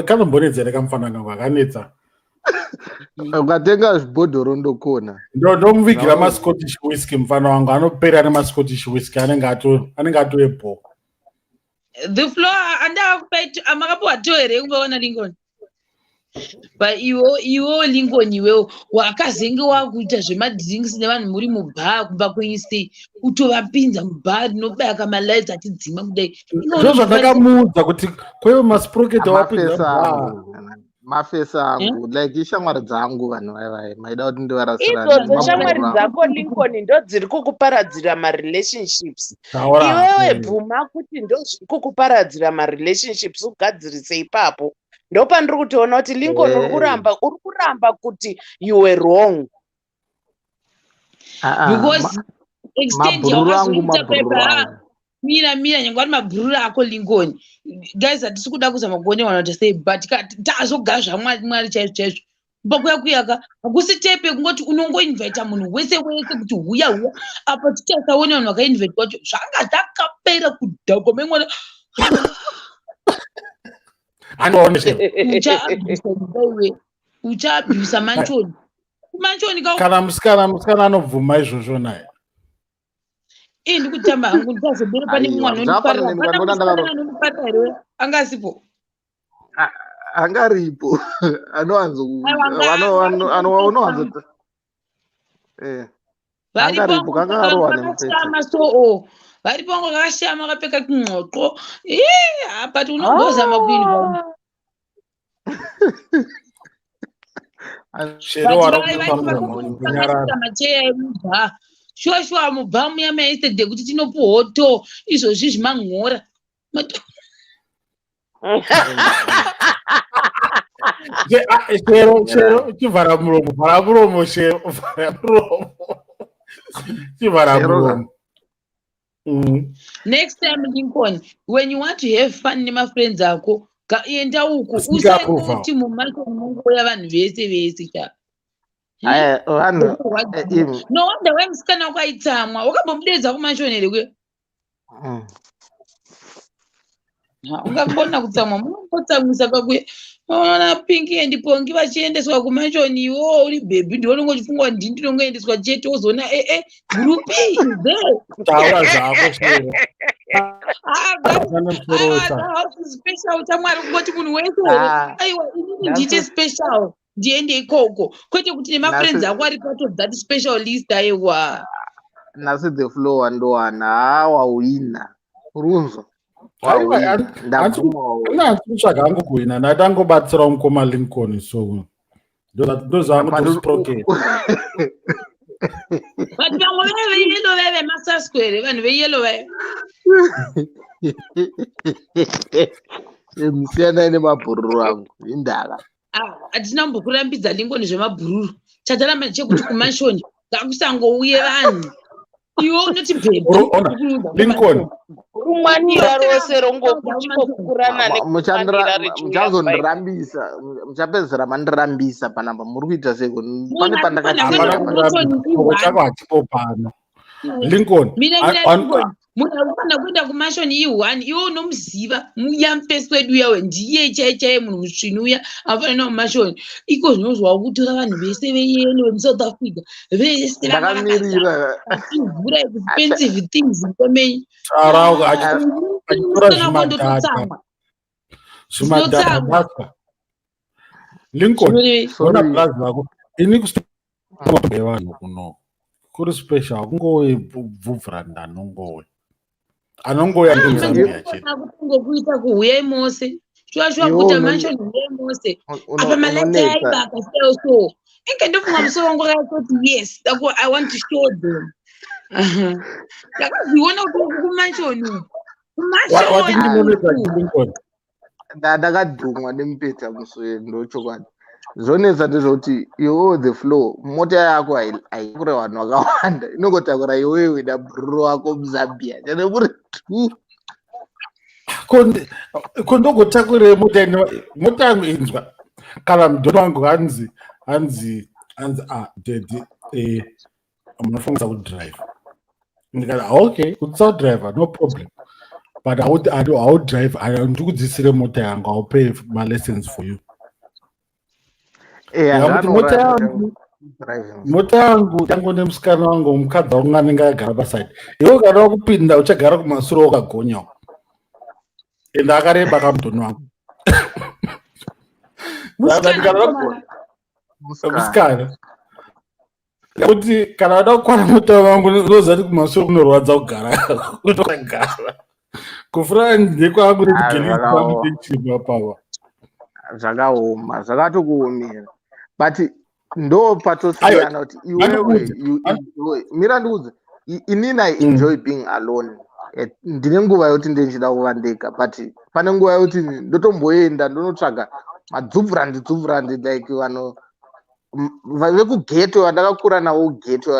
kana mbonedzera kamfanana kwakanetsa. Ukatenga zvibhodhoro ndokona. Ndomuvigira ma-Scottish whiskey mfana wangu anopera nema-Scottish whiskey anenge atoepo. The floor andaakupaita amakapuwa to here kumbaona Lincoln. But iwo Lincoln iwewo wakazenge wakuita zvemadrinks nevanhu muri mubhaa kubva kweistay utovapinza mubhaa rinobaya kamalights achidzima kudai. Ndizvo zvandakamuudza kuti kwewe masproketi wapinza bhaa. Mafesa angu like ishamwari dzangu vanhu vai maida kuti ndivarasirane. Idzodzo shamwari dzako Lincoln ndo dziri kukuparadzira ma-relationships. Iwewe bvuma kuti ndo zviri kukuparadzira ma-relationships ugadzirise ipapo. Ndo pandiri kutoona kuti Lincoln uri kuramba kuti you were wrong. Because extent yawazoita pepa mira nyangwari mabhururu ako Lincoln. Guys, hatisi kuda kuzama kuonewana kuti say but tazogara zvamwari chaizvo pakuya kuyaka hakusi tepe kungoti unongoinvita munhu wese kuti huya apa tichasaone vanhu vakainvite kwacho zvanga zvakapera kudhako memwana uchaabhusa manchoni kana musikana anobvuma izvozvo naye ndikutamba hangu ndikazobere pane mwana anondipata here angasipo angaripo angaripo kakarowa nemupetashama so varipo vangu kakashama akapfeka kunxoxo but unongozama kuinva macheya emubhaa shuwa mubhaa muya mayesterday kuti tinopohoto izvozvi zvimanhora Shero chivhara muromo Shero chivhara muromo. Next time Lincoln, when you want to have fun nema friends ako enda uku usaikuti mumacho mungoya vanhu vese cha no wonder why musikana wakaitsamwa wakambomudedza kumashonere kwe ungambona kutsamwa munongotsamwisa kakwe ona Pinky and Pongi vachiendeswa kumashoni iwo uri baby ndiwo unongochifungwa ndini ndinongoendeswa chete wozoona grupi taura zvako Shero special chamwari kungoti munhu wese aiwa inini ndite special ndiende ikoko kwete kuti nemafriends ako ari part of that special list aiwa nasi the flow wandowana wawina urunzo ndandikutsvaga hangu kuhina ndatangobatsira mukoma Lincoln so ndozvangu but vamwe veyelo veve masaskwere vanhu veyelo vayo musiyana nemabhururu angu indaka hatina mbokurambidza Lincoln zvemabhururu chataramba chekuti kumashoni ngakusangouye vanhu iwo unoti Lincoln rumwanira rose rongokuchikurana muchazondirambisa muchapedzera mandirambisa panapa muri kuita seko pane pandakachako hachipopano Lincoln munhu arikufana kuenda kumashoni i1 iwo unomuziva muyamupesi wedu yawe ndiye chaichaye munhu musvini uya afanana mumashoni iko zvinozwa kutora vanhu vese veyelo vemusouth Africa vese ndakamirira vura expensive things komei zvimadhadha Lincoln ona plaza vako ini kustoe vanhu kuno kuri special kungobvubvura ndanongowe anongoya ndozambia chete ngokuita kuhuya imose shuwa kuita manshoni huya imose apa maleta yaiba akasiyawo so inge ndofunga musoro wangu akati yes I want to show them ndakazviona kuti kumanshoni ndakadhumwa nemupeta muswe ndochokwadi zvonetsa ndezvokuti iwo the flow mota yako haikure vanhu vakawanda inongotakura iwewe nabhururu wako muzambia chanekuri kondogotakurei mota yangu inzwa kana mudhoni wangu hanzi dedi munofungisa kudrive. Ndikati okay, utsodriver no problem, but haudrive, ndikudzidzisire mota yangu, I'll pay my lessons for you. Kuti mota yangu yangu nemusikana wangu mukadzi wangu anenge agara pasaidi, iwe kana wakupinda uchagara kumashure wakagonyawo, ende akareba kamudhoni wangu. Musikana kuti kana wada kukwana mota wangu unoziva kuti kumashure kunorwadza kugara kufura ndekwangu nedigelizangu pawa zvakaoma, zvakatokuomera, but ndo patosiyana kuti iwewe mira ndikuudze inini I enjoy being alone. Ndine nguva yekuti ndichida kuva ndega, but pane nguva yekuti ndotomboenda ndonotsvaga madzubvurandi like vanhu vekugeto vandakakura navo geto,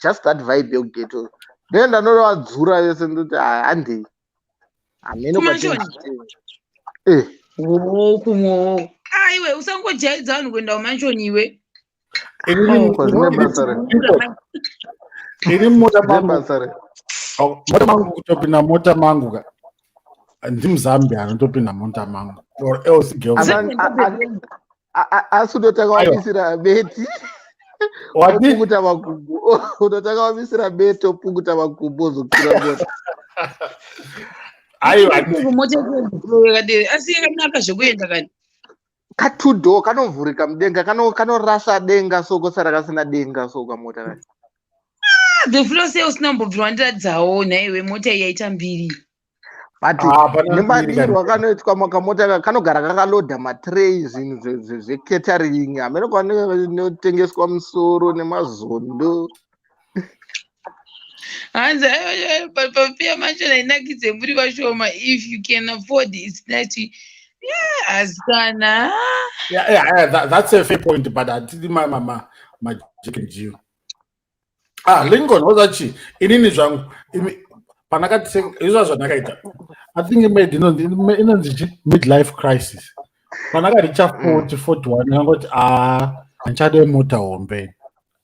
just that vibe yekugeto, ndoenda ndovadzura yese ndoti handei hamene kumwowo. Aiwe usangojaidza vanhu kuenda kumanshoni iwe. Ini mota mangu kutopinda mota mangu ndimuzambia anotopinda mota mangu or else asi unotanga wamisira beti opunguta makumbo, unotanga wamisira beti opunguta makumbo ozokira mota. Asi yakanaka zvekuenda kani katudo kanovhurika mudenga, kanorasa denga soko sara kasina denga soko mota kani. The floor say usina kumbobvira ndiradzawo naiwe mota yaita mbiri. But nemadirwa kanoitwa makamota kanogara kakalodha matray zvinhu zvecatering amene kwanotengeswa musoro nemazondo. Hanzi papia machona inakidze muri vashoma, if you can afford it's nice. Yeah, asikana. Yeah, that's a fair point, but atidi mama majikenjiyo. Lincoln wazachi inini zvangu panakati izvo zvanakaita, I think inonzi midlife crisis. Panakaricha 41 angoti anchade mota hombe,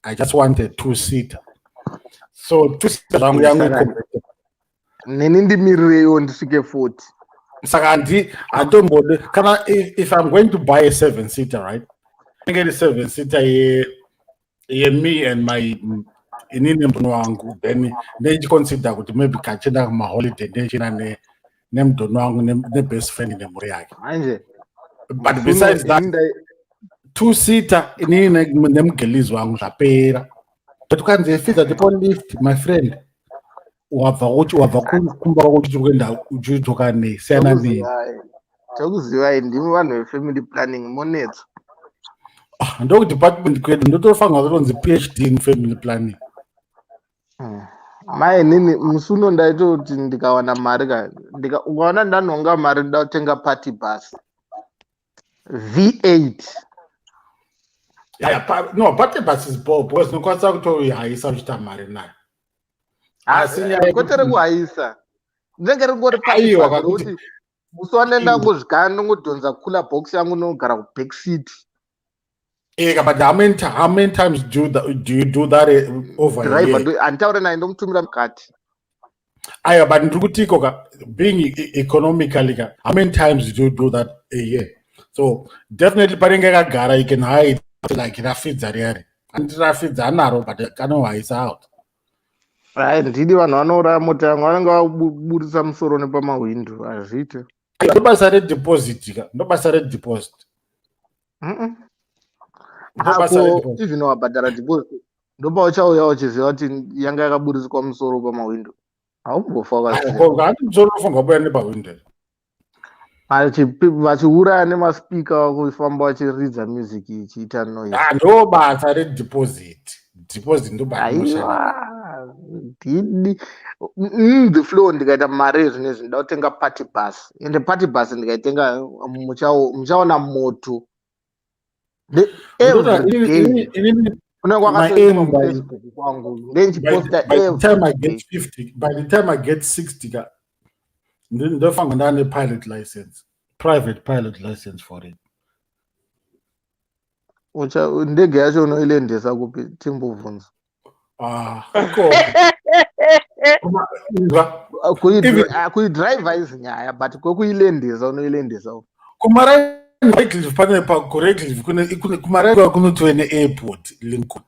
I just wanted 2-seater. So 2-seater zvangu yangu neni ndimirireyo ndisvike 40. Saka andombode kana if I'm going to buy a 7-seater, right, I get a 7-seater ye me and my inini mbono wangu, then consider kuti maybe kachenda kuma holiday ndechina nemdono wangu ne-best friend nemhuri yake. But besides that 2-seater inini nemugelizi wangu zvapera. But ukanzi fidza tipo lift, my friend, wabva kumba kwako uchiri kuenda uchitoka nesiyana nei. Chokuzivai ndimi vanhu vefamily planning monetso. Ndoku department kwedu ndotofanira kutonzi PhD in family planning. Mai nini musi uno ndaitoti ndikawana mari ukaona ndanhonga mari ndakutenga party bus V8. No, party bus is bob because nokwanisa kutoihaisa uchita mari nayo. Kwete rekuhaisa rinenge ringori party bus rokuti musi wanoenda ngozvikana ndongodhonza cooler box yangu nogara kuback seat. But how many times do you do that over here? Anditaure naye ndomutumira mukati. But ndikutiko being economically, how many times do you do that a year? So definitely paringe kagara you can hide like rafidza riari. And rafidza anaro but kanohaisa out. Ndidi vanhu vanouraya mota yangu vanenge vaburisa musoro nepamawindo hazviite. Ndobasa redeposit. Ako even wabhadhara deposit ndopauchauya uchiziva kuti yanga yakaburiswa musoro pamawindo haumbofa musoro boya nepawindo vachiuraya nemaspika wakufamba vachiridza music ichiita noise. Ndobasa redeposit. Ndidi the flow ndikaita mari zvinezvi ndakutenga party bus ende party bus ndikaitenga muchaona moto. By the time I get 60, then find a private pilot license for it. ndege yacho unoilendesa kupi timbobvunza iko kuidrive haisi nyaya but kwekuilendesa unoilendesa kumaRedcliffe pane pakuRedcliffe kumaRedcliffe kunotove neairport Lincoln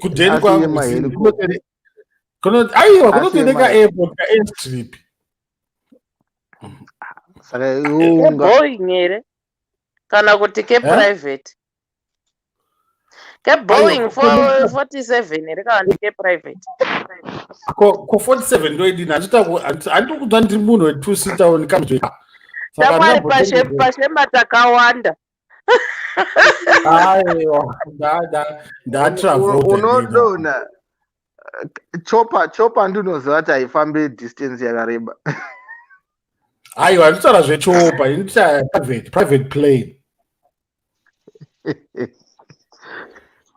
kudheni kwangu aiwa kunotove neka-airport ka-airstrip saka Boeing here kana kuti private Boeing 47 here kana kuti private ko 47 ndoidini handiri kudzva ndiri munhu we2-seater ndikamuzveka tamwari pashema takawanda aiwa unodona chopa ndinoziva kuti haifambe distance yakareba aiwa nditaura zvechopa indita private plane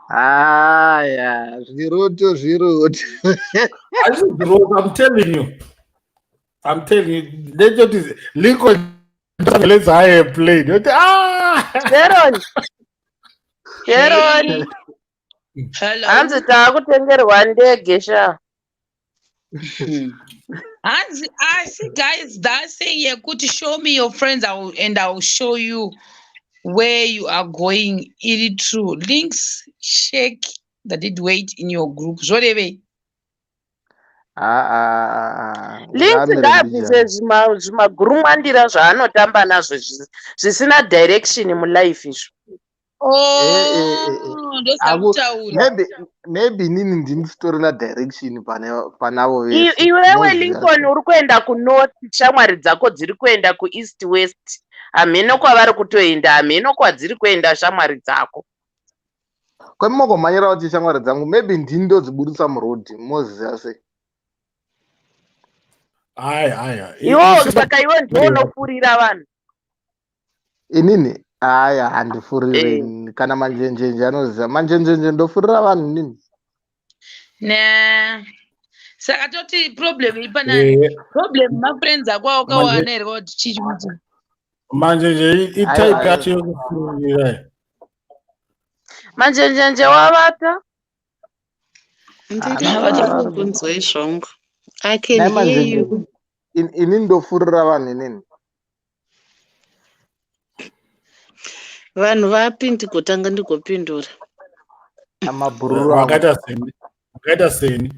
haya zviroto I'm telling you ndechoti Lincoln let's hire a plane yoti Sharon hanzi taakutengerwa ndege sha Hanzi asi guys that saying yekuti show me your friends and I will show you where you are going. It is true. Links shake the dead weight in your group. Zvoreve. Links ngabvise zvimagurumwandira zvaanotamba nazvo zvisina direction mulife izvo. Maybe nini ndinisitorina direction panavo vese. Iwewe Lincoln uri kuenda kunorth, shamwari dzako dziri kuenda kueast west. Hameno kwavari kutoenda, hameno kwadziri kuenda shamwari dzako. Kwemogomanyira kuti shamwari dzangu maybe ndini ndodzibudisa murodhi moziva sei. Iwo saka iwe ndiwo unofurira vanhu. Inini aya handifuriri kana manjenjenje anoziva manjenjenje ndofurira vanhu nini saka toti problem ipanani problem mafriends ako akawana here kuti chichimuti manjenje itype yacho yokufurira manjenjenje wavata ndirikunzwa izvongo I can hear you. Ini ndofurira vanhu nini vanhu vapi ndigotanga ndigopindura amabhururu wakaita seni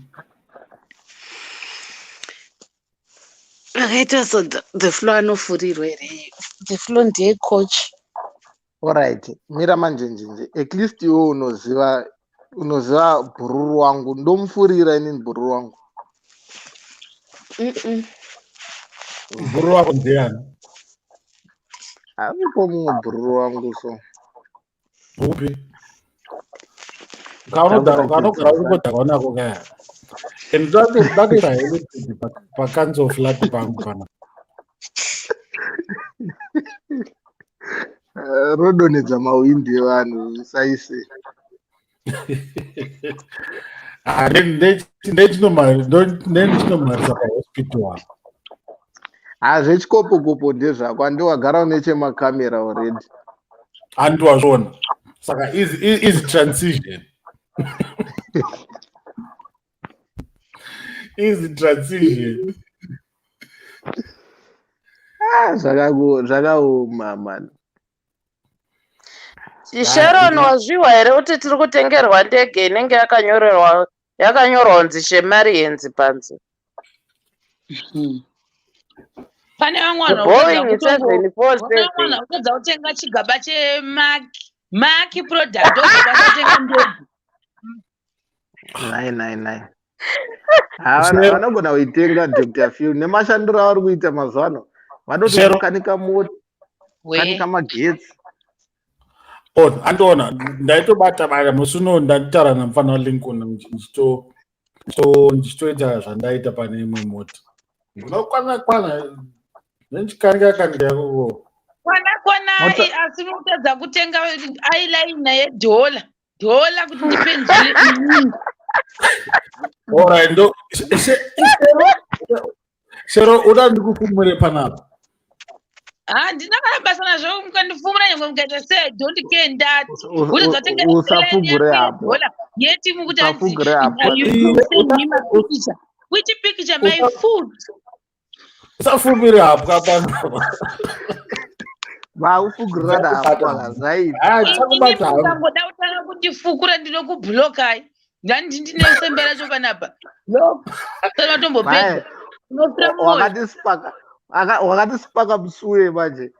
akaita so the floor anofurirwa here the floor ndiye coach alright mira manjenjenje at least iwe unoziva bhururu wangu ndomufurira inini bhururu wangu bhururu wako ndiani aripo mumwe bhururu wangu so upi kanogara urikodhakwa nako kaya ndatoita hele pakanzoflati pangu pana rodonedza mawindi evanhu saise ndechinomarisa pahospital zvechikopokopo ndezvako andiwagara unechemakamera already andiwazvona saka easy transition easy transition zvakaoma man Sharon wazviwa here kuti tiri kutengerwa ndege inenge yakanyorwa kunzi Shemarians panze pane vamwe vanopedza kutenga chigaba chemaki product ozokatenga ndege 999 vanogona kuitenga Dr. Phil nemashandiro avari kuita mazuva ano vanotokanika mota kanika magetsi andiona ndaitobata musi uno ndataura namufana waLincoln ndichitoita zvandaita pane imwe mota ndinokwana nechikanika yakoko kwana asi mutadza kutenga eyeliner yedhola kuti ndipenzile alright ndo Shero uda ndikufumure panapa handina kana basa nazvo mukandifumura nyangwe mukaita sei don't care ndati kuti dzatenga airline usafugure yako hapo, yedola yetimu kuti hanzi usafugure hapo. you send me my picture. Which picture? My food. Usafumire hapo kapano. Ufugurana hapo zaidi. Ini mukangoda kutanga kundifukura ndinokubhulokai. Ngandi ndinesembera cho panapa. Lo. Saka tombopedza. Wakati msue manje.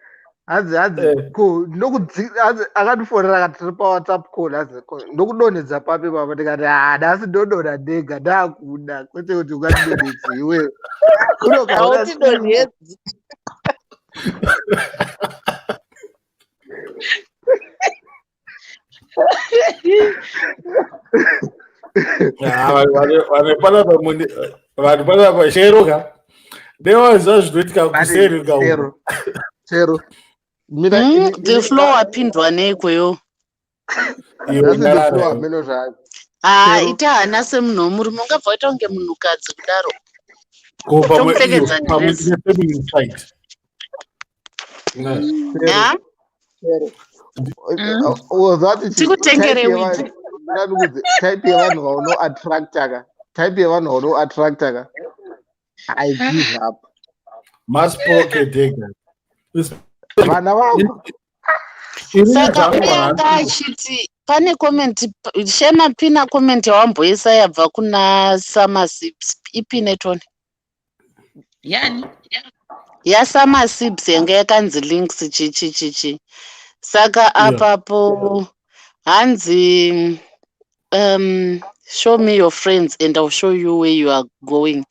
Hadzi ko akatifonera akati tiri paWhatsApp call hadzi ndokudonhedza papi papa ndikati asi ndodonha ndega ndakuda kwete kuti ungandidonhedze iwewe autidonhedzi vanhu panapa sheroka ndewaziva zvinoitika kuseri chero the floor wapindwa neikweyo ita hana semunhu womurume ungabva waita kunge munhukadzi kudaro tomupfekedza ndiresi tikutengere witi type yevanhu vaunoattractaka I give up. Maspokedega. Vana vako. Saka uyanga achiti pane comment Shema pina comment yawamboisa yabva kuna Summer Sips ipi netoni. Yani Summer Sips yanga yakanzi links chichi. Saka apapo hanzi show me your friends and I'll show you where you are going.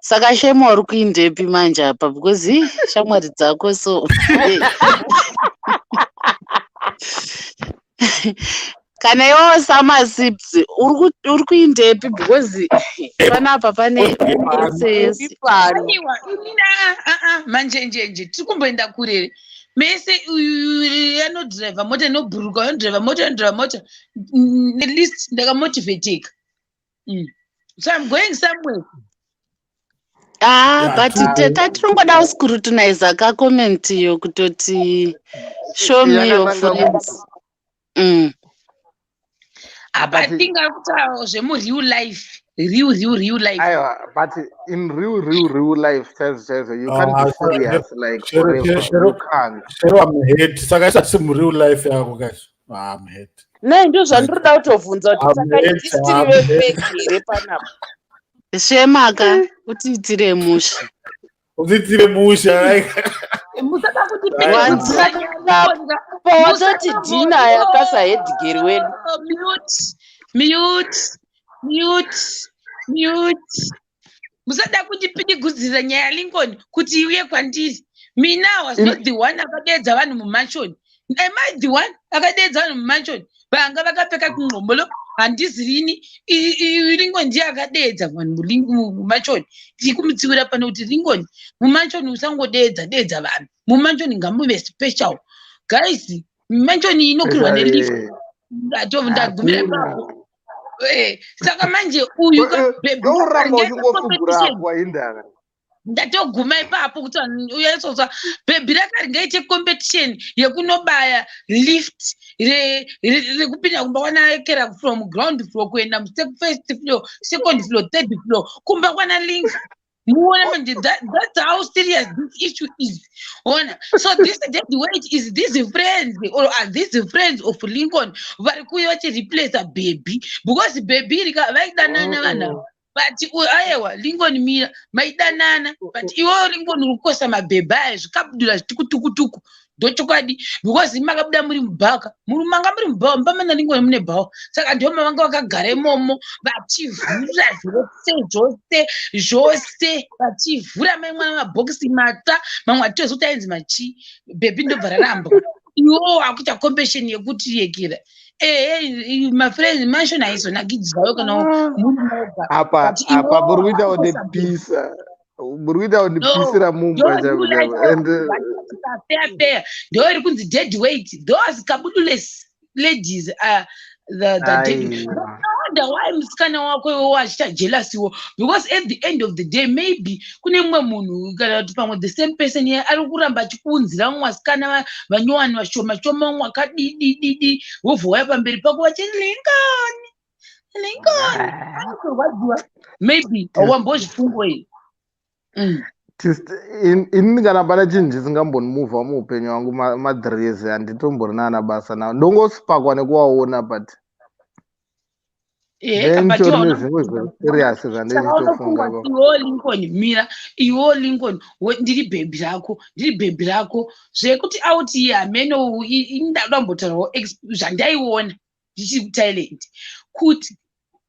Saka Shema uri kuindepi manje apa because shamwari dzako so kana iwo Summer Sips uri kuindepi because panapa pane manjenjenje tikumboenda kurere mese anodriva mota inobhuruka anodriva mota at least ndakamotivateka so I'm going somewhere. But tatinongoda uscrutinize comment yo kutoti show me your friends. But think about zvemu real life. Real life. But in real life, you can't be serious like forever. You can't. I'm hate. Saka some real life yako guys. I'm hate. Ne ndo zvandinoda kutovhunza kuti saka ndisitiriwe fake here panapa. Shemaka utiitire musha. Musaka kuti watoti Dina yakasa headgear wedu. Mute. Musada kuti pidigudzira nyaya Lincoln kuti iuye kwandiri. Mina was not the one akadedza vanhu mumansion. Am I the one akadedza vanhu mumansion? Vanga vakapfeka kunqombolo handizirini Lincoln ndiye akadedza vanhu mumansion. Tikumutsiura pano kuti Lincoln mumansion usangodedza vanhu. Mumansion ngamuve special. Guys, mumansion inokirwa nelift. Ndagumira papo. Saka manje uyu ndatoguma ipapo kuti uyaisozva bhebhi rakaringaite competition yekunobaya lift rekupinda kumba kwanakera from ground floor kuenda first floor, second floor, third floor kumba kwana link. Muone manje that's how serious this issue is. So this weight is these friends or are these friends of Lincoln vari kuuya vachireplace a baby because baby vaidanana vana but aiwa Lincoln mira maidanana but iwo Lincoln uri kukosa mabhebhi aya zvikabudura zvitukutukutuku ndochokwadi because makabuda muri mubhaka manga muri mubhawa mbamana Lincoln mune bhawa saka ndoma vanga vakagara imomo vachivhura zvose vachivhura mamwe mabhokisi mata mamwe atozoti ainzi machi bhebhi ndobva raramba iwo akuita competition yekuti yekira my friends mansion aizonakidzwayo kana muri moga apa muri kuita undipisira mumba chavo and fair ndoiri kunzi dead weight those kabuduless ladies are the dead. wonder why musikana wako iwewo achita jealous wo, because at the end of the day maybe kune mumwe munhu kana kuti pamwe the same person ari kuramba achikuunzira mumwe vasikana vanyowani vashoma shoma mumwe akadidididi wobva wauya pamberi pako vachiti Lincoln kurwadziwa maybe wambozvifungo here. Ini kana pana chinhu chisingambonimuvha muupenyu wangu madhirezi handitomborina ana basa nawo, ndongosipakwa nekuwaona but then chori nezvimwe zveserious zvandinotofunga. Iwo Lincoln mira, iwo Lincoln ndiri bhebhi rako zvekuti out here ameno indakuda kumbotaurawo zvandaiona ndichiri kuThailand kuti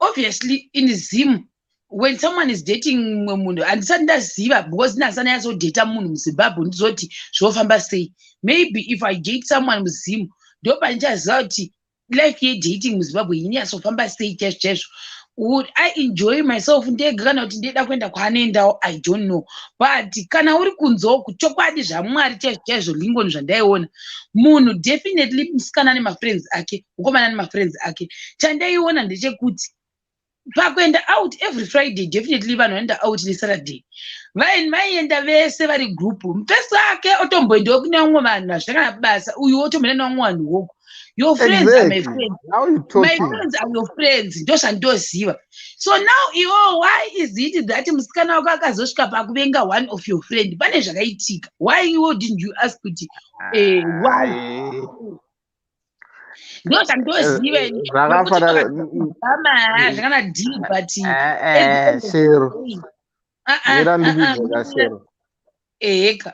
obviously in Zim when someone is dating mumwe munhu handisati ndaziva because ndasana yatsodata munhu muZimbabwe ndizoti zvofamba sei. Maybe if I date someone muZim ndopandichaziva kuti life yedating muZimbabwe inyatsofamba sei chaizvo. Would I enjoy myself ndega kana kuti ndeda kuenda kwaanoendawo I don't know, but kana uri kunzewo chokwadi zvamwari chaizvo Lincoln zvandaiona munhu definitely musikana nemafriends ake mukomana nemafriends ake chandaiona ndechekuti pakuenda out every Friday definitely vanhu vanoenda out neSaturday vaienda vese vari group mupesi ake otomboendawo kune vamwe vanhu hazvakana basa uyu otomboenda nevamwe vanhu woko. Your friends are my friends. My friends are your friends. Ndozvandoziva. So now why is it that musikana wako akazosvika pakuvenga one of your friend pane zvakaitika? Why didn't you ask kuti why? Ndozvandoziva zvakana deal but Shero. Mira ndikuzveka Shero.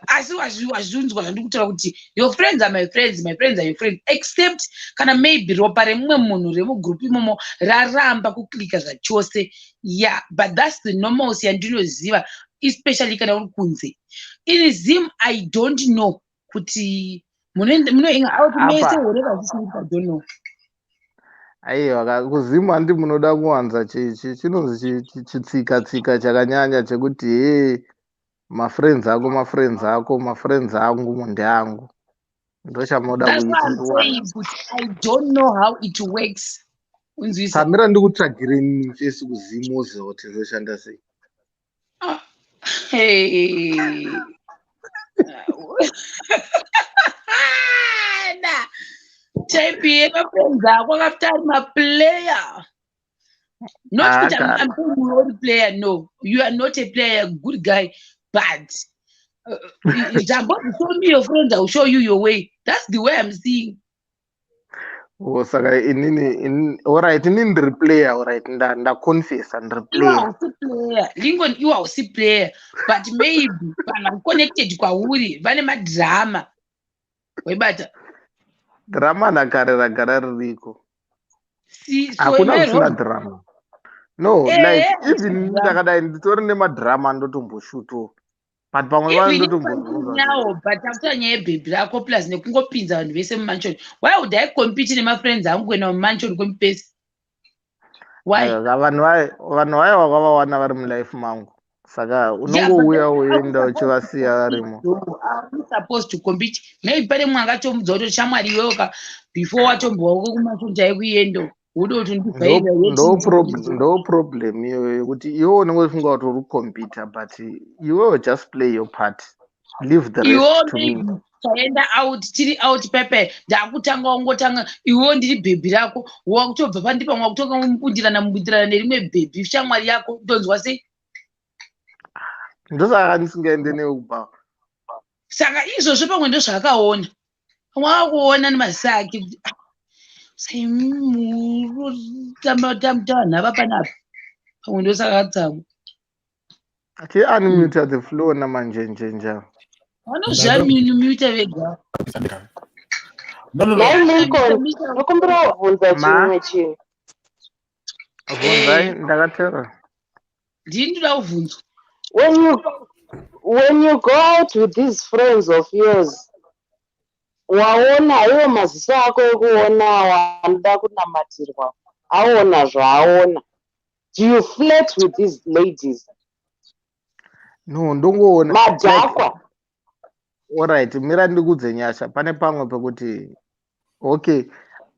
Asi wazvunzwa zvandikutaura kuti your friends are my friends, my friends are your friends, except kana maybe ropa remumwe munhu remugroup imomo raramba kuklika zvachose. Yeah, but that's the normalcy yandinoziva, especially kana uri kunze. In Zim I don't know kuti munohanga out mese whatever I don't know. Aiwa kuZimu handi munoda kuwanza chinonzi chitsika chakanyanya chekuti mafriends ako mafriends angu munde angu ndochamoda kuita. I don't know how it works. Samira ndikutsvagireni chesi kuZimu ozoti zvoshanda sei. Type yemafriends ako akafta ari maplayer. Not that I'm a player, no. You are not a player, good guy, but show me your friends, I'll show you your way. That's the way I'm seeing. Oh, Saga, alright, in the player, alright, and confess and the player. You are also player. Lincoln, you are also player, but maybe I'm connected to Kawuri, Vanema drama. Way better. Drama na karera riko. See, so hakuna drama. No, like even ndakadai nditori nemadrama ndotomboshuto. But pamwe vanhu ndotombozuza. Now, but after nyaya yebhebhi rako plus nekungopinza vanhu vese mumansion. Why would I compete nemafriends angu kuenda mumansion kwemupesi? Why? Vanhu vayo wakavawana vari mulife mangu. Saka unongouya uenda uchivasiya varimo. I'm supposed to compete. Maybe pane mumwe akatomudza kuti shamwari iwewe before watombowako kumansion chaikuiendo. No problem iyoyo kuti iwe unongofunga kuti uri kukompita but iwewe just play your part, leave the rest to me. Taenda out tiri out pepe ndakutanga ongotanga iwewo ndiri bhebhi rako wakutobva pandipa mwakutoka mubundirana nerimwe bhebhi shamwari yako ndonzwa sei? Ndosaka ndisingaende neubva. Saka izvozvo pamwe ndozvaakaona wakuona nemasaki kuti tamutava panapa pamwe ndosakatsamwa unmute the floor namanjenjenja vanozvamuta vega. Ndinokumbira kubvunza chimwe chinhu. Bvunzai, ndakatera. Ndini ndoda kubvunzwa. When you go out with these friends of yours, waona iwo maziso ako ekuona wanoda kunamatirwa aona zvaona. Do you flirt with these ladies? No, ndongoona. Madhakwa. Alright, mira ndikudze nyasha pane pamwe pekuti okay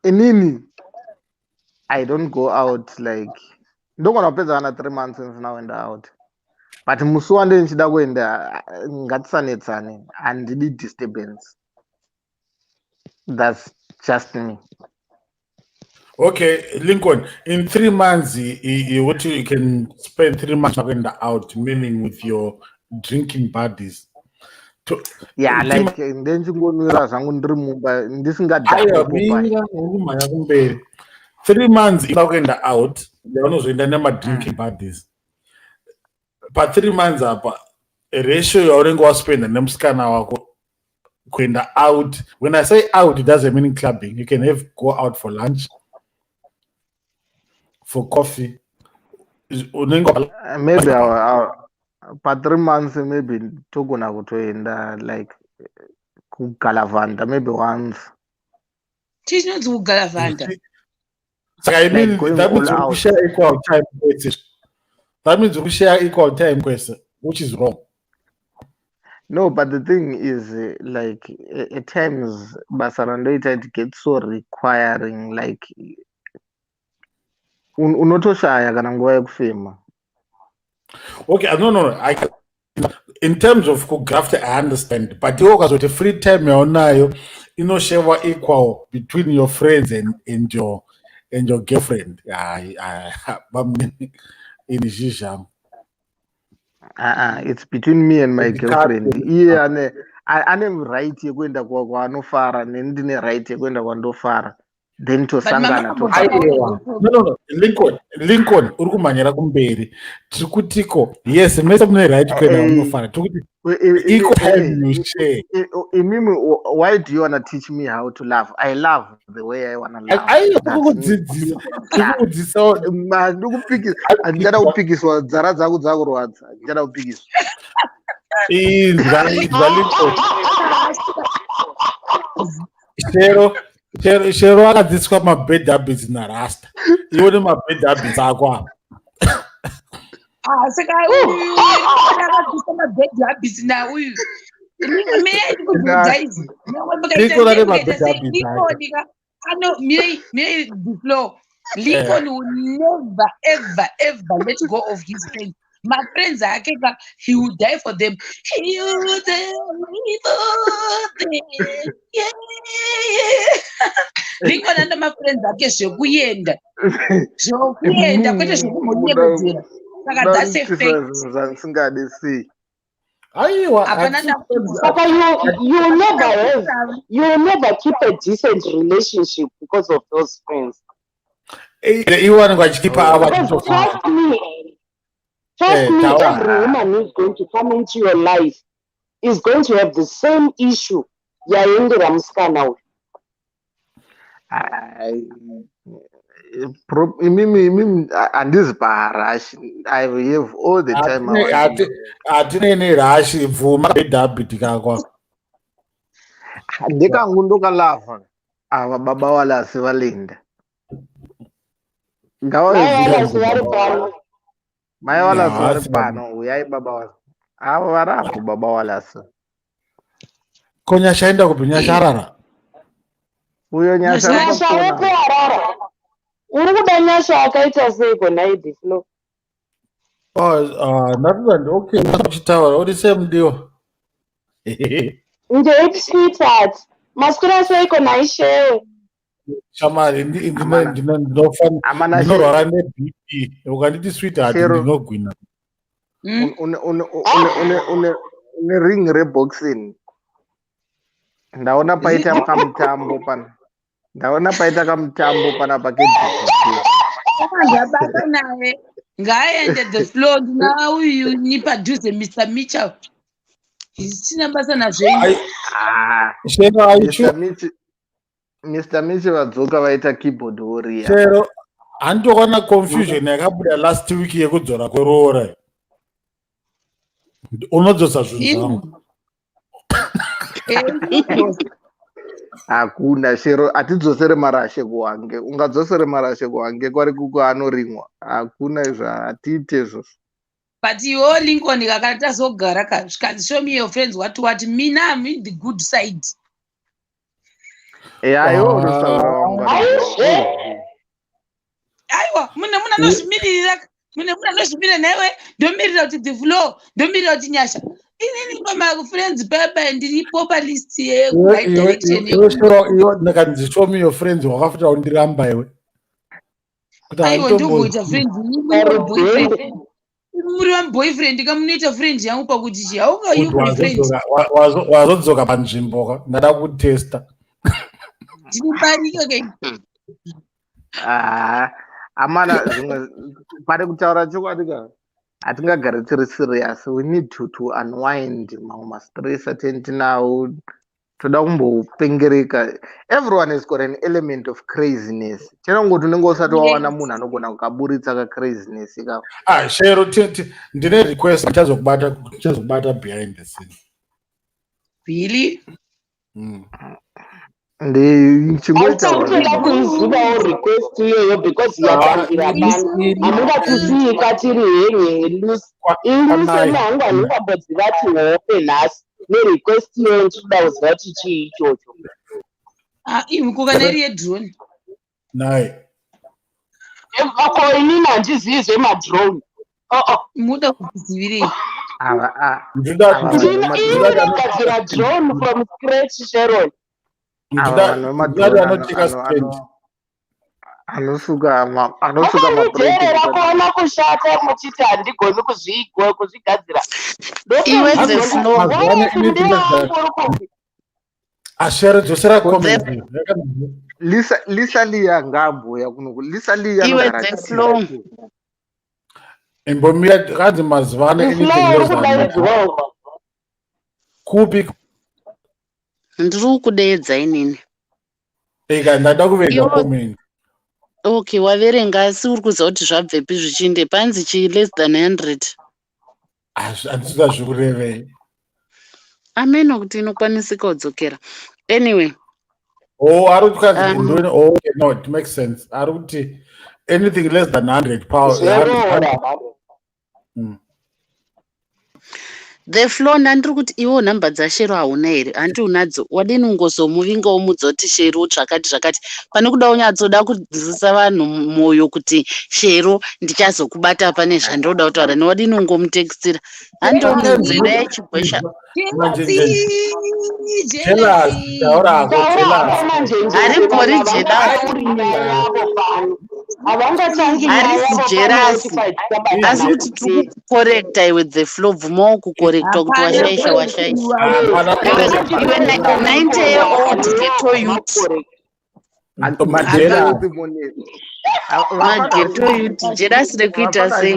inini I don't go out like ndogona kupedza kana 3 months since ndaenda out. But musi wande ndichida kuenda ngatisanetsane handidi disturbance. That's just me. Okay, Lincoln, in 3 months, what you can spend 3 months out, meaning with your drinking buddies. Yeah, like ndechingonwira zvangu ndiri mumba ndisingadhakepo. 3 months kuenda out, ndaunozoenda nema-drinking buddies. Pa 3 months apa, ratio yaunenge waspenda nemusikana wako kuenda out. When I say out, it doesn't mean clubbing. You can go out for lunch, for coffee. Maybe pa 3 months maybe togona kutoenda like kugalavanda maybe once. Chinonzi kugalavanda. So I mean, that means we share equal time. That means we share equal time, which is wrong. No, but the thing is, like at times, Basarandoita it gets so requiring, like unotoshaya kana nguva yekufema. Okay, no. In terms of graft, I understand, but you also the free time you're share equal between your friends and your girlfriend. It's between me and my girlfriend. Yeah, ane right yekuenda kwaanofara nendine right yekuenda kwandofara. Then tosangana no. Lincoln uri kumhanyira kumberi. Tiri kutiko, yes, mese mune right kuenda kwandofara. Tiri kuti equal time you share. Imimi, why do you want to teach me how to laugh? I love the way I want to laugh. Ndichala kupikiswa dzara dzangu dzakurwadza. Ndichala kupikiswa. Shero akadzidziswa mabed habits narasta. Ione mabed habits ako apa. Saka uyu akadzidziswa mabed habits nauyu. Lincoln will never, ever let go of his friends. My friends are he will die for them. He will die for them. Yeah. Lincoln and my friends are zvekuyenda kwete zvekumunyemedzera. Saka that's a fact. You never keep a decent relationship because of those friends. Trust me, every woman who's going to come into your life is going to have the same issue. Yaendera musikana uyu. Andizi parush. I have all the time. Atine rush vuma bedhabit kako. Ndikangu ndokalava ava baba walasi valinda. Mai walasi vari pano uyai baba walasi. Ava varapo baba walasi. Ko Nyasha aenda kupi? Nyasha arara? Uyo Nyasha arara. Uri kuda Nyasha akaita sei kona idiflo? Natunda okay, ndachitaura uri semudiwa. Ndeiti Chit Chat. Masikira sei kona ishewe? Shamari ndinorwara neBP. Ukanditi sweetheart ndinogwina. Une ring reboxing. Ndaona paita kamutambo pana. Ndaona paita kamutambo pana paketi. Ndabata naye. Ngaende the floor now you nipadhuze Mr. Mitchell. Isina basa nazvenyu. Mr. Mitchell vadzoka vaita keyboard warrior. Chero handitoona confusion yakabuda last week yekudzora kweroora. Unodzosa zvinhu zvangu. Hakuna Shero, atidzosere marashe kuwange. Ungadzosere marashe kuwange kwari kuko anorimwa. Hakuna atiite izvozvo. But you Lincoln kakatazogara show me your friends what mina I'm in the good side. Yeah, I understand. aiwa muna nozvimirira naiwe ndomirira kuti the floor ndomirira kuti nyasha inini pamafriends baba ndiripo palist yeright direction iwe ndakanzi show me your friends wakafuta undiramba iwe aiwa ndogoita friend muri boyfriend kamunoita friend yangu pakuti chi haungaiukai friend wazodzoka panzvimbo ndada kutesta ndinobarika kai amana zvimwe pari kutaura chokwadi ka hatingagari tiri serious. We need to unwind mamwe mastress atini tinawo toda kumbopengereka. Everyone has got an element of craziness. Chenongoti unenge usati wawana munhu anogona kukaburitsa ka craziness ika. Shero ndine request chazokubata behind the scene. Really? Ndichikuita kuzivawo request iyoyo because yatangira vanhu hamungatisiika tiri henye ilusema hangu handingambodzi vati hope nhasi nerequest iyoyo ndikuda kuziva kuti chii ichocho. Kukaneri yedrone nai ko inini handizivi zvemadrone muda kuzivirei inogadzira drone from scratch. Sharon anosuka kuona kushata muchiti handigoni kuzvigadzira ashera dzosera comment lisa liya ngabhuya kunoku lisa liya imbomira kanzi mazivana kupi ndiri kudeedza inini eka ndada kuverenga comment. Okay, waverenga asi uri kuziva kuti zvabvepi zvichinde panzi chi less than 100 handisida zvikurevei ameno kuti inokwanisika kudzokera anyway. Ari kuti kanzi ndoni okay, no, it makes sense. Ari kuti anything less than 100 pounds. The floor ndandiri kuti iwo nhamba dzashero hauna here handi unadzo wadini ungozomuvinga womudza kuti shero zvakati pane kuda unyatsoda kudzidzisa vanhu mwoyo kuti shero ndichazokubata pane zvandoda kutaura newadini ungomutekstira handi umunzira yechigwesha haribhori harisi jerasi asi kuti tiri kukorekta with the flow bvumawo kukorektwa kuti washaisha iwe 90-year-old ghetto youth mageto youth jerasi rekuita sei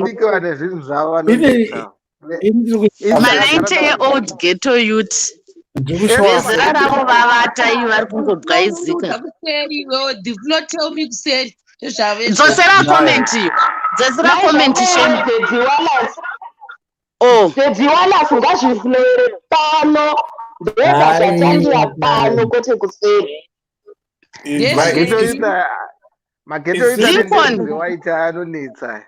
ma90-year-old ghetto youth vezera ravo vavata ivo vari kungobwaizika dzosera komenti shemu Dediwalas ngazviflore pano ndezvazvatangira pano kwete kuseri. Mageto waita anonetsa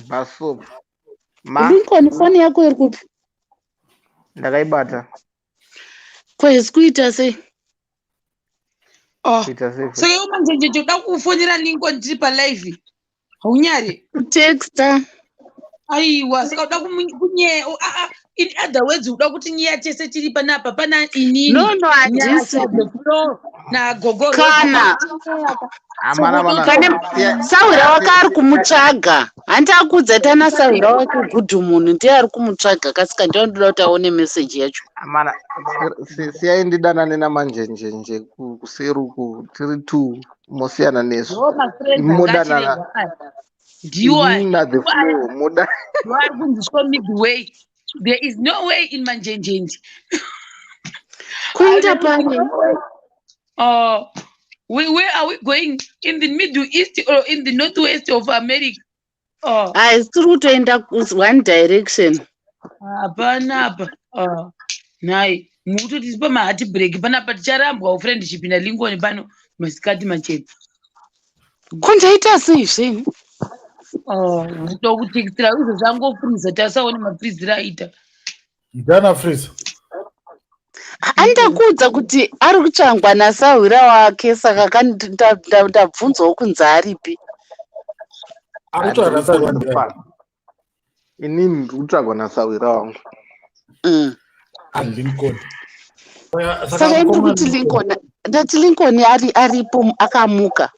basopo Lincoln foni yako iri kupi? Ndakaibata. Kwezi kuita sei? So yo manje ndoda kufonera Lincoln tiri pa live. Haunyari texta. Aiwa saka uda kunye in other words uda kuti nyaya chese tiri panapa pana inini. No handisi na gogo. Kana Sawira wake ari kumutsvaga handi akudza tana Sawira wake gudhu munhu ndiye ari kumutsvaga kasika ndiyo ndoda kuti aone meseji yacho. Amana siyaindidanane namanjenjenje kuseruku tiri tu mosiyana nesu mudanana ndiwa the flow muda wari kunziswa midway. There is no way in manjenjenje. Kuita pane. Where are we going? In the Middle East or in the Northwest of America? It's true to end up with one direction. Panapa. Nai. Mutu tispa mahati break. Panapa ticharambwa friendship na Lincoln pano masikati machete. Kunjaita sei zveni? Ndokutekstira uzvo zvango freezer tasaone mafreezer aita. Ndana freezer. Andakuudza kuti ari kutsvangwa nasahwira wake saka ndabvunzawo kunzi aripi. Akutsvaka nasahwira ndiani? Inini ndiri kutsvagwa nasahwira wangu. Lincoln. Saka ndiri kuti Lincoln, ndati Lincoln aripo akamuka.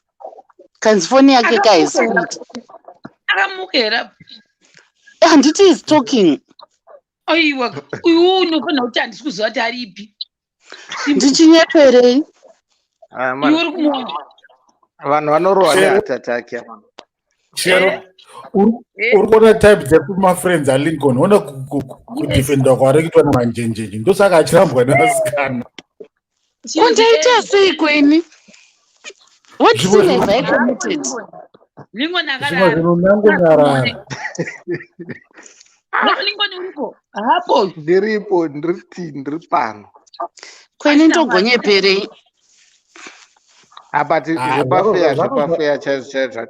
Kanzi foni yake kaisikuita. Akamuka here. Handiti is talking. Aiwa, uyu unofanira kuti handisi kuziva kuti aripi. Ndichinyeperei? Vanhu vanorohwa nehatataki. Sharon, uri kuona type dzekuma-friends aLincoln, uona kudefenda kwari kuitwa namanjenjenje, ndosaka achirambwa nevasikana. Kundaita sei kweni? What sin have I committed? Lincoln Zvimwe zvinhu nangonyarara. Lincoln uripo? Hapo. Ndiripo, ndiri pano. Kweni ndogonyeperei? Apati zvepafeya chaizvo.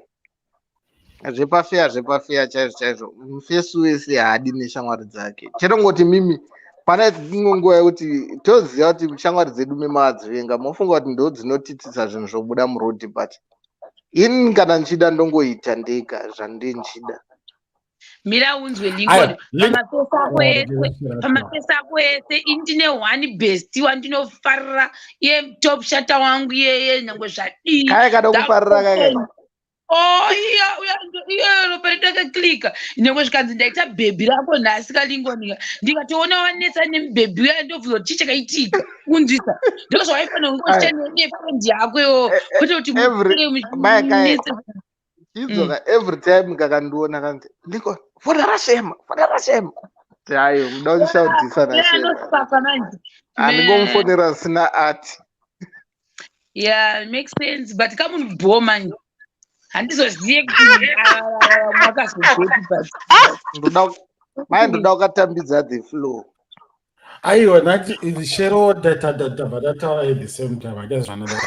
Zvepafeya chaizvo. Mufesu wese haadi neshamwari dzake. Chetongoti mimi pana imwe nguva yekuti toziva kuti shamwari dzedu memadzivenga mofunga kuti ndo dzinotitsisa zvinhu zvobuda murodhi, but ini kana nchida ndongoita ndega zvandinchida. Mira unzwe Lincoln, pamapesa ako ese indine one best wandinofarira iye top shata wangu yeye nyangwe zvadii. Kaya kada kufarira kaya. Oh iya roperetaka klika nyangwe zvikanzi ndaita bhebhi rako nhasi kaLincoln ndikatoona wanetsa nemubhebhi uya ndobvunza kuti chichakaitika unzwisa ndozvawaifanira kungoita nefrendi yako iwo kwete kuti idzoka every time kakandiona kanzi Lincoln fona rashema hayo muda unishaudhisa nashema handingomufonera sina ati. Yeah, makes sense, but kamunibho manje handizoziye kuti mwakazogoti ndoda ukatambidza the flow. Aiwa nati shero tabva tataura at the same time achazvanada.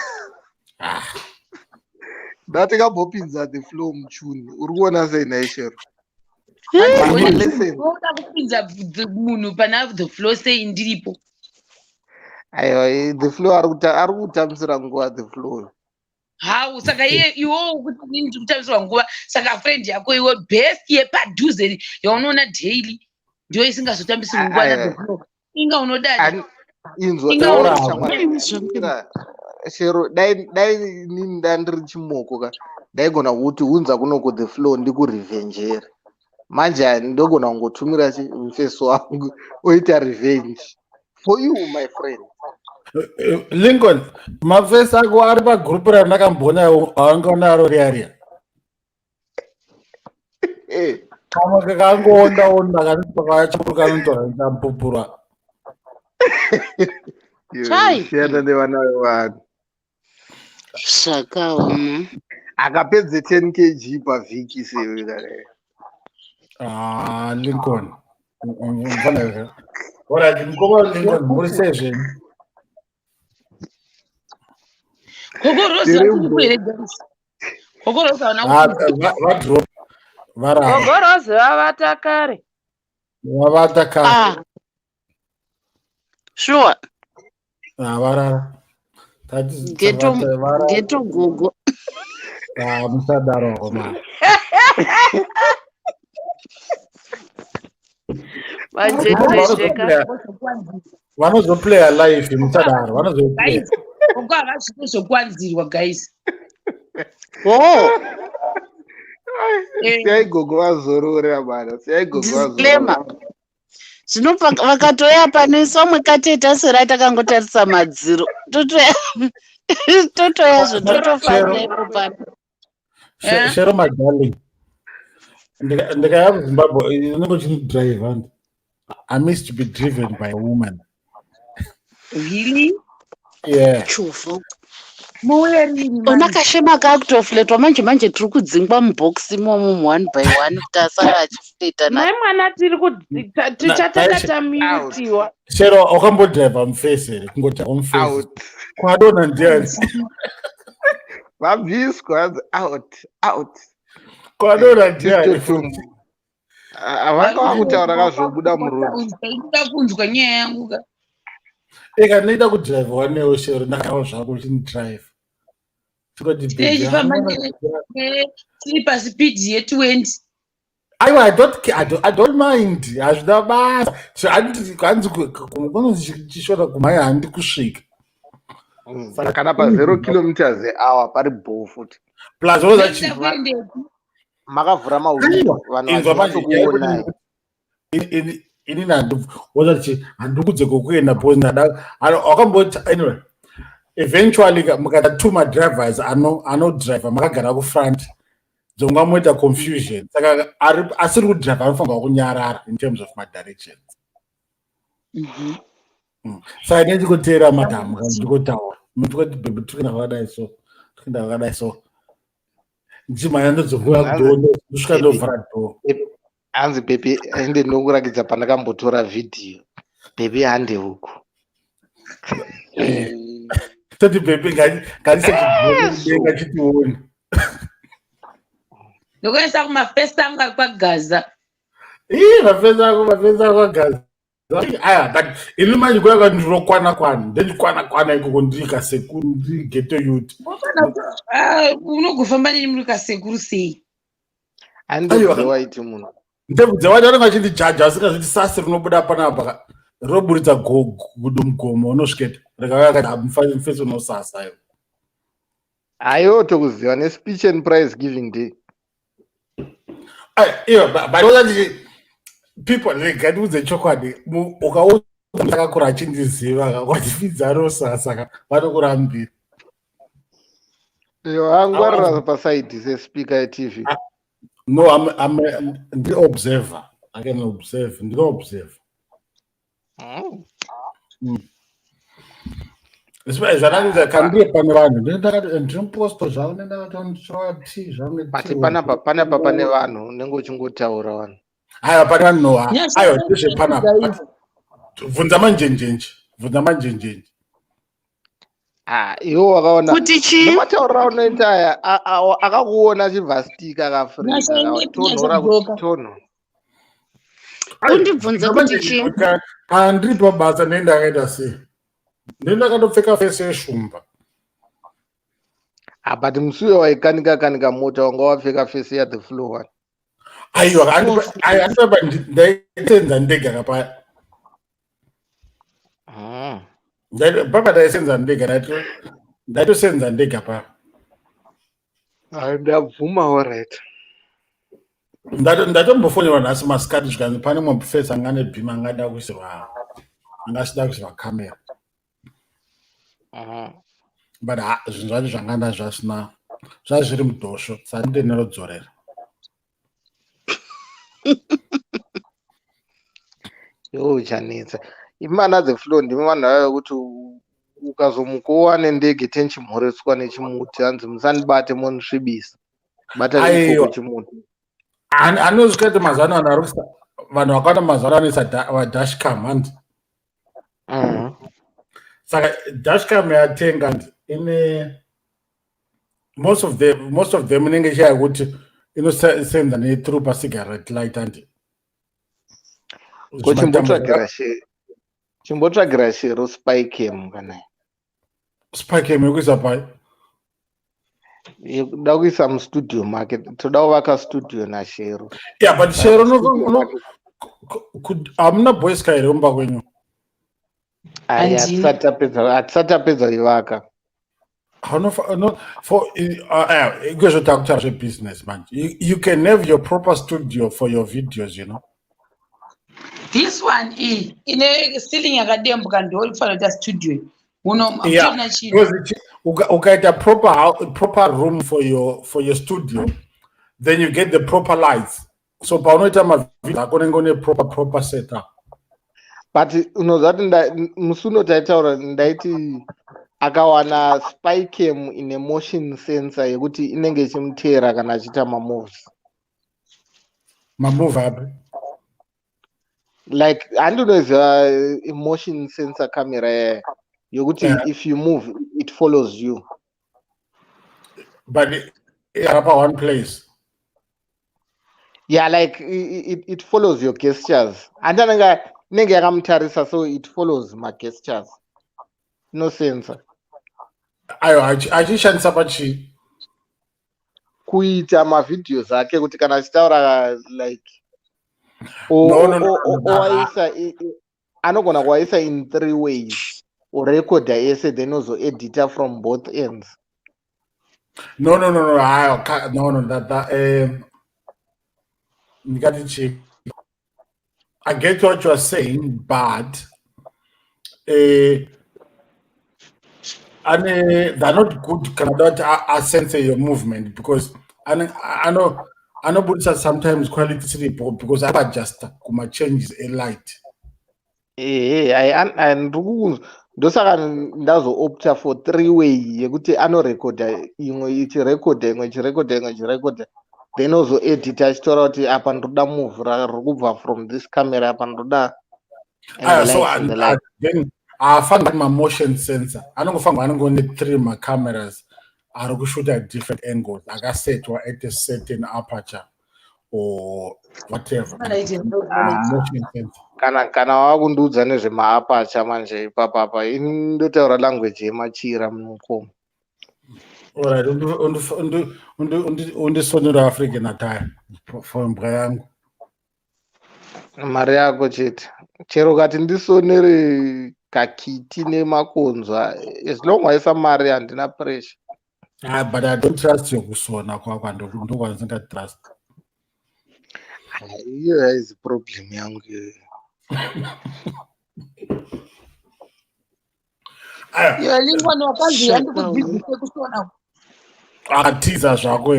Ndatingambopinza the flow muchuni uri kuona sei naye Shero? Oda kupinza munhu pana the flow sei ndiripo. Aiwa the flow ari kutambisira nguva the flow. How saka iwo kuti nini ndikutambisirwa nguva saka friend yako iwe best yepadhuze yaunoona daily ndio isingazotambisirwa nguva na the flow. Inga unodada. Shero dai nini ndandiri chimoko ka ndaigona kuti unza kunoko the flow ndikurevengera. Manje ndogona kungotumira mfeso wangu oita revenge for you my friend. Lincoln, mafesi ako ari pagrupu randakambona awangaonaro riaria. Kama kakangoonda kanipakachapurukanontora ndambupura. Siyana nevana vevanhu. Zvakaoma. Akapedze 10 kg pavhiki sewe kare. Lincoln. Alright, mukoma Lincoln, muri sei zvenyu? Gogorozi vavata kare. Sure. Varara. Geto gogo. Musadaro koma. Vanozoplay alive musadaro. Vanozoplay. Zvokwanzirwa guys. Siyai gogo vazorora bana. Siyai gogo vazorora. Zvino vakatoya pane somwe kateta sera takangotarisa madziro. Totoyazvo totofamba ipo pano. Shero my darling. Ndikaya Zimbabwe inongochini drive and I miss to be driven by a woman. Really? Yeah. Chufu. Ona kashema kakutofletwa manje tiri kudzingwa mubox imomo one by one tasara achifleta na. Mai mwana tiri tichatamitiwa. Shero wakambodrive mufese here kungoti mufese. Kwadona ndiani. Vabviswa out. Kwadona ndiani. Avanga vakutaura kazvobuda muroad. Ndakunzwa nyaya yangu ka. eka ndinoita kudrive wanewo shero ndakawo zvako uchinidrive tikoti baby tichifamba tiri pasipidhi ye20. aiwa I don't mind hazvina basa hanzi kunonzi kumhanya handi kusvika saka kana pa0 kilometers hour pari bhoo futi plus ozachi makavhura mahwindo vanhu vachitokuonai inini handozati handikudze kokuenda because ndada wakamboti anyway eventually mukaita 2 madrivers anodriver makagara kufront dzongamoita confusion saka asiri kudriver anofanirwa kunyarara in terms of my directions saka ndechikutera madhamu ndikotaura mutikoti bebe tikenda kwakadai so ndichimhanya ndozovuya ndosvika ndovhara dhoo hanzi bebi ende ndinokurakidza pandakambotora vhidhiyo bebi hande huku toti bebi ngatisechidenga chitioni ndokuendesa kumafesi angu akwagaza mafesi ako agaza aya but ini manje kuya kwandinokwana ndendikwana ikoko ndiri kasekuru ndiri geto youth unogofamba neni muri kasekuru sei handidzewaiti munhu ndebudzewaiti anenge achindijajha asingazviti sasi rinobuda panapa roburitsa gudu mugomo unosviketa rikavakati unosasa yo aiwo tokuziva nespeech and prize giving day iyo but wasati people regandiudze chokwadi ukaakakura achindiziva kwatifidza anosasaka vanokurambira iyo angwarira pasaidi sespeaker yetv no ndiri-observer ndiri-observe zvananidza kandire pane vanhu ndirimuposto zvavo ndendakati but panapa pane vanhu unenge uchingotaura vanhu aiwa pane vanhu aiwa ndezvepanapa bvunza manjenjenji iwo wakaona kuti chii nemataurira unoita aya akakuona achibva stika akafuritonhora kuti tonho undibvunze kuti chii handiri pabasa ndendakaita sei ndendakatopfeka fese yeshumba but musuyo waikanika mota wanga wapfeka fese yaThe Flow one aiwa andipapa ndaisenza ndega kapaya papa ndaisenza ndega ndaitosenza ndega paya ndabvuma alright ndatombofonera nhasi masikati zvikanzi pane mupfesa angane bhima angada kuisirwa kamera but zvinhu zvacho zvanganda zvasina zvazviri mudhosho saka ndinorodzorera chanetsa imana THE Flow ndimi vanhu vayo kuti ukazomukowa nendege tenchimhoretswa nechimuti hanzi musandibate monisvibisa bata chimuti anozvikaiti mazano vanhu vakawanda mazano anoisa dashcam handi saka dashcam yatenga ine most of them inenge chaya kuti inosenza nethrough pacigarette light handi chimbotsvagira shero spycam kana spycam yekuisa pai da kuisa mustudio make toda kuvaka studio nashero but shero hamuna boyska here kumba kwenyu hatisati apedza ivaka ikwezvo takutaura zvebusiness manje you can have your proper studio for your videos this one ine ceiling yakadembuka ndofanira kuita studio ukaita proper room for your studio, then you get the proper lights. So paunoita mavideo ako unenge une proper setup. But unozati musuno taitaura ndaiti akawana spycam ine motion sensor yekuti inenge ichimutera kana achiita mamoves. Mamove api? Like handinoziva motion sensor camera yokuti if you move it follows you. But apa one place. Yeah, like it follows your gestures. And then nenge yakamutarisa so it follows my gestures. inosenza ayo achishandisa pachi kuita mavidhios ake kuti kana achitaura like no. oaisa anogona kuaisa in 3 ways urekodha ese then ozoedita from both ends. No. No. That I get what you are saying, but they're not good. Cannot censor your movement because I know Buddhists sometimes quality report because I just kuma changes a light. Ndosaka ndazoopta for 3 way yekuti anorekodha imwe ichirekodha imwe ichirekodha imwe ichirekodha then ozoedita achitaura kuti apa ndoda move riri kubva from this camera apa ndoda then afanga ma-motion sensor anongofanga anongone 3 cameras ari kushoota at different angles akasetwa at a certain aperture or whatever motion sensor. kana wakundiudza nezvemaapacha manje ipapapa indotaura language yemachira munokomo. Alright, undisonera African attire for mbwa yangu. Mari yako chete chero kati ndisonere kakiti nemakonzwa as long waisa mari handina pressure. But I don't trust you kusona kwakwa ndokwandisinga trust. Hiyo haizi problem yangu hiyo. Lingwana wakazi yangu kudzidzise kusona. Akatiza zvako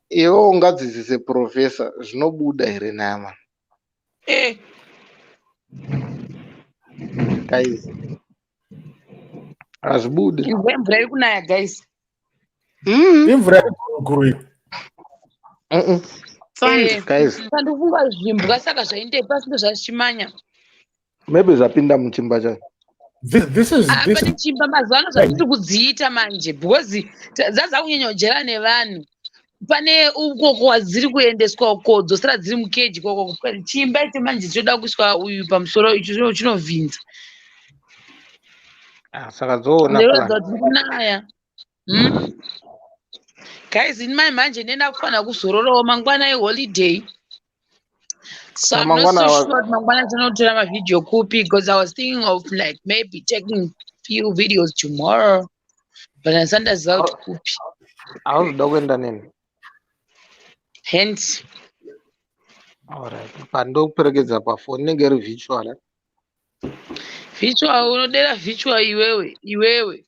iwe ungadzidzise professor zvinobuda here nama. Guys. Azvibude. Imvura iri kunaya guys. Imvura iri guys. Sandofunga zvimbwa saka zvainde pasi ndo zvachimanya. Maybe zvapinda muchimba chake. This is pane chimba mazano zvatiri kudziita manje because dzaza kunyanya kujera nevanhu. Pane uko dziri kuendeswa uko dzosara dziri mukeji koko chimba ichi manje choda kuiswa uyu pamusoro icho chinovhinza. Saka zoona kunaya. Guys, in my manje nenda kufana kuzororawo mangwana eholiday. So I'm not so sure mangwana tinotora ma video copy because I was thinking of like maybe taking few videos tomorrow. But I sent us out copy. I was dokwenda nini? Hence. Alright. Pando kuperekedza pa phone nenge ri virtual. Virtual unodera virtual iwewe.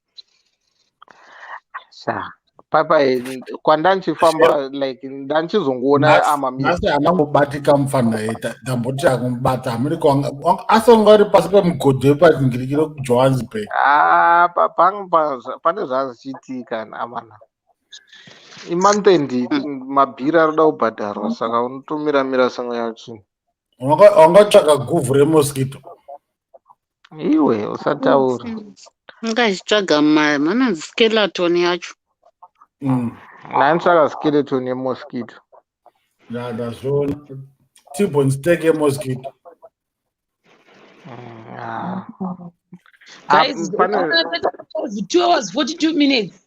Sa. Papa kwandanchifamba like ndanchizongoona amamisi anangobatika mufana eta ndamboti akumbata amerika asongari pasi pemugodhi wepazingirikiro kujohannesburg pane zvazichitika amana imantendi mabhiri arida kubhadharwa saka unotomira sango yachini wangatsvaka guvhu remosquito iwe usataura ungazvitsvaga mananzi skeleton yacho Nantsvaga skeleton yemosquito. Ndazviona T-bone steak yemosquito. Guys, 2 hours 42 minutes.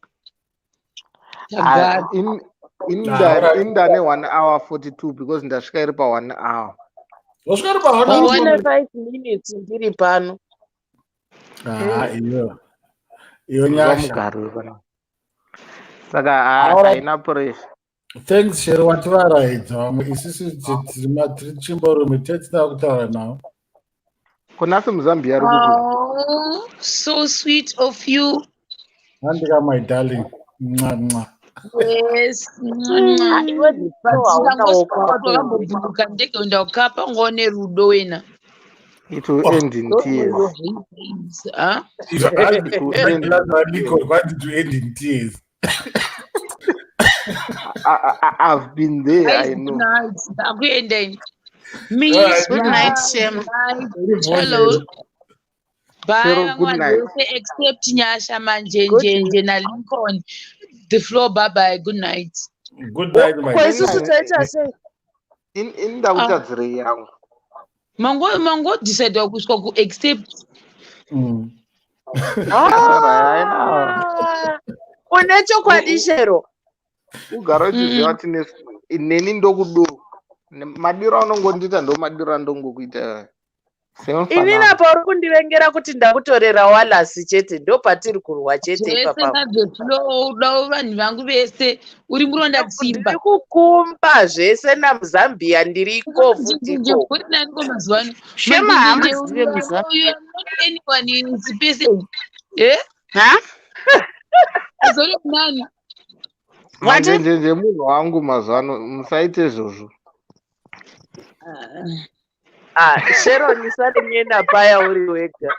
Indane 1 hour 42 because ndasvika iri pa 1 hour. Wasvika iri pa 1 hour? 5 minutes ndiri pano. Iyo nyasha. Saka haina pressure. Thanks Sharon wativaraidza vamwe isusu tiri chimborume tetsina kutaura navo. Kunasi muZambia ari kupi? So sweet of you. Handika my darling. Yes. Vakambobhuruka ndege unda ukapa ngone rudo wena. It will end in tears. What did you end in tears? I've been there. I know. Good night. Good night, Shem. Hello. Bye. Good night. Except Nyasha Manjenje na Lincoln. The floor. Bye bye. Good night. Good night, my friend. In the utazire yangu. Mango decide kuswa ku accept. Une chokwadi Shero. Ugara uchiziva kuti ineni ndokuduru. Madiro anongondita ndo madiro andongokuita. Inini pauri kundivengera kuti ndakutorera walasi chete ndo patiri kurwa chete ipapa. Vanhu vangu vese uri muronda tsimba. Ndiri kukumba zvese naMuzambia ndiriko futiko. Shema hamuzive muZambia. Anyone is person. Eh? Huh? Azori kunani? Manjenje munhu wangu mazano musaite izvozvo. Sharon isari nyena paya uri wega.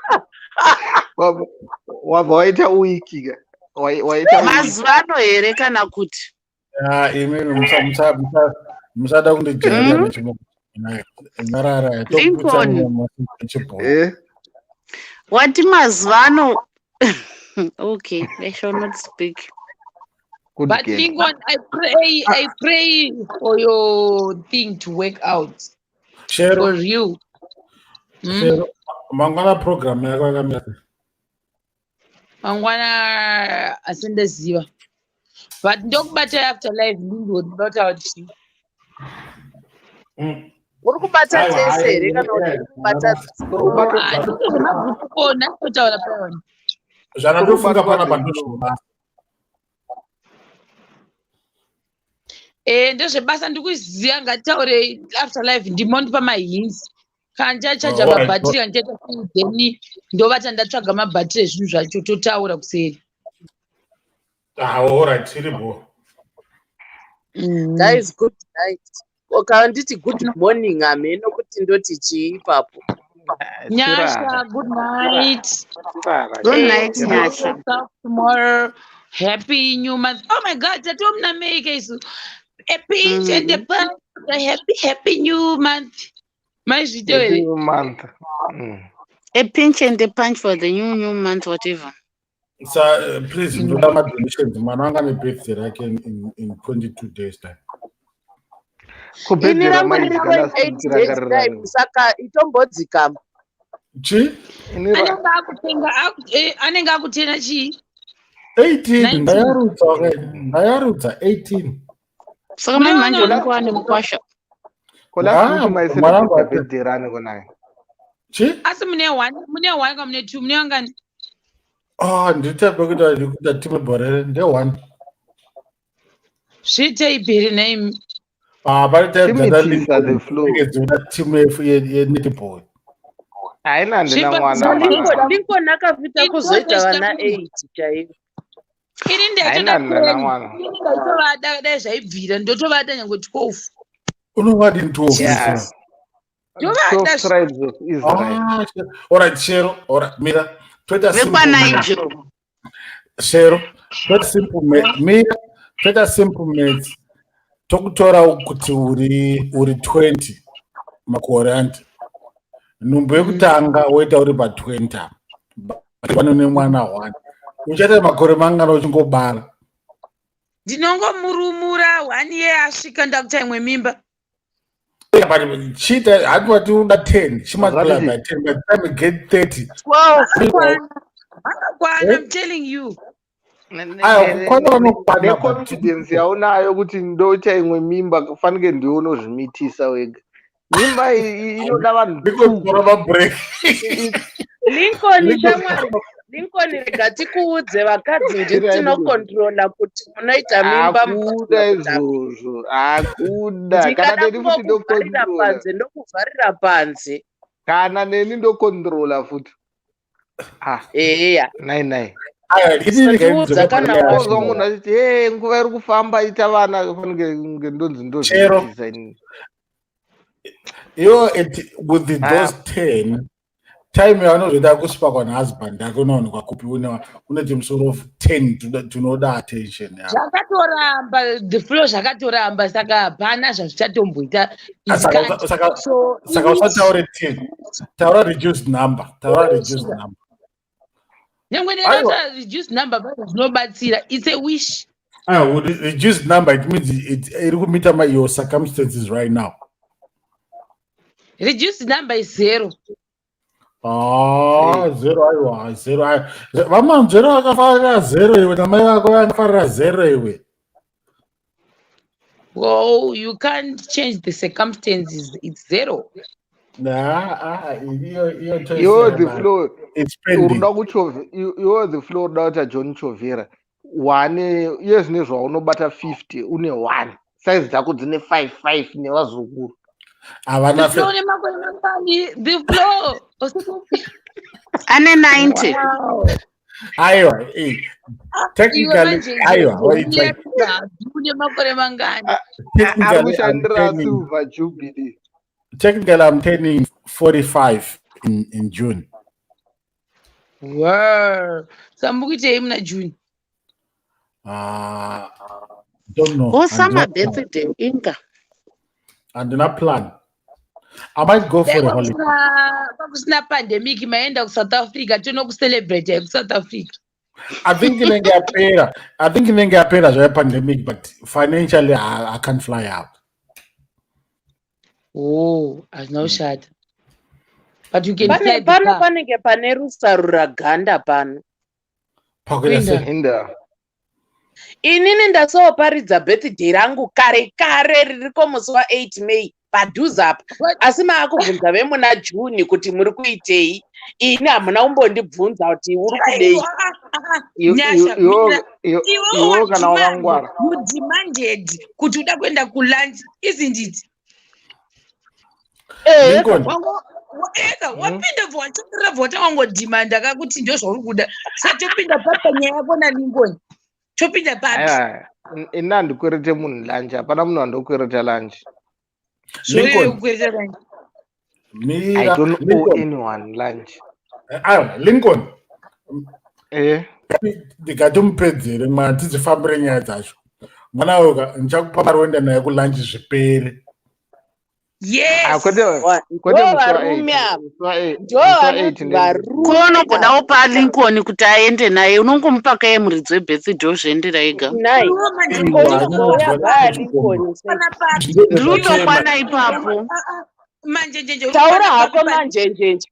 Wabva waita wiki ka. Waita mazuvano here kana kuti. Imeni musada kundijaira nechimo. Ngarara Lincoln. Wati mazuvano. Okay, I shall not speak. But Lincoln, I pray for your thing to work out. For you. Mangwana program yako yakamira. Mangwana asende ziva. But ndokubata afterlife ndinodota kuti. Uri kubata tese here kana kubata nakotaura payona. Zvanofunga pana pandozvona. Ndezvebasa ndikuziva ngataure afterlife ndimo ndipa mahints. Kana ndichachaja mabhatiri kandichaita then ndovata ndatsvaga mabhatiri ezvinhu zvacho totaura kuseri. Alright, terrible. That is good night. Kana nditi good morning ameno kuti ndoti chii ipapo. Nyasha, good night. Good night, Nyasha. Tomorrow, happy new month. Oh my God, that woman America. A pinch and the punch. Happy new month. Happy new month. A pinch and the punch for the new month, whatever. So please do not make donations. Mananga ni birthday like in 22 days time. Ini rangu ni 8 days time. Saka itombodzikama. Chi? Anenge akutena chi? 18. Ndayarudza 18. Saka manje ulikuwa ni mkwasha. Kola kuti maisema birthday rani konayo. Chi? Asi mune 1 ka mune 2 mune wangani? Nditaba kuti time borere nde 1. Zvite ibheri name. Paritaidzana the flow. Team ye-netball. Haina ndina mwana. Lincoln akapita kuzoita vana 8 chaivo. Ini ndaitovada dai zvaibvira ndotovada nyange 12. Unovadi 12. Yes. 12 tribes of Israel. Alright, Shero. Alright, Mira. Shero. Mira. Simple maths. Tokutora kuti uri 20 makore anti. Numbo yekutanga woita uri pa 20. Pano nemwana 1. Uchata makore mangana uchingobara. Ndinongomurumura 1 year asvika ndakuta imwe mimba. Chita hatwati uda 10. She must be by 10. By the time you get 30. 12. I'm telling you. Confidence yaunayo kuti ndocha imwe mimba kufanike ndionozvimitisa wega. Mimba inoda vanhu Lincoln rega tikuudze vakadzi nditinokontrola kuti munoita mimba akuda izvozvo akuda kana neni futi ndokuvharira panze kana neni ndokontrola futi eya nai tiudza kana wazwa munhu achiti nguva iri kufamba ita vana fanike ndonzi ndozviisa inini. With those 10 time yaanozoda kusipakwa nehusband yake unowanikwa kupi uneti musoro of 10 tunoda attention zvakatoramba the flow zvakatoramba saka hapana zvazvichatomboita saka usataure 10 taura reduced number nyangwe nerata reduced number bado zvinobatsira. It's a wish. Reduced number it means iri kumita your circumstances right now. Reduced number is 0. Zero aiwa, zero aiwa. Mama zero akafarira zero iwe namai vako vakafarira zero iwe. Well, you can't change the circumstances. It's zero. You're the flow. It's pending. You're the flow daughter John Chovera. One years nezwa unobata 50 une 1. Size dzako dzine 5 nevazukuru. Havana The flow. Ane 90. Wow. Aiwa, technically, aiwa, what it's like. Technically, I'm turning 45 in June. Wow. Sambuki na June. Don't know. What's summer birthday, Inka? I do not plan. I might go for a holiday. Kusina pandemic maenda ku South Africa tono ku celebrate ku South Africa. I think in a pandemic, but financially I can't fly out. Oh, as no shot. But you can fly pano panenge pane rusarura ganda pano. Inini ndasoparidza birthday rangu kare ririko musi wa8 May padhuze apa. Asi maakubvunza vemuna June kuti muri kuitei. Ini hamuna kumbondibvunza kuti uri kudei. Iwo kana wangwara. You demanded kuti uda kuenda ku lunch, isn't it? Wapinda vota wangodhimanda kakuti ndo zvauri kuda. Satopinda papanyaya yako naLincoln. Topinda papi. Ina ndikwerete munhu lunch, hapana munhu andokwereta lunch. I don't owe anyone lunch. Lincoln. Ndikatomupedzere mwana tidzifambire nyaya dzacho. Mwana wega ndichakupa mari wenda naye kulunch zvipere. Yes. Kunogodawo paLincoln kuti aende naye, unongomupa kaye muridzi webirthday ozviendera ega. Ndinotokwana ipapo. Taura hako manjenjenje.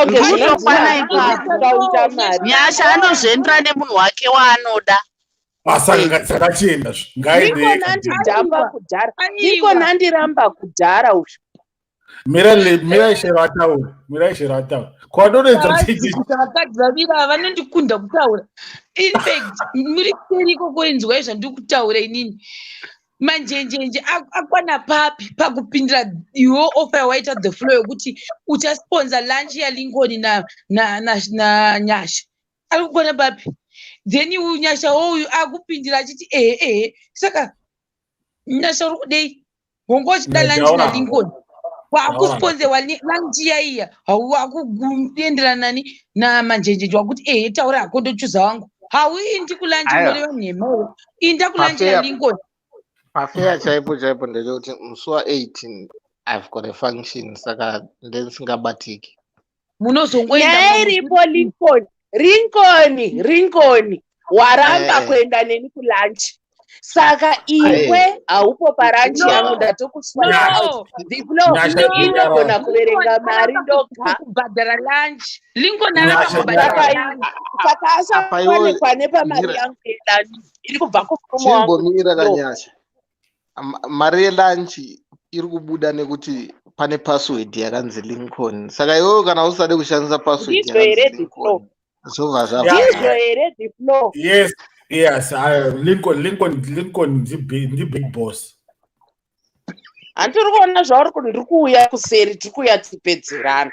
Ndinotokwana ipapo. Nyasha anozviendera nemunhu wake waanoda. Sakachienda Niko nandiramba kudhara usho. Mira Sharon ataura. Kwadonedza vakadzavira vanondikunda kutaura. In fact, muri seriko koinzwa zvandiri kutaura inini. Manjenjenje akwana papi pakupindira iwo offer yawaita the flow yokuti uchasponsor lunch yaLincoln na Nyasha. Ari kukwana papi. Then Nyasha uyu akupindira achiti saka Nyasha uri kudei wongochida lunch naLincoln. Wakusponze lunch iya hawakuenderana nani na manjenjenje wakuti taura hako ndochuza wangu hauindi kulunch unoreva nhema inda kulunch naLincoln. Pafeya chaipo ndechoti musi wa18 I've got a function saka ndendisingabatiki. Munozongoenda nyaya iripo Lincoln waramba kuenda neni kulunch. Saka iwe haupo paranchi yangu ndatokuswaya. Inogona kuverenga mari ndoga kubhadhara lunch. Lincoln saka asaonekwa nepamari yangu yelunch iri kubva kufumo wangu. Chimbomira kanyasha. Mari yelunch iri kubuda nekuti pane password yakanzi Lincoln. Saka iwewe kana usade kushandisa password yakanzi Lincoln. Yes, Lincoln the big boss. Antiri kuona zvauri kuti ndiri kuuya kuseri tiri kuuya tipedzerana.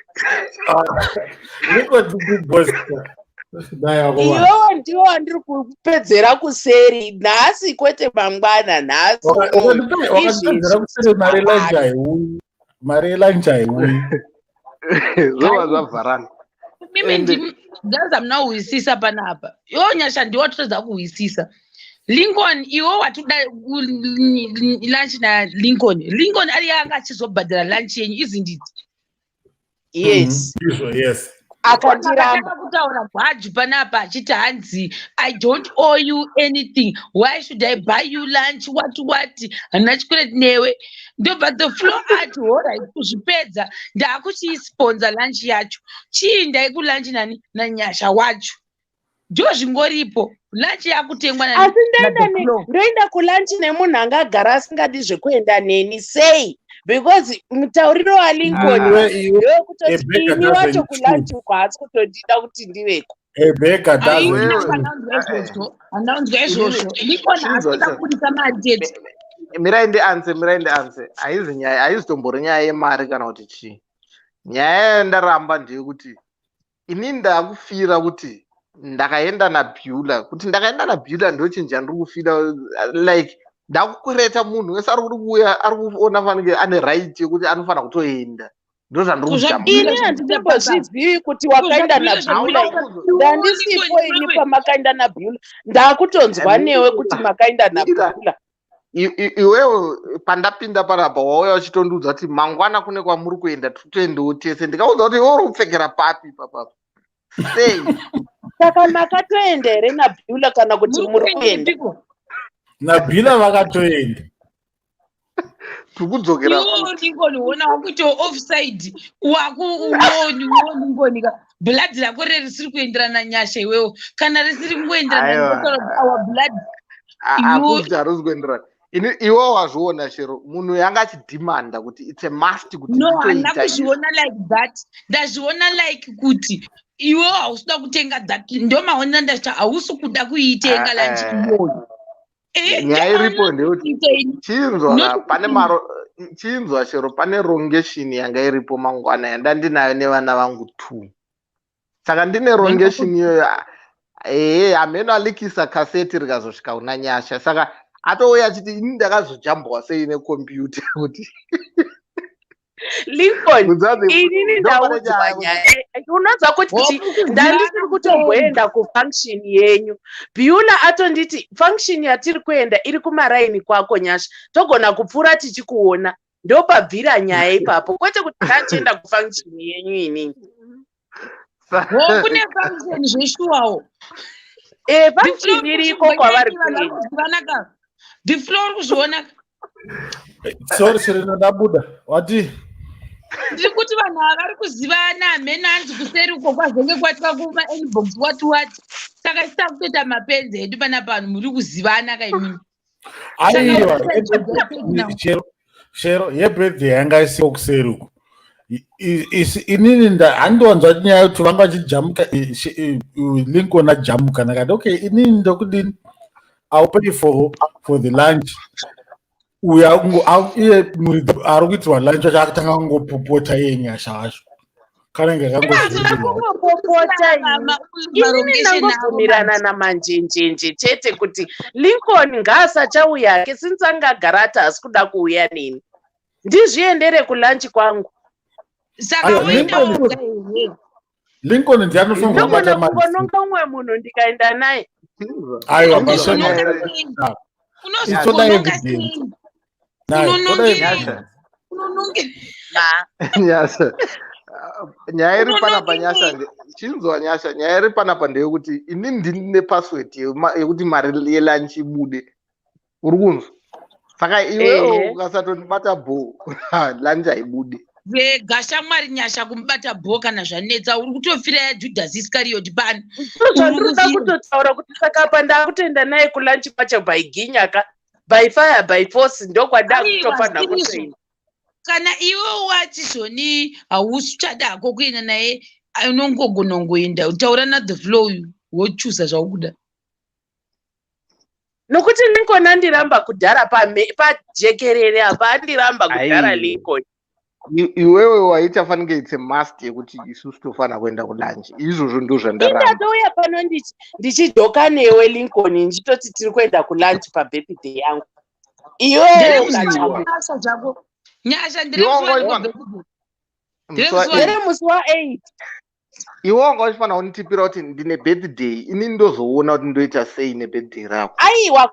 Lincoln the big boss. Iwewe ndiwo wandiri kupedzera kuseri nhasi kwete mangwana nhasi. Mari lunch haiuyi. Zova zvavharana. Mimi ndaza mnahuisisa panapa. Nyasha ndiwo watoda kuhuisisa. Lincoln iwo watuda lunch naLincoln ari anga achizobhadhara lunch yenyu, isn't it? Yes. Yes. akandiramba kutaura bhaji panapa achiti hanzi I don't owe you anything, why should I buy you lunch, what hana chikureti newe ndobva the floor ati horai kuzvipedza ndaakuchiisponza lunch yacho chii ndai kulunch nani nanyasha wacho ndo zvingoripo lunch yakutengwa asi ndoenda kulunch nemunhu angagara asingadi zvekuenda neni sei because mutauriro waLincoln ndowekutoti ini wacho kulunch uko haasi kutondida kuti ndiveko anaunzwa izvozvo Lincoln asida kurisa mari chete. Mirai ndianze haizi tombori nyaya yemari kana kuti chii. Nyaya yandaramba ndeyekuti ini ndakufira kuti ndakaenda naBeulah ndochinja ndiri kufira like ndakukureta munhu wese ari kuri kuuya ari kuona fanike ane right yekuti anofanira kutoenda ndo zvandiri kujamba. ini handitombozvizivi kuti wakaenda naBeulah ndandisipo ini pamakaenda naBeulah ndakutonzwa newe kuti makaenda naBeulah. Iwewe pandapinda panapa wauya uchitondiudza kuti mangwana kune kwamuri kuenda toendewo tese ndikaudza kuti iwe uri kupfekera papi papapa sei saka makatoenda here naBeulah kana kuti muri kuenda naBeulah vakatoenda tikudzokera Lincoln wakuita offside wakuningonika blood rako risiri kuenderana nyasha iwewo kana risiri kungoenderana our blood akuti harisi kuenderana. Iwo wazviona chero munhu yanga achidhimanda kuti it's a must kuti no handina kuzviona like that ndazviona like kuti iwo hausida kutenga that ndo maona ndachita hausi kuda kuitenga lunch iyoyo nyaya iripo ndeyekuti chinzwa chero pane rongeshini yanga iripo mangwana yanda ndinayo nevana vangu 2 saka ndine rongeshini iyoyo hameno alikisa kaseti rikazosvika kuna nyasha saka atouya achiti ini ndakazojambwa sei nekombiyuta kuti Lincoln inini ndaudzwa nyaya unonzwa kuti ndandisiri kutomboenda kufunction yenyu Beulah atonditi function yatiri kuenda iri kumaraini kwako nyasha togona kupfuura tichikuona ndopabvira nyaya ipapo kwete kuti ndachienda kufunction yenyu inini kune function zveshuwawo function iriko kwavari kuenda the floor kuzviona sorry Sharon ndabuda wati ndiri kuti vanhu vari kuzivana hamene hanzi kuseri uko kwazenge kwatika kumainbox wati saka isita kutoita mapenzi edu pana panhu muri kuzivana kaimini aiwa Shero yebirthday yanga isiwo kuseri uko inini handiwanzwa nyaya kuti vanga vachijamuka Lincoln ajamuka ndakati okay inini ndokudini I'll pay for the lunch. Iye ari kuitirwa lunch achakatanga kungopopota yenyasha wacho kanenge kangopopota inini ndangobvumirana namanjenjenje chete kuti Lincoln ngaasachauya since angagara ati hasi kuda kuuya neni ndizviendere kulunch kwangu saka Lincoln ndianofanira kubata mari kunonga umwe munhu ndikaenda naye aiwa nyaya iri panapa nyasha chinzwa nyasha nyaya iri panapa ndeyekuti ini ndine password yekuti mari yelunch ibude uri kunzwa saka iwewo ukasatondibata bho lunch haibude vegasha mwari nyasha kumubata bho kana zvanetsa uri kutofira yaJudas Iscariot pano zvandinoda kutotaura kuti saka apa ndakutoenda naye kulunch kwacho by ginyaka by fire by force ndokwada kutofanira kutoenda kana iwe wati zvoni hausi uchadako kuenda naye unongogonongoenda utaura naThe Flow wochusa zvaukuda nokuti Lincoln andiramba kudhara pajekerere apa andiramba kudhara Lincoln iwewe waita fanike it's a must yekuti isusu tofanira kuenda kulunch izvozvo ndo zvandaramba ndadouya pano ndichidhoka newe Lincoln ndichitoti tiri kuenda kulunch pabirthday yangu iwewe nyasha ndiri musi wa8 iwe wanga uchifanira kunitipira kuti ndine birthday ini ndozoona kuti ndoita sei nebirthday rako aiwa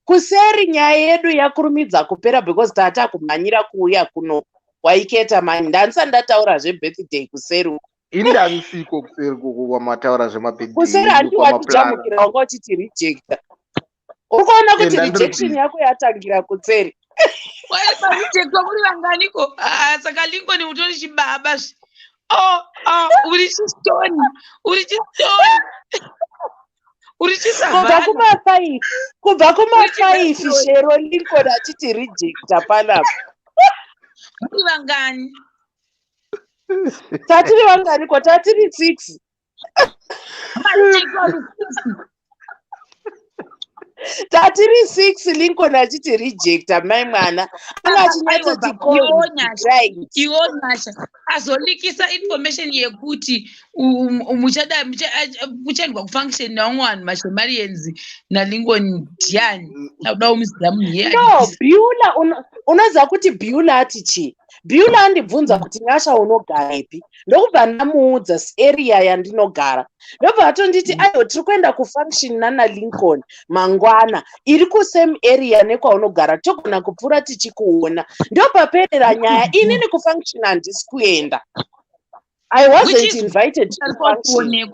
kuseri nyaya yedu yakurumidza kupera because tata kumhanyira kuuya kuno waiketa mani ndanisa ndataura zvebirthday kuseri indanisiko kuseri koko kwamataura kuseri zvemabhedhi handi kwamaplana watijamukira wanga uchiti rejecta. Ukaona kuti rejection yako yatangira kuseri. Parejectwa muri vanganiko? Saka Lincoln utori chibaba. Uri chistoni. Kubva kuma-5 Shero Lincoln achiti rejecta panapa. Muri vangani? Tatiri vanganiko? Tatiri 6. Tatiri 6 Lincoln achiti rejecta mai mwana. Anga achinyatoti iwo nyasha azolikisa information yekuti muchaendwa kufunction naumwe vanhu maShomalians naLincoln ndiani nauda kumuziva munhu iye. No, Beulah unoziva kuti Beulah ati chii? Beulah andibvunza kuti Nyasha unogaripi? Ndokubva ndamuudza area yandinogara. Ndobva atonditi aiwa tiri kuenda kufunction naLincoln mangwana iri kusame area nekwaunogara togona kupfuura tichikuona. Ndopaperera nyaya. Inini kufunction handisi kuenda. I wasn't invited to function.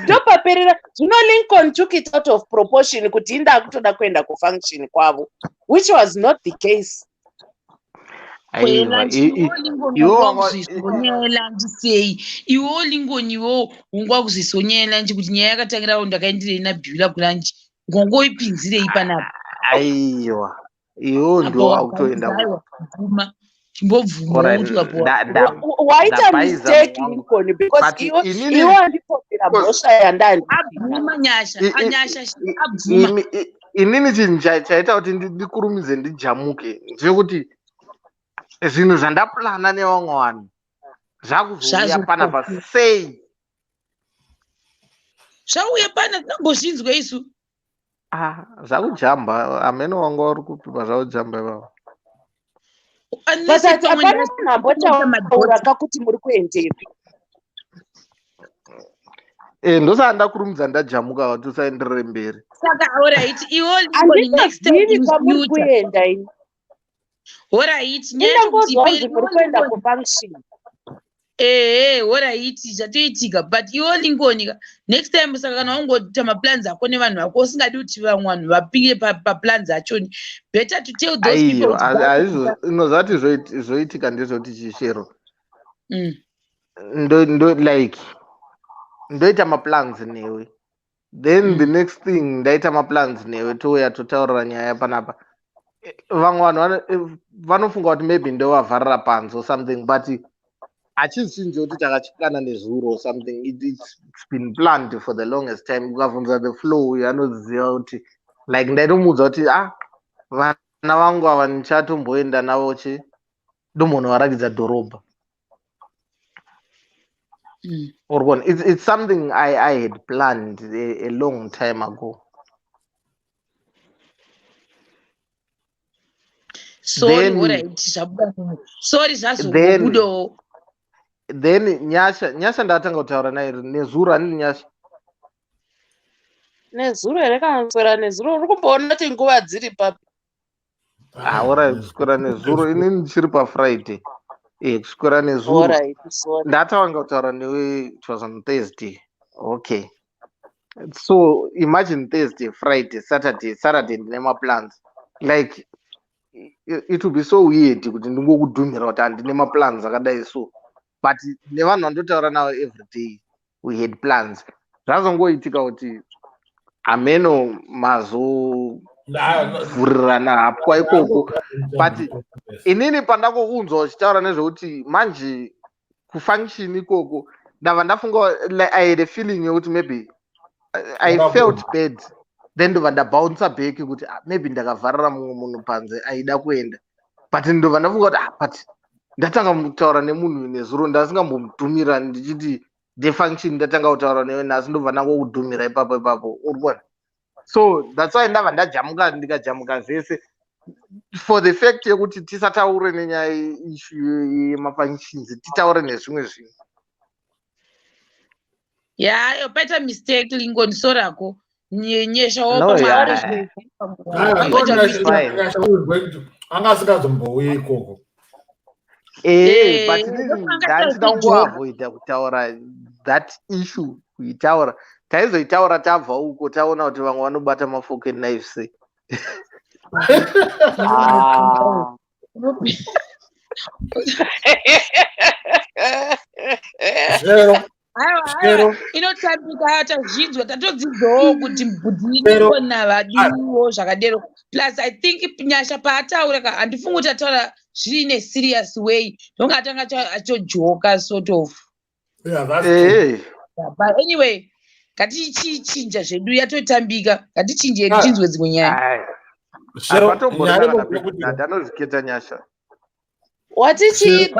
Ndopaperera. Zvino Lincoln took it out of proportion kuti inda kutoda kuenda kufunction kwavo, which was not the case. Iwo Lincoln iwo ungwa kuzisonyela nje kuti nyaya yakatangira ndakaendirei naBeulah kulanji ngongoipinzirei panapa. Aiwa iwo ndo wakutoenda chimbobvuma kuti waita mistake Lincoln because iwo andipopera bhosha yandani abvuma Nyasha abvuma. Inini chinhu chaita kuti ndikurumidze ndijamuke ndechekuti zvinhu zvandapulana nevamwe vanhu zvakuzouya panapa sei. Zvauya pana tinambozvinzwa isu. Zvakujamba ameno wanga uri kupipa zvakujamba ivavo. Hapana munhu ambotaura kakuti muri kuendepi. Ndosaka ndakurumidza ndajamuka kuti usaenderere mberi. Saka alright iwo next time kwamuri kuenda ini. Alright nyaya muri kuenda kufunction. Alright zvatoitika but iwo Lincoln next time saka kana wangoita maplans ako nevanhu vako usingadi kuti vamwe vanhu vapinge paplans achoni, better to tell those people. Inozati zvoitika ndezvoti chishero ndo like ndoita maplans newe, then the next thing ndaita maplans newe touya totaurira nyaya panapa. Vamwe vanhu vanofunga kuti maybe ndovavharira panze or something, but hachisi chinhu chokuti takachikana nezuro or something. It's been planned for the longest time. Ukabvunza the flow yanoziva kuti like ndaitomuudza kuti vana vangu ava ndichatomboenda navo ndombondovarakidza dhorobha. It's something I had planned a long time ago. Sorry, then Nyasha ndatanga kutaura naye nezuro handini Nyasha. Nezuro here kana kuswera nezuro uri kumboona kuti nguva dziri papi. Kuswera nezuro inini ndichiri paFriday. Kuswera nezuro ndatanga kutaura newe, it was on Thursday. Okay. So imagine Thursday, Friday, Saturday ndine maplans. Like it would be so weird kuti ndingokudhumira kuti handine maplans akadai so. But nevanhu vandotaura navo every day we had plans. Zvazongoitika kuti ameno mazovhurirana hapwa ikoko. But inini pandakokunzwa uchitaura nezvekuti manje kufunction ikoko ndava ndafunga I had a feeling yokuti maybe I felt bad, then ndobva ndabounce back kuti maybe ndakavharira mumwe munhu panze aida kuenda, but ndobva ndafunga kuti but ndatanga kutaura nemunhu nezuro ndasingambomudhumira ndichiti defunction ndatanga kutaura newe nhasi ndobva ndangokudhumira ipapo urikuona. So that's why ndabva ndajamuka ndikajamuka zvese for the fact yekuti tisataure nenyaya yemafunctions, titaure nezvimwe zvinhu. Yo paita mistake Lincoln sorako nyesha anga asingazombouya ikoko but ndandida kungoavoida kutaura that issue kuitaura. Taizoitaura tabva uko taona kuti vamwe vanobata mafork and knives sei. Inotambika tazvinzwa tatodzidzawo kuti mbudzi navadiwo zvakadero. Plus I think nyasha paataura handifungi kuti ataura zvine serious way. Ndonge atanga achojoka sort of. Yeah, that's true. But anyway, ngatichinja zvedu yatotambika. Ngatichinje tinzwe dzimwe nyaya. Ndanozviketa nyasha. Watichi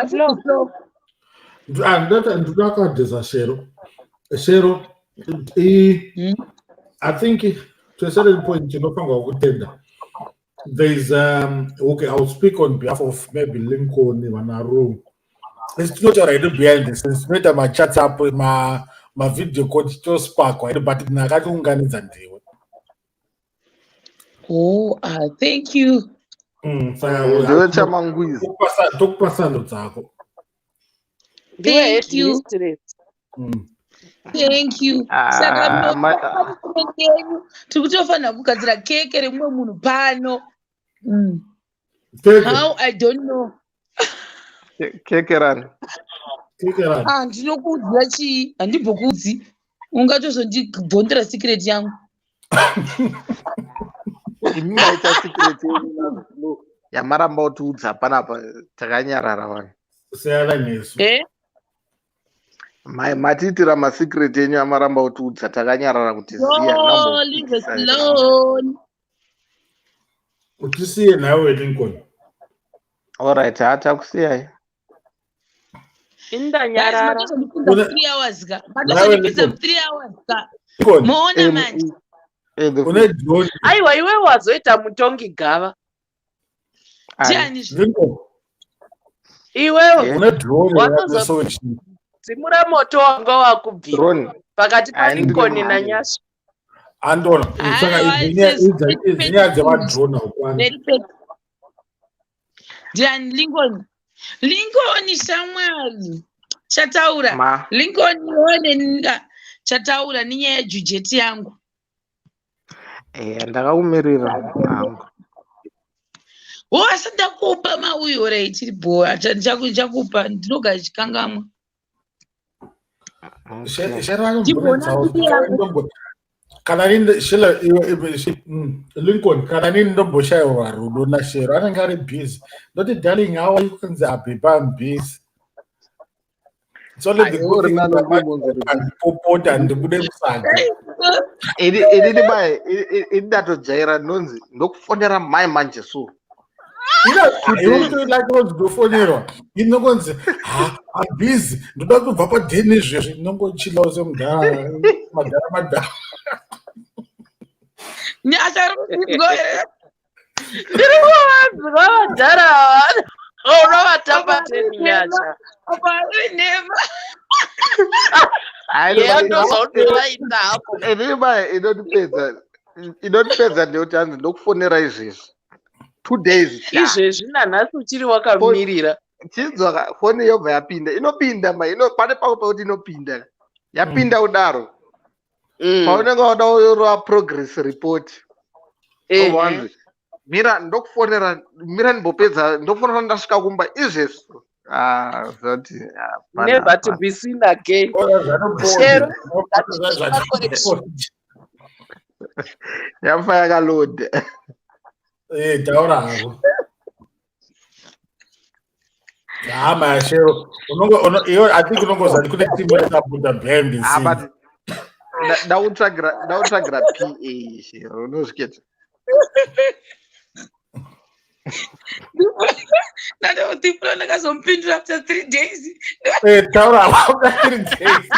ndakadheza Shero. I think to a certain point, there's okay, I'll speak on behalf of maybe Lincoln, Manaru. It's not already behind the scenes. Later, my chat up, my video code to spark, but oh, thank you. Thank you. Thank you. Saka tikutofanira kugadzira keke remumwe munhu pano. How I don't know. Keke rani? Ndinokuudzira chii? Handibvokudzi. Ungatozondibvondera secret yangu. Ini maita secret yenyu yamaramba utiudza panapa takanyarara vanhu. Siyana nesu. Matitira masecret yenyu amaramba utiudza takanyarara kuti ziya nambo. Leave us alone. Utisiye nawe Lincoln. Alright, hatakusiyai. Indanyarara. 3 hours ka. Matozondipinza 3 hours ka. Moona manje. Aiwa iwe wazoita mutongi gava. Ndiani iwewe wazozimura moto wanga wakubvira pakati paLincoln naNyasha. Andona saka izinya dzemadrona ukwana. Ndiani Lincoln Samuel chataura. Lincoln one chataura ninyaya yejujeti yangu. Ndakaumirira hangu. Asati ndakupa mauyo right tiri bhora ndichakupa ndinoga chikangamwa. Lincoln kana nini ndomboshayiwa rudo naShero anenge ari busy. Ndoti darling how are you kunzi abhebha I'm busy. It's only the good thing and popota ndikude musaga. Ini ndatojaira nonzi ndokufonera mai manje so. Kufonera inokonzi I'm busy ndoda kubva padheni izvezvi ndinongochilawo semudhara madhara. Nyasha rikugoere. Ndiri kuvanzwa madhara unovatamba teni Nyasha. Never. Inotipedza ndeutanzi ndokufonera izvezvi 2 days izvezvi nanhasi uchiri wakamirira. Chinzwa foni yobva yapinda inopinda pane pako pekuti inopinda yapinda kudaro paunenge wada urova progress report wanzi mira ndokufonera mira ndimbopedza ndokufonera ndasvika kumba izvezvi zati never to be seen again. Shero yafa yakaload. Taura hako. Hama Shero. I think unongozali kune timu yatabuda behind the scenes. Dautsvagira PA Shero unozviketa. Ndinotipura ndakazompindura after 3 days. Taura hako 3 days.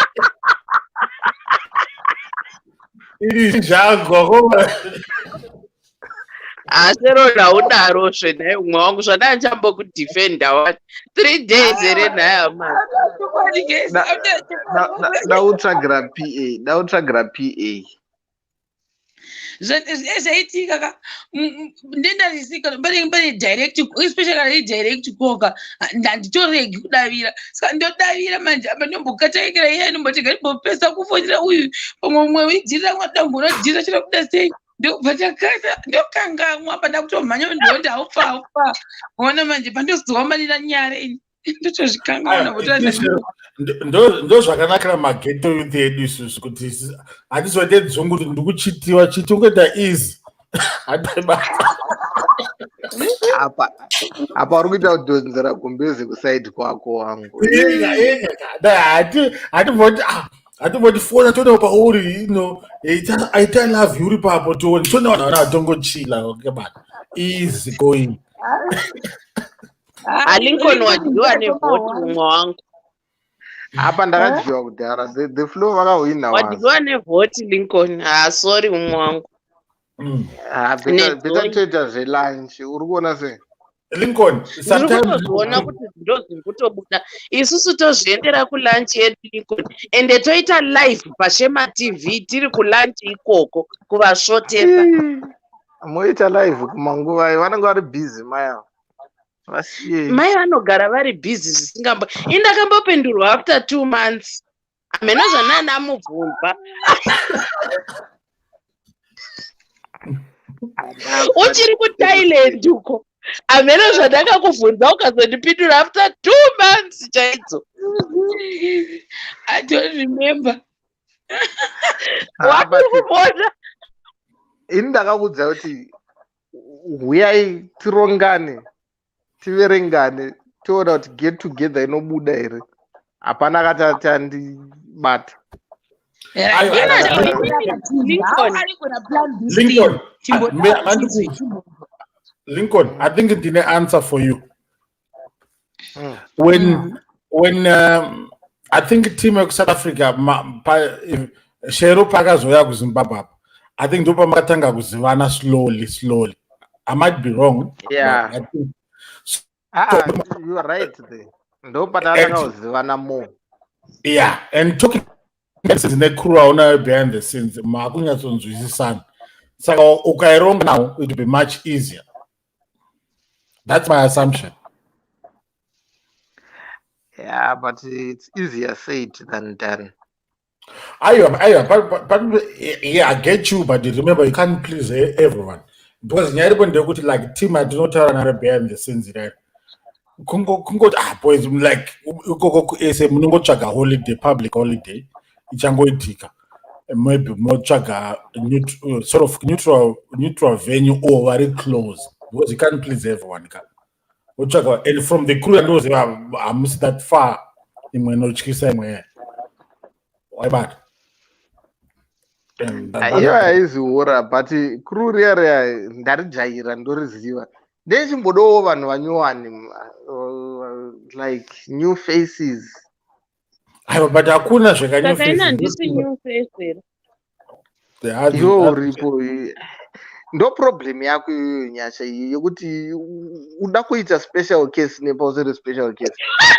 Iri zvangu Shero naunarozve naye umwe wangu zvandandambokudhifenda wati 3 days ere naye mani. Dautsvagira PA. zvaitika ka ndendarisika pane direct, especially direct koka handitoregi kudavira saka ndodavira manje apa ndombokataikira iye anomboti ngatimbopesa kufonera uyu pamwe mumwe uidzirira mwadambo unodzirira chiro kuda sei ndobva takata ndokangamwa pada kutomhanya ndonda aufa ona manje pandozowamanira nyara ini ndotozvikangaona ndo zvakanakira mageto youth edu isusu kuti hatizodedzongu kuti ndikuchitiwa chiti ungoita easy apa uri kuita kudhonzera kumbezi kusaidi kwako wangu hativoti fona toda pauri aita love yuri papo tioni tona vanhu vana vatongochila okebana easy going Lincoln wadyiwa nevhoti mumwe wangu. Apa ndakadyiwa kudhara. The flow vakahwina wadyiwa nevhoti Lincoln. Sorry mumwe wangu. Beta toita zvelunch. Uri kuona sei? Lincoln, sometimes kuona kuti ndo zviri kutobuda. Isusu tozviendera kulunch yedu Lincoln. Ende toita live paShema TV tiri kulunch ikoko kuvashotepa. Moita live kumanguva vanenge vari busy maya. Mai vanogara vari busy zvisingambo. Indakambopindurwa after 2 months. Ameno zvanana mubvunza. Uchiri kuThailand uko. Ameno zvandakakubvunza ukazondipindura after 2 months chaidzo. I don't remember. Wakubona. Ini ndakakudza kuti uyai tirongane. Tiverengane toda kuti get together inobuda here hapana akati andibata Lincoln, I think ndine answer for you. When I think team of South Africa Shero pakazoya kuZimbabwe, I think ndopa makatanga kuzivana slowly. I might be wrong. Yeah. I think you are right there. Yeah, and talking in the crew behind the scenes, so okay, wrong now, it will be much easier. That's my assumption. Yeah, but it's easier said than done. Yeah, I get you, but remember, you can't please everyone. Because like team, I do not tell another behind the scenes, right? Boys, like a holiday, public holiday, maybe more sort of neutral venue or very close because you can't please everyone. And from the crew, I'm that far in my notes. Why bad? Is ora, but crew area ndarijaira ndoriziva. Ndechimbodo vanhu vanyowani like new faces. But hakuna zveka new faces. Yo ripo. Ndo problem yako iyoyo nyasha iyi yokuti uda kuita special case nepausiri special case.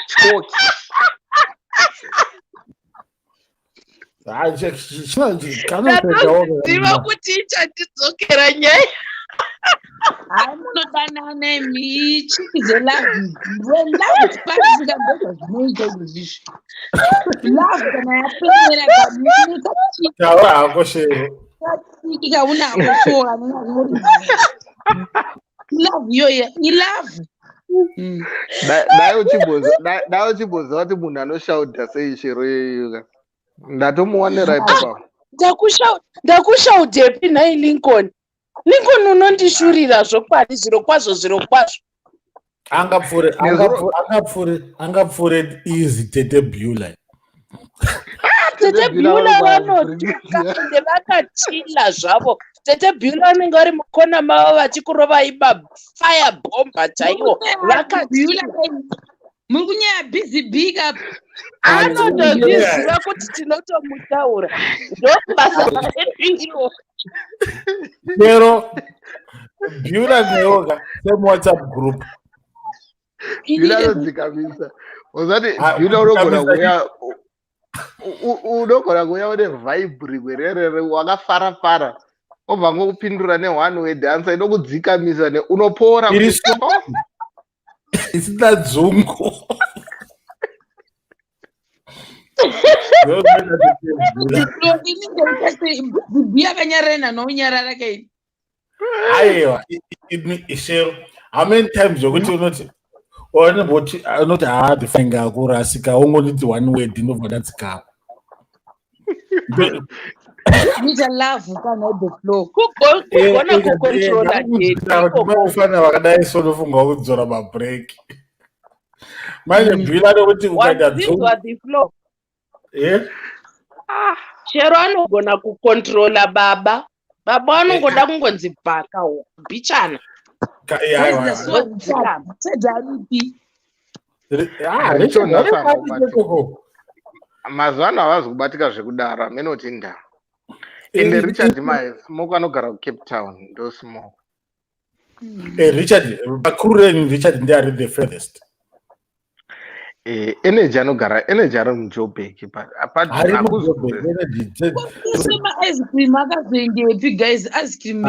Choki. Ndinoziva kuti ichatidzokera nyaya. Munodana nemi chikidze love. When love is passing zvinoita izvi. Love kana yapera love yoya ni love. Dayo chiboza kuti munhu anoshaudha sei shero yoyo. Ndatomuwanira ipapo. Ndakushaudepi nai Lincoln. Lincoln unondishurira zvokwadi zviro kwazvo. Angapfure easy Tete Beulah. Tete Beulah vanotuka ende vakachila zvavo. Tete Beulah vanenge vari mukona mavo vachikurova iba fire bomba chaiwo. Vakachila. Mukunyaya busy big up. Anondozviziva kuti tinotomutaura. Ndobasa redu. Pero Beulah neyoga same WhatsApp group. Beulah ndodzikamisa. Uzati Beulah unogona kuya une vibe rerere wakafara. obva ngokupindura ne1 word answer inokudzikamisa unopora It is isina dzungu. Aiwa, how many times yokuti unoti unoti ndifenga kurasika ungonditi one word inobva ndatsikapo. Nita love kana the flow. Kugona kucontrola Vanofana vakadai sonofunga kudzora mabreak. Manje bhila rokuti ukaita wadzidwa the flow. eh Chero anogona kucontrola baba vanongoda kungonzi bhaka bichana mazuva ano havazi kubatika zvekudaro amenoti nda ende Richard smoko anogara kuCape Town ndo smoko. Richard bakureni Richard ndiari the furthest. Energy anogara energy ari muJoburg but apart ice cream akazoendepi guys ice cream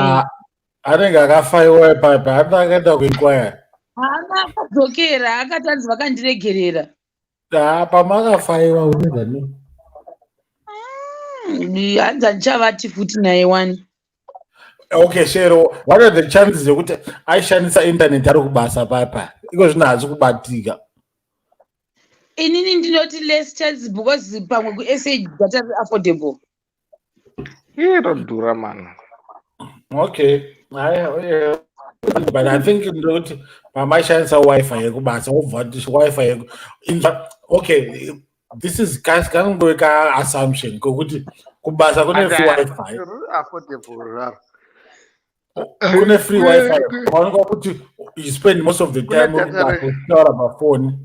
anenge akafaiwa ipapo hata akaenda kuinkwaya haana akadzokera akati anzi vakandiregerera pamakafaiwa unezani hanzi handichavati futi naye wani. Okay, Shero, what are the chances yokuti aishandisa internet ari kubasa papa iko zvino hazi kubatika? Inini ndinoti less chances because pamwe kuSH data affordable. Irodhura man. Okay, but I think ndoti pamaishandisa Wi-Fi yekubasa obva Wi-Fi okay, this is kanongoika assumption kokuti kubasa kune free Wi-Fi. Affordable. Kune free Wi-Fi. Wanonga kuti you spend most of the time on the phone.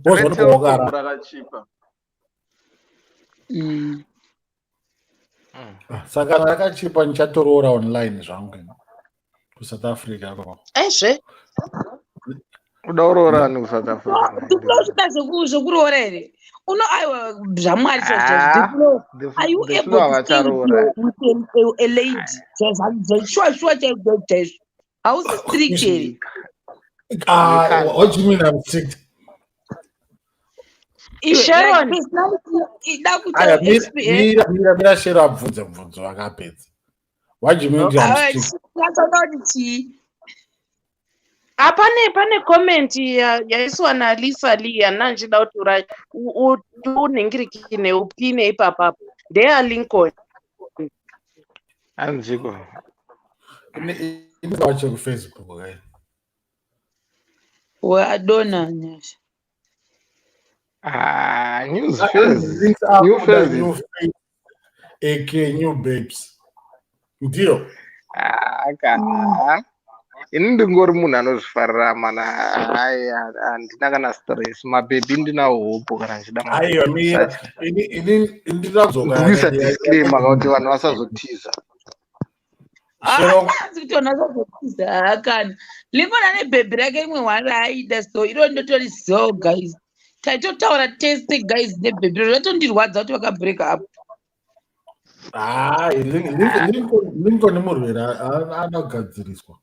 Saka rakachipa nichatorora online zvangu ku South Africa ko. Eshe. Udaurora ni ku South Africa. Ndinoshika zvokuroora here. Uno aiwa zvamwari chazvo. Are you able to stay with a lady? Sure, just how strict here? What do you mean I'm strict? Sharon, mira Sharon abvunza akapedza. What do you mean I'm strict? Pane comment yaiswa naLisa Lee yananjida kuti unhingiriki neupi ipapa ndea Lincoln anziko inovacho ku Facebook kai adona nyasha news first new babes ndio ini ndingori munhu anozvifarira mana handina kana stress mabhebi ndina hopo kana nchidandikuisa disclaimer kuti vanhu vasazotiza kuti vanhu vasazotiza hakana limona nebhebhi rake rimwe hwari aida so iro ndotori so guys taitotaura tese guys nebhebhi ro ratondirwadza kuti vakabreak up Lincoln murwere anogadziriswa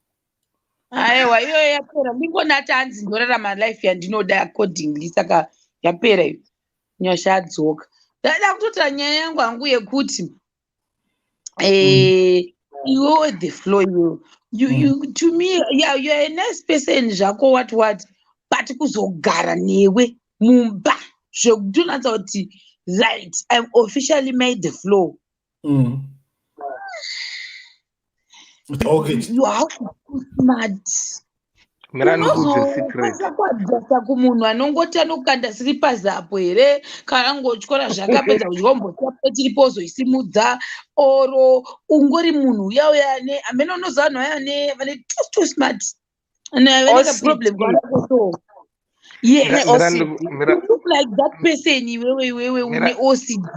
aiwa iyoyo yapera ndingonati hanzi ndorarama life yandinoda accordingly saka yapera iyo nyasha adzoka ndada kutotira nyaya yangu hangu yekuti iwewe the flow you to me you're a nice person zvako what but kuzogara newe mumba zvekutonatsa kuti right I'm officially made the flow. Okay. You are smart. Unozokwadhasa kumunhu anongoti anokanda siripazi apo here kana ngotyora zvakapedza kudyombotia tiripo ozoisimudza oro ungori munhu uyauya amene unoziva vanhu vaya vane too smart and problem kwanakoso yes you look like that person iwewe une OCD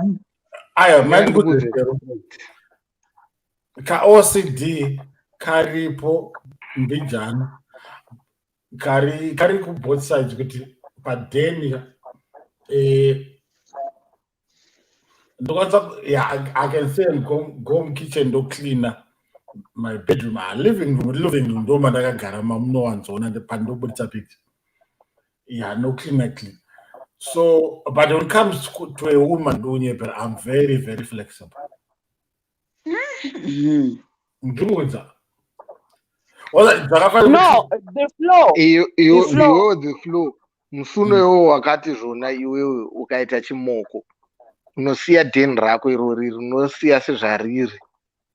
aya mani ka OCD karipo mbijana kari ku both sides kuti padeni ndokwanza I can say go kitchen do cleaner my bedroom, living room, ndo mandakagara mamunowanzoona pandobudisa picture. Yeah, no clinically. So, but when it comes to a woman doing it, but I'm very, very flexible. Ndikuudza. No, the flow. Iwewe the flow. Musuno iwewe wakati zvona iwewe ukaita chimoko. Unosiya dheni rako irori unosiya sezvariri.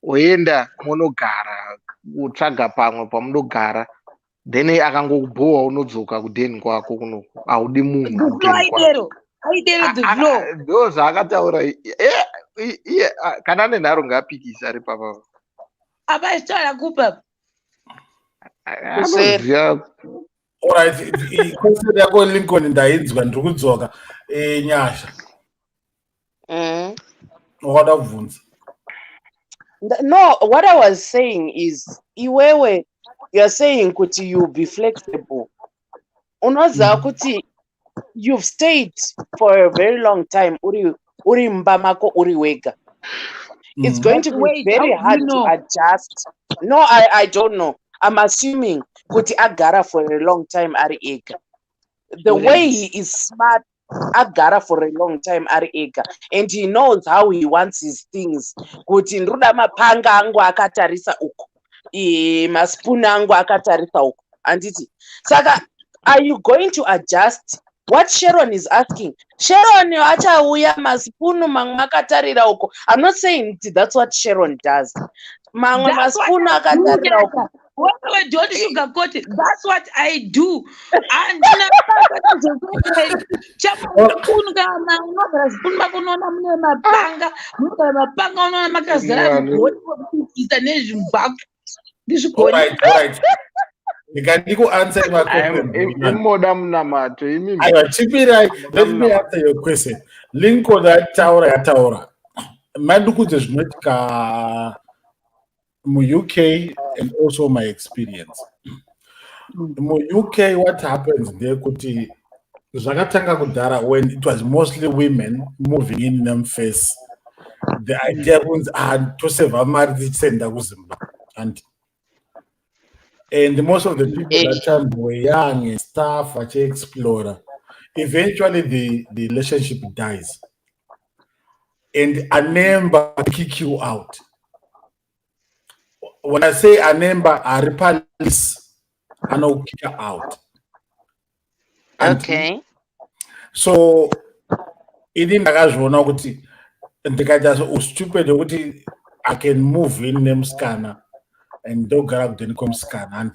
Oenda munogara, utsvaga pamwe pamunogara. Then akangokubhowa unodzoka kudheni kwako kuno. Audi munhu kudheni kwako. Ndo zvaakataura. Kana nenharo ngapikisa ari papa. Apa chitaura kupa. Anoziya. Alright, concept yako Lincoln ndainzwa ndiri kudzoka nyasha. Wakada kubvunza. No, what I was saying is, iwewe, you're saying kuti you be flexible. Unoza kuti you've stayed for a very long time. Uri mbamako uri wega. It's going to be very hard to adjust. No, I don't know. I'm assuming kuti agara for a long time ari ega. The way he is smart, agara for a long time ari ega, and he knows how he wants his things. Kuti ndoda mapanga angu akatarisa uko, maspoon angu akatarisa uko. Anditi. Saka, are you going to adjust? What Sharon is asking, Sharon, achauya maspoon mamwe akatarira uko. I'm not saying that's what Sharon does. Mamwe maspoon akatarira uko. Don't sugarcoat it. That's what I do. And Alright. Ndiko answer my question. Let me answer your question. Linko yataura. Mandukudze zvinoitika mu UK and also my experience. Mu UK, what happens there kuti zvakatanga kudhara when it was mostly women moving in them first. The idea was to save mari tichenda kuZimbabwe, and most of the people that time were young and stuff, explorer. Eventually the relationship dies. And a member kick you out. When I say a member, I repulse, I know kick her out. Okay. So, it didn't and the guy just stupid. I can move in them scanner and don't grab the income scanner.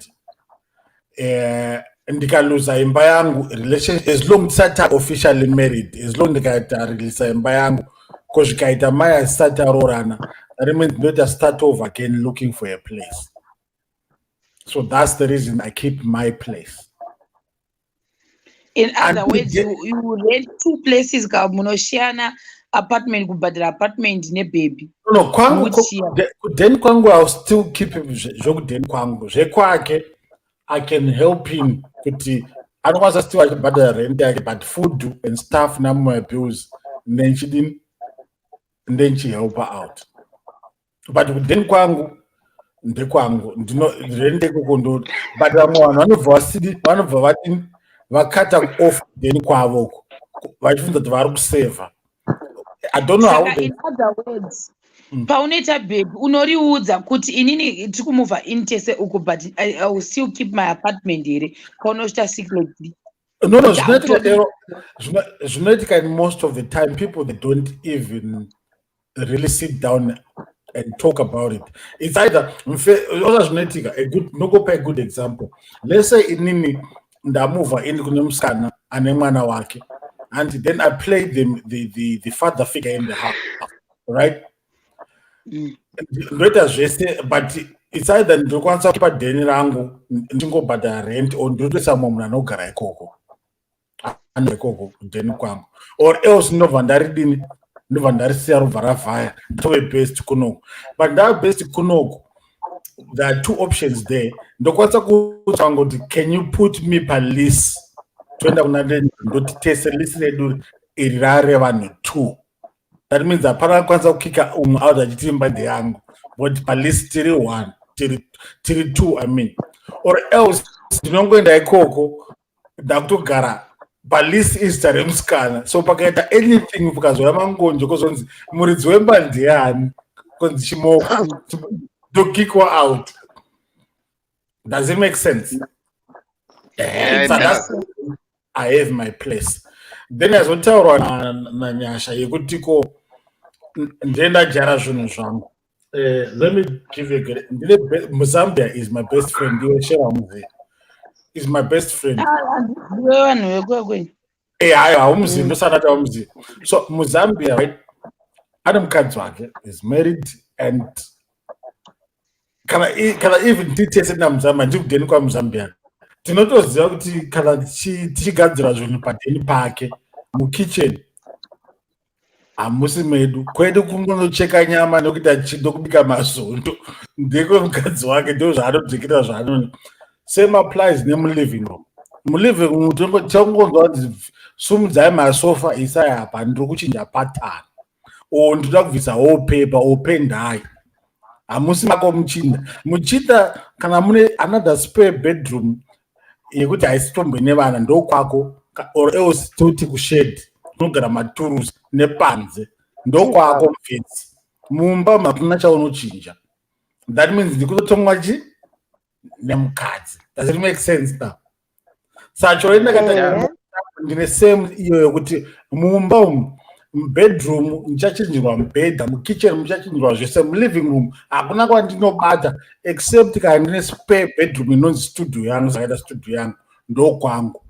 And the guy lose a relation as long as I officially married, as long as the guy release a because the Maya start rorana. That means better start over again looking for a place. So that's the reason I keep my place. In other words, you rent two places, Munoshiana apartment, kubadra apartment, ne baby. No, then Kwangu, I'll still keep him. Then Kwangu, I can help him. I don't want to still bad rent, but food and stuff, no more bills. And then she help her out. But then Kwangu, rent kukondo. But one of what cut off then Kwavo. But that Varu save. I don't know how. In other words, Pauneta babe, unoriudza kuti inini tikumova intese uko, but I will still keep my apartment here. Konoshta secretly. No, genetic, and most of the time people they don't even really sit down and talk about it. It's either genetic, a good example. Let's say inini ndamuva in kunomskana anemana wake. And then I play the father figure in the house, right? But it's either ndokwanisa kupa deni rangu ndingobhadhara rent or ndotoisa munhu anogara ikoko ikoko deni kwangu, or else ndobva ndarisiya robva ravhaya ndove best kunoko. But ndava best kunoko, there are two options there. Ndokwanisa kutsva ngoti, can you put me per lease? Toenda kuna ndoti tese lease redu iri rare vanhu 2. That means apana kwanza kukika out achiti mbadhi yangu, but palisi tiri 1 tiri 2 I mean, or else ndinongoenda ikoko ndakutogara palisi Easter remusikana, so pakaita anything ukazouya mangonjo kozonzi muridzi wemba ndiani konzi chimoko ndokikwa out. Does it make sense? Yeah, it So does. that's I have my place. Then azotaurwa nanyasha yekuti ko ndenda jara zvinhu zvangu. Let me give you a good. Mozambique is my best friend. Sharon is my best friend. So Mozambique, right? Adam Kadzwake is married and can I even details na Mzambia ndikudeni kwa Mzambia. Tinotoziva kuti kana tichigadzira zvinhu padeni pake mukitchen hamusi medu, kwedu kungonocheka nyama nokuti achido kubika mazondo ndiko mukadzi wake ndo zvaanobzikira zvaanoni. Same applies nemuliving room. Muliving room tongonzwa kuti sumudzai masofa isai apa ndiri kuchinja patani o ndinoda kubvisa wallpaper opendai hamusi mako muchinda kana mune another spare bedroom yekuti haisitombe nevana ndokwako, or else toti kushedi kunogara maturusi nepanze ndokwako mfedzi. Mumba makuna chaunochinja. That means ndikutotongwa chi nemukadzi. Does it make sense now? Sacho ndakata ndine same iyo yokuti mumba bedroom ndichachinjirwa mubhedha, mukitchen muchachinjirwa zvese, muliving room hakuna kwandinobata except kana ndine spare bedroom inonzi studio yangu, sakaita studio yangu ndokwangu.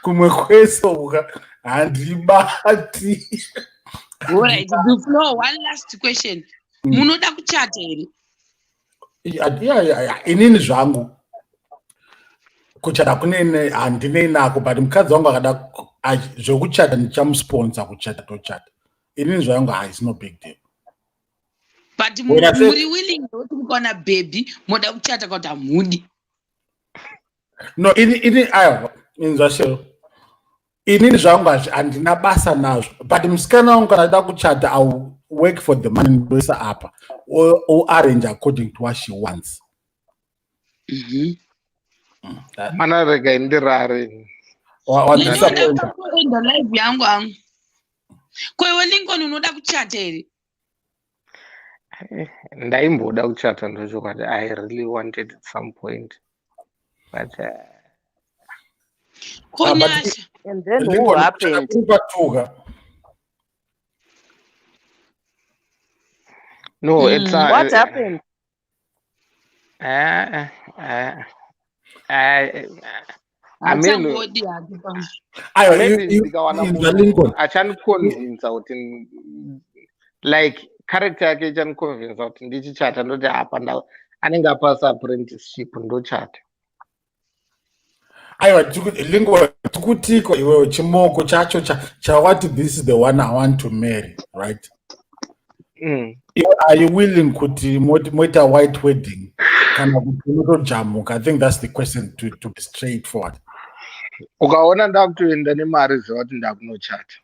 Kumwe kwese uka handibati. Alright, no, one last question. Munoda kuchata here? Yeah. Inini zvangu kuchata kunene handine nako, but mukadzi wangu akada zvokuchata ndichamusponsor kuchata tochata. Inini zvangu it's no big deal. But muri willing kuti mukona baby moda kuchata kuti hamudi? No, ini ayo inzvashero. Inini zvangu handina basa nazvo, but musikana wangu kana da kuchata I'll work for the money ndoisa apa or arrange according to what she wants. Mana rega indirare. Enda live yangu angu. Kwewe Lincoln unoda kuchata here? Ndaimboda kuchata ndochokwadi. I really wanted at some point, but and then who happened? no, it's What happened? I mean, maybe achandiconvince kuti like character yake ichandiconvince kuti ndichichata ndoti apa anenge apasa apprenticeship ndochata. Aiwa Lingo tikutiko iwewe chimoko chacho chawati this is the one I want to marry, right? Are you willing kuti moita white wedding kana kuti unotojamuka? I think that's the question to be straightforward. Ukaona ndakutoenda nemari zvakuti ndakunochata.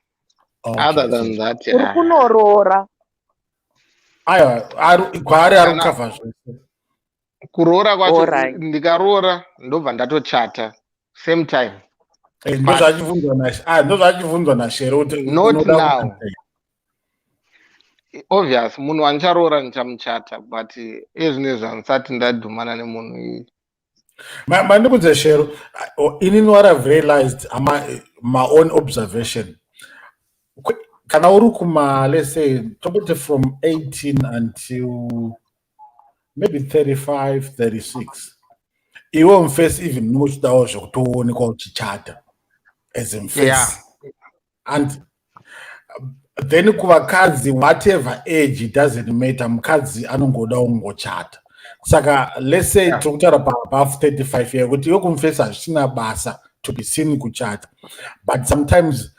Other than that, uri kunorora. Aiwa kwaari ari kukavha zvese. Kuroora kwacho ndikaroora ndobva ndatochata same time. Ndozvachibvunzwa naShero kuti not now. Obvious munhu andicharoora ndichamuchata, but ezvinezvi handisati ndadhumana nemunhu iyi. Mandikudze Shero, inini what I've realized, my own observation, kana uri kuma, let's say, from 18 until maybe 35, 36, iwe mfesi even muchitawo zvekutoonekwa uchichata as mfesi. Yeah. And then kuvakadzi whatever age, it doesn't matter, mukadzi anongoda ungochata. Saka let's say tokutara above 35 years kuti iwe kumfesi hazvisina basa to be seen kuchata, but sometimes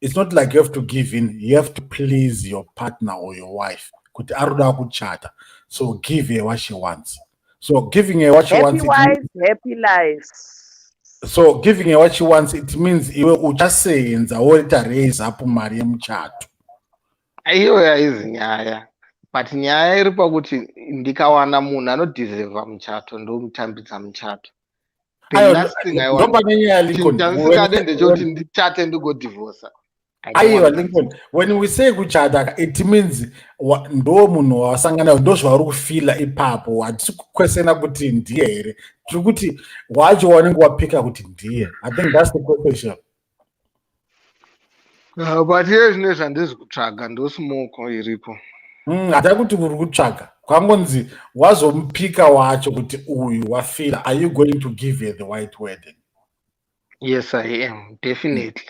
it's not like you have to give in, you have to please your partner or your wife kuti aruda kuchata, so give her what she wants. So giving her what she wants, Happy life. So giving her what she wants, it means iwe uchasenza woita raise up mari yemuchato. Iyo haizi nyaya. but nyaya iri pakuti ndikawana munhu anodhizeva muchato ndomutambidza muchato. The last thing I want. Chinhu chandisingade ndechoti nditate ndigodhivhosa. Aiwa Lincoln, when we say kuchata, it means ndo munhu wasangana ndo zvauri kufila ipapo, hatisi kukwesena kuti ndiye here, tiri kuti wacho wanenge wapika kuti ndiye. I think that's the question. But here zvine zvandizi kutsvaga ndosmoko iripo. Hata kuti uri kutsvaga kwangonzi wazomupika wacho kuti uyu wafila, are you going to give her the white wedding? Yes, I am, definitely.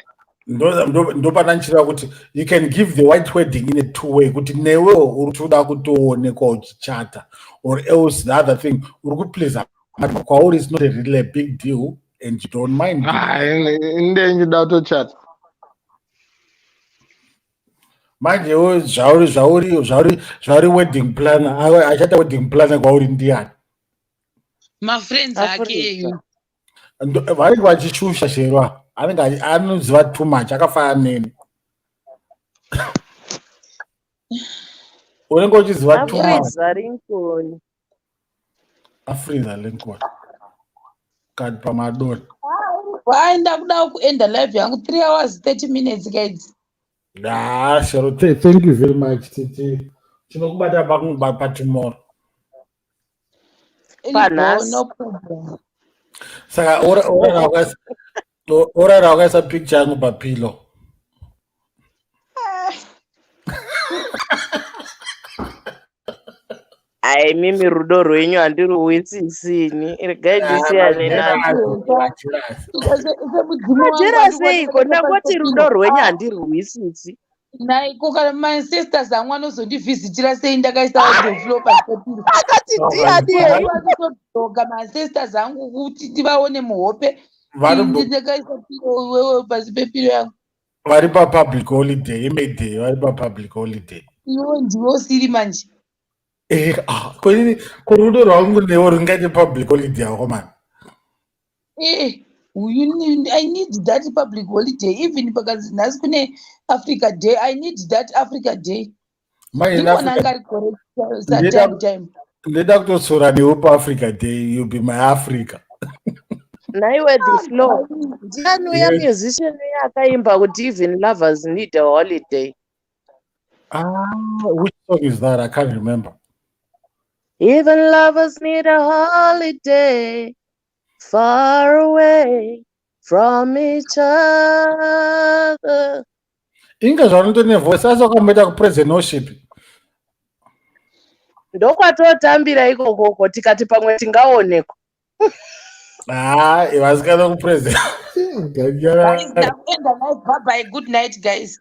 Ndo pananchira kuti you can give the white wedding in a two-way kuti newe uri kuda kutoonekwa uchichata, or else the other thing uri kupleasa kwauri is not a really big deal and you don't mind. Inde ndida kutochata. Manje zvauri wedding planner, achata wedding planner kwauri ndiani? My friends ake vanenge vachishusha sherwa, anenge anoziva too much, akafanana neni. Unenge uchiziva too much. Afriza Lincoln kati pamadoni. Waenda kuda kuenda live yangu 3 hours 30 minutes guys. Sharon, thank you very much. Tinokubata pa tomorrow. No problem. Saka ora wakaisa picture yangu papilo. Ai mimi rudo rwenyu handiruwisisini. Regai ndisiyane nazvo. Majera seiko ndangoti rudo rwenyu handirwisisi. Naiko kana my sisters amwe anozondivhizitira sei ndakaisa audio flow pasipiro. Akati ndiani kutoka my sisters angu kuti tivaone muhope. Ndakaisa piro wewe pasipiro yangu. Vari pa public holiday, May-Day, vari pa public holiday. Iwo ndiwo siri manje. Kurudo rwangu newo rungaite public holiday yako man. I need that public holiday. Even because nhasi kune Africa Day, I need that Africa Day. Ndeda kutosora newo pa Africa Day, you'll be my Africa. Naiwe the flow. Ndiani uya musician uya akaimba kuti even lovers need a holiday. Which song is that? I can't remember. Even lovers need a holiday, far away from each other. Inga zvanoto nevoice asi wakamboita kupresent worship. Ndokwatotambira ikokoko tikati pamwe tingaonekwa. Vasikada kupresent. Bye. Good night, guys.